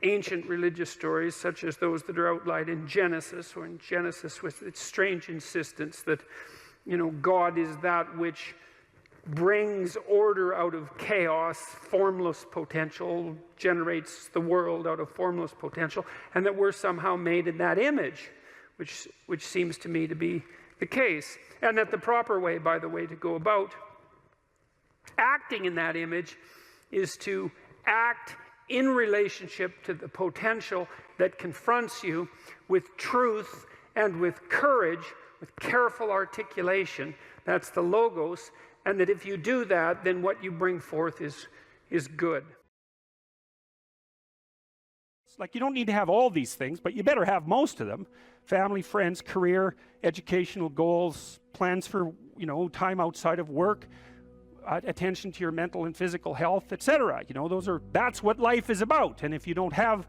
ancient religious stories such as those that are outlined in Genesis, or in Genesis with its strange insistence that, God is that which brings order out of chaos, formless potential, generates the world out of formless potential, and that we're somehow made in that image, which seems to me to be the case. And that the proper way, by the way, to go about acting in that image is to act in relationship to the potential that confronts you with truth and with courage, with careful articulation. That's the logos. And that if you do that, then what you bring forth is good. It's like you don't need to have all these things, but you better have most of them. Family, friends, career, educational goals, plans for, time outside of work, attention to your mental and physical health, etc. That's what life is about. And if you don't have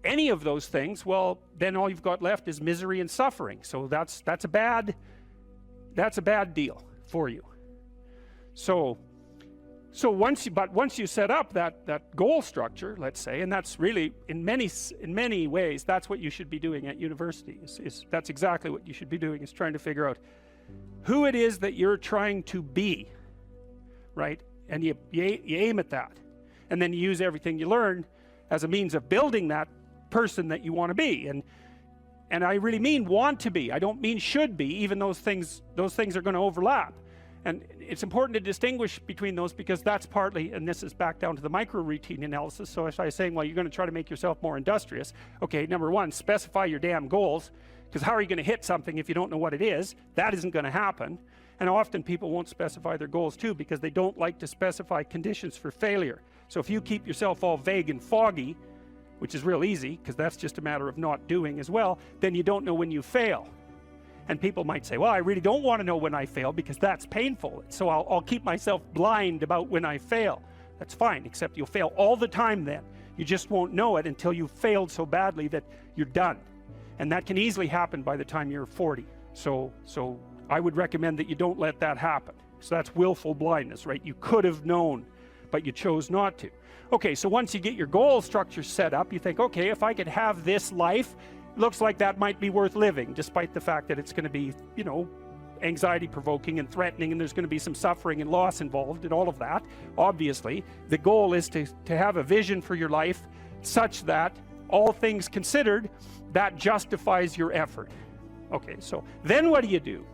any of those things, well, then all you've got left is misery and suffering. So that's a bad deal for you. So once you set up that goal structure, let's say, and that's really in many ways that's what you should be doing at university. That's exactly what you should be doing, is trying to figure out who it is that you're trying to be, right? And you aim at that, and then you use everything you learn as a means of building that person that you want to be. And I really mean want to be. I don't mean should be, even those things are going to overlap. And it's important to distinguish between those, because that's partly, and this is back down to the micro routine analysis. So if I was saying, well, you're going to try to make yourself more industrious. Okay, number one, specify your damn goals, because how are you going to hit something if you don't know what it is? That isn't going to happen. And often people won't specify their goals too, because they don't like to specify conditions for failure. So if you keep yourself all vague and foggy, which is real easy, because that's just a matter of not doing as well, then you don't know when you fail. And people might say, well, I really don't want to know when I fail because that's painful. So I'll keep myself blind about when I fail. That's fine, except you'll fail all the time then. You just won't know it until you've failed so badly that you're done. And that can easily happen by the time you're 40. So I would recommend that you don't let that happen. So that's willful blindness, right? You could have known, but you chose not to. Okay, so once you get your goal structure set up, you think, okay, if I could have this life, looks like that might be worth living, despite the fact that it's going to be, anxiety provoking and threatening, and there's going to be some suffering and loss involved and all of that. Obviously, the goal is to have a vision for your life such that, all things considered, that justifies your effort. Okay, so then what do?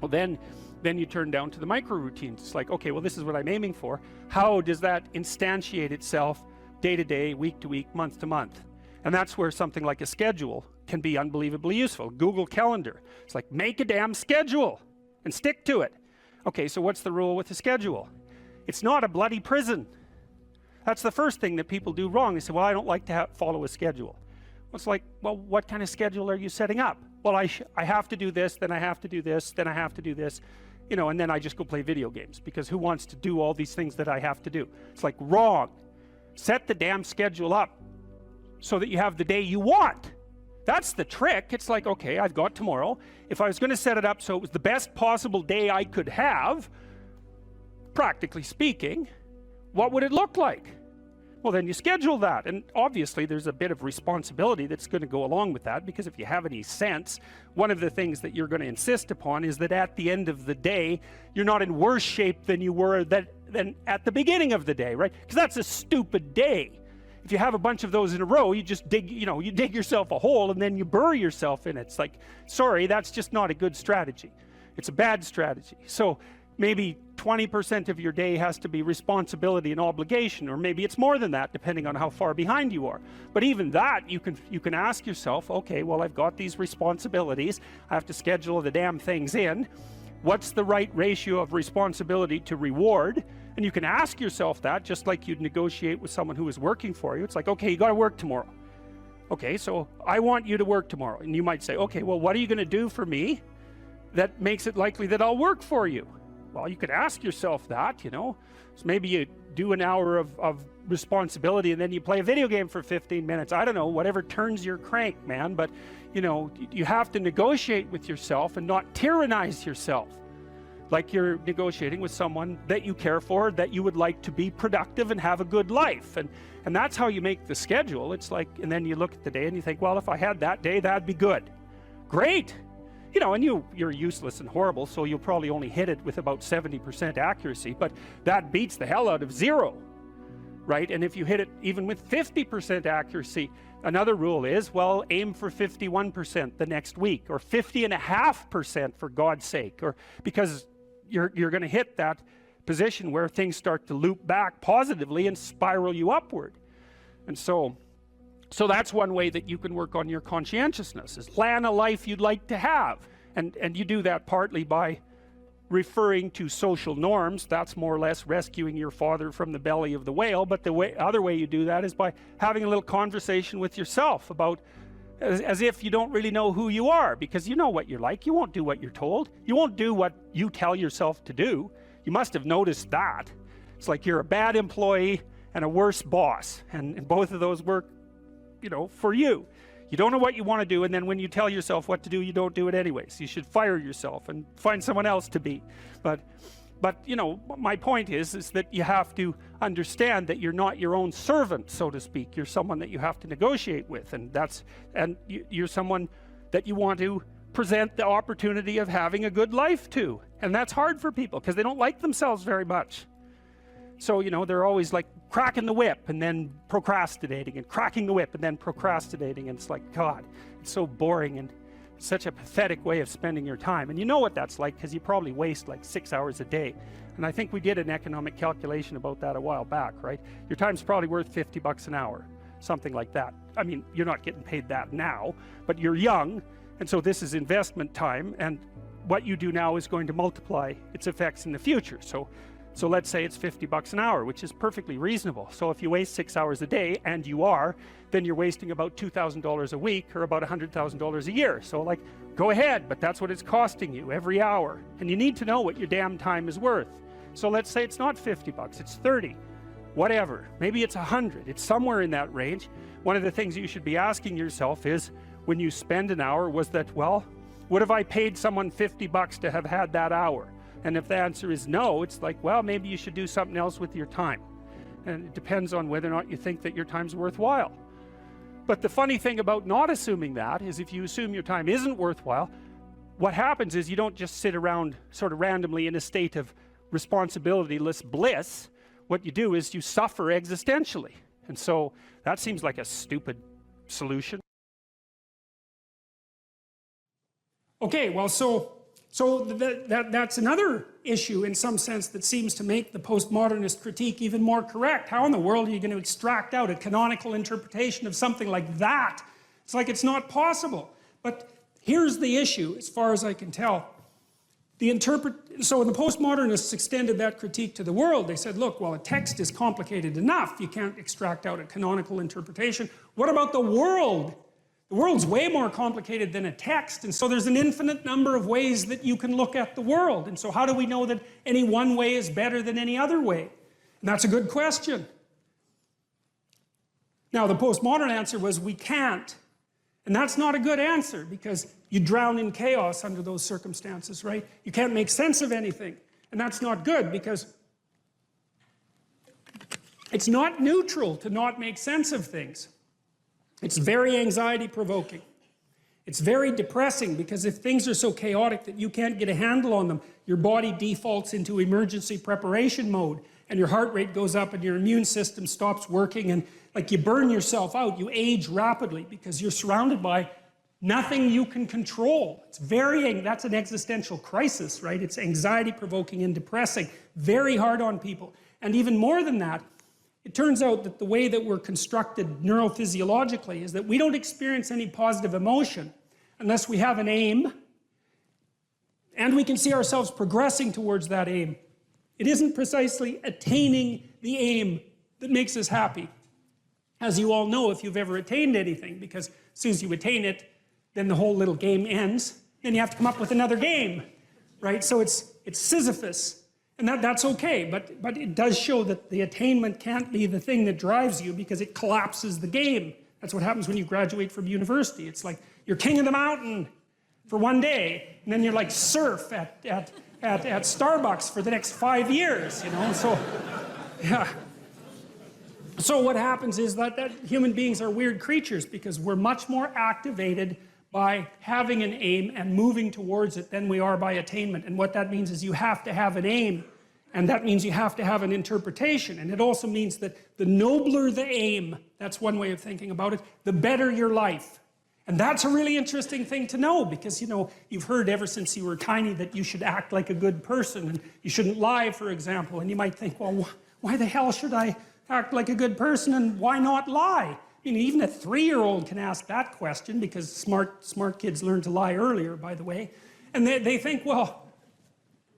Well, then you turn down to the micro routines. It's like, okay, well, this is what I'm aiming for. How does that instantiate itself day to day, week to week, month to month? And that's where something like a schedule can be unbelievably useful. Google Calendar. It's like, make a damn schedule and stick to it. Okay, so what's the rule with the schedule? It's not a bloody prison. That's the first thing that people do wrong. They say, well, I don't like to follow a schedule. Well, it's like, well, what kind of schedule are you setting up? Well, I have to do this, then I have to do this, then I have to do this, and then I just go play video games, because who wants to do all these things that I have to do? It's like, wrong. Set the damn schedule up so that you have the day you want. That's the trick. It's like, okay, I've got tomorrow. If I was going to set it up so it was the best possible day I could have, practically speaking, what would it look like? Well, then you schedule that. And obviously there's a bit of responsibility that's going to go along with that, because if you have any sense, one of the things that you're going to insist upon is that at the end of the day, you're not in worse shape than you were than at the beginning of the day, right? Because that's a stupid day. If you have a bunch of those in a row, you just dig, you dig yourself a hole and then you bury yourself in it. It's like, sorry, that's just not a good strategy. It's a bad strategy. So maybe 20% of your day has to be responsibility and obligation, or maybe it's more than that, depending on how far behind you are. But even that, you can ask yourself, okay, well, I've got these responsibilities. I have to schedule the damn things in. What's the right ratio of responsibility to reward? And you can ask yourself that, just like you'd negotiate with someone who is working for you. It's like, okay, you got to work tomorrow. Okay, so I want you to work tomorrow. And you might say, okay, well, what are you going to do for me that makes it likely that I'll work for you? Well, you could ask yourself that, So maybe you do an hour of responsibility and then you play a video game for 15 minutes. I don't know, whatever turns your crank, man. But, you have to negotiate with yourself and not tyrannize yourself. Like you're negotiating with someone that you care for, that you would like to be productive and have a good life. And that's how you make the schedule. It's like, and then you look at the day and you think, well, if I had that day, that'd be good. Great. And you're useless and horrible, so you'll probably only hit it with about 70% accuracy, but that beats the hell out of 0, right? And if you hit it even with 50% accuracy, another rule is, well, aim for 51% the next week, or 50.5% for God's sake, or because you're going to hit that position where things start to loop back positively and spiral you upward. And so that's one way that you can work on your conscientiousness, is plan a life you'd like to have. And you do that partly by referring to social norms. That's more or less rescuing your father from the belly of the whale. But the other way you do that is by having a little conversation with yourself about, as if you don't really know who you are, because you know what you're like. You won't do what you're told. You won't do what you tell yourself to do. You must have noticed that. It's like you're a bad employee and a worse boss. And both of those work for you. You don't know what you want to do, and then when you tell yourself what to do, you don't do it anyways. You should fire yourself and find someone else to be. But my point is that you have to understand that you're not your own servant, so to speak. You're someone that you have to negotiate with, and you're someone that you want to present the opportunity of having a good life to. And that's hard for people because they don't like themselves very much. So, they're always like cracking the whip and then procrastinating, and cracking the whip and then procrastinating. And it's like, God, it's so boring and such a pathetic way of spending your time. And you know what that's like, because you probably waste like 6 hours a day. And I think we did an economic calculation about that a while back, right? Your time's probably worth $50 an hour, something like that. I mean, you're not getting paid that now, but you're young. And so this is investment time. And what you do now is going to multiply its effects in the future. So let's say it's $50 an hour, which is perfectly reasonable. So if you waste 6 hours a day, and you are, then you're wasting about $2,000 a week, or about $100,000 a year. So like, go ahead, but that's what it's costing you every hour. And you need to know what your damn time is worth. So let's say it's not $50, it's 30, whatever. Maybe it's 100, it's somewhere in that range. One of the things you should be asking yourself is, when you spend an hour, was that, well, what if I paid someone $50 to have had that hour? And if the answer is no, it's like, well, maybe you should do something else with your time. And it depends on whether or not you think that your time's worthwhile. But the funny thing about not assuming that is, if you assume your time isn't worthwhile, what happens is you don't just sit around sort of randomly in a state of responsibilityless bliss. What you do is you suffer existentially. And so that seems like a stupid solution. Okay, well, so that's another issue in some sense that seems to make the postmodernist critique even more correct. How in the world are you going to extract out a canonical interpretation of something like that? It's like it's not possible. But here's the issue, as far as I can tell. So the postmodernists extended that critique to the world. They said, look, well, a text is complicated enough. You can't extract out a canonical interpretation. What about the world? The world's way more complicated than a text, and so there's an infinite number of ways that you can look at the world. And so how do we know that any one way is better than any other way? And that's a good question. Now, the postmodern answer was, we can't. And that's not a good answer because you drown in chaos under those circumstances, right? You can't make sense of anything. And that's not good because it's not neutral to not make sense of things. It's very anxiety provoking. It's very depressing because if things are so chaotic that you can't get a handle on them, your body defaults into emergency preparation mode and your heart rate goes up and your immune system stops working and like you burn yourself out, you age rapidly because you're surrounded by nothing you can control. It's that's an existential crisis, right? It's anxiety provoking and depressing, very hard on people. And even more than that, it turns out that the way that we're constructed neurophysiologically is that we don't experience any positive emotion unless we have an aim and we can see ourselves progressing towards that aim. It isn't precisely attaining the aim that makes us happy. As you all know, if you've ever attained anything, because as soon as you attain it, then the whole little game ends, then you have to come up with another game, right? So it's Sisyphus. And that's okay, but it does show that the attainment can't be the thing that drives you because it collapses the game. That's what happens when you graduate from university. It's like you're king of the mountain for one day, and then you're like surf at Starbucks for the next 5 years, you know? So, yeah. So what happens is that human beings are weird creatures because we're much more activated by having an aim and moving towards it than we are by attainment. And what that means is you have to have an aim, and that means you have to have an interpretation. And it also means that the nobler the aim, that's one way of thinking about it, the better your life. And that's a really interesting thing to know because, you know, you've heard ever since you were tiny that you should act like a good person and you shouldn't lie, for example. And you might think, well, why the hell should I act like a good person and why not lie? I mean, even a 3-year-old can ask that question because smart kids learn to lie earlier, by the way. And they think, well,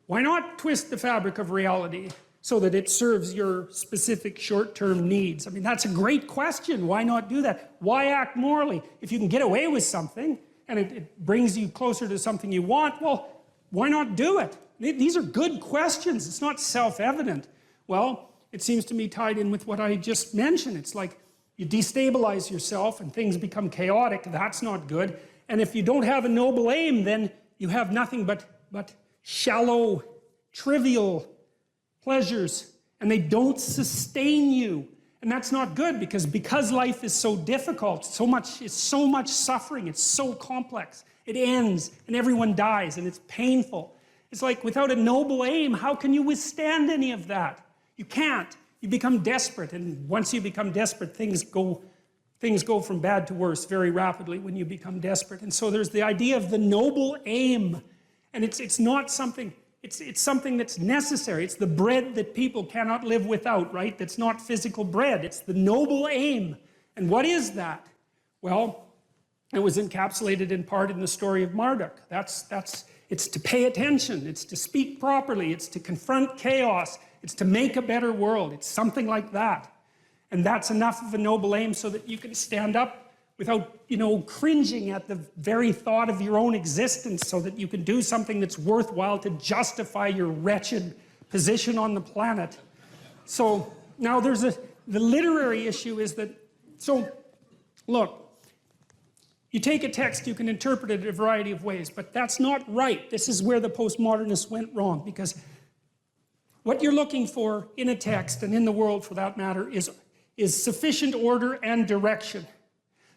why not twist the fabric of reality so that it serves your specific short-term needs? I mean, that's a great question. Why not do that? Why act morally? If you can get away with something and it brings you closer to something you want, well, why not do it? These are good questions. It's not self-evident. Well, it seems to me tied in with what I just mentioned. It's like, you destabilize yourself and things become chaotic. That's not good. And if you don't have a noble aim, then you have nothing but shallow, trivial pleasures. And they don't sustain you. And that's not good because life is so difficult, it's so much suffering, it's so complex. It ends and everyone dies and it's painful. It's like without a noble aim, how can you withstand any of that? You can't. You become desperate, and once you become desperate, things go from bad to worse very rapidly when you become desperate. And so there's the idea of the noble aim, and it's not something, it's something that's necessary. It's the bread that people cannot live without, right? That's not physical bread. It's the noble aim. And what is that? Well, it was encapsulated in part in the story of Marduk. It's to pay attention. It's to speak properly. It's to confront chaos. It's to make a better world. It's something like that. And that's enough of a noble aim so that you can stand up without, you know, cringing at the very thought of your own existence so that you can do something that's worthwhile to justify your wretched position on the planet. So now the literary issue is that, so look, you take a text, you can interpret it a variety of ways, but that's not right. This is where the postmodernists went wrong because what you're looking for in a text, and in the world for that matter, is sufficient order and direction.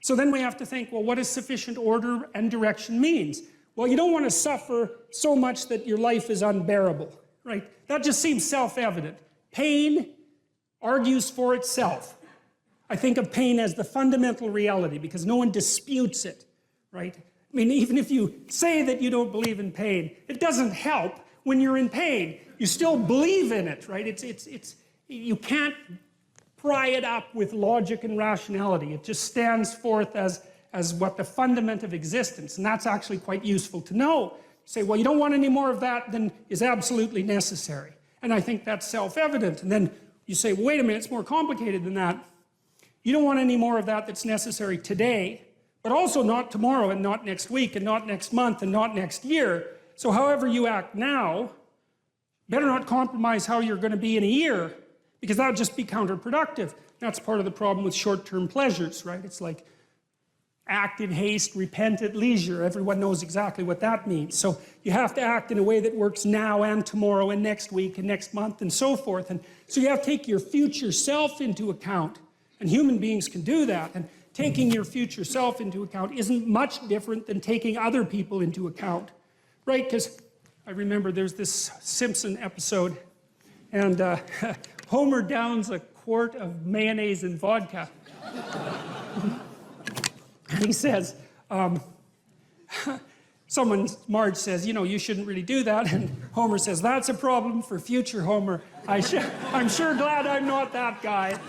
So then we have to think, well, what does sufficient order and direction means? Well, you don't want to suffer so much that your life is unbearable, right? That just seems self-evident. Pain argues for itself. I think of pain as the fundamental reality because no one disputes it, right? I mean, even if you say that you don't believe in pain, it doesn't help when you're in pain. You still believe in it, right? You can't pry it up with logic and rationality. It just stands forth as what the fundament of existence, and that's actually quite useful to know. Say, well, you don't want any more of that than is absolutely necessary. And I think that's self-evident. And then you say, well, wait a minute, it's more complicated than that. You don't want any more of that that's necessary today, but also not tomorrow and not next week and not next month and not next year. So however you act now, better not compromise how you're going to be in a year, because that would just be counterproductive. That's part of the problem with short-term pleasures, right? It's like, act in haste, repent at leisure. Everyone knows exactly what that means. So you have to act in a way that works now and tomorrow and next week and next month and so forth. And so you have to take your future self into account. And human beings can do that. And taking your future self into account isn't much different than taking other people into account. Right? Because I remember there's this Simpson episode, and Homer downs a quart of mayonnaise and vodka. And he says, Marge says, you know, you shouldn't really do that. And Homer says, that's a problem for future Homer. I'm sure glad I'm not that guy.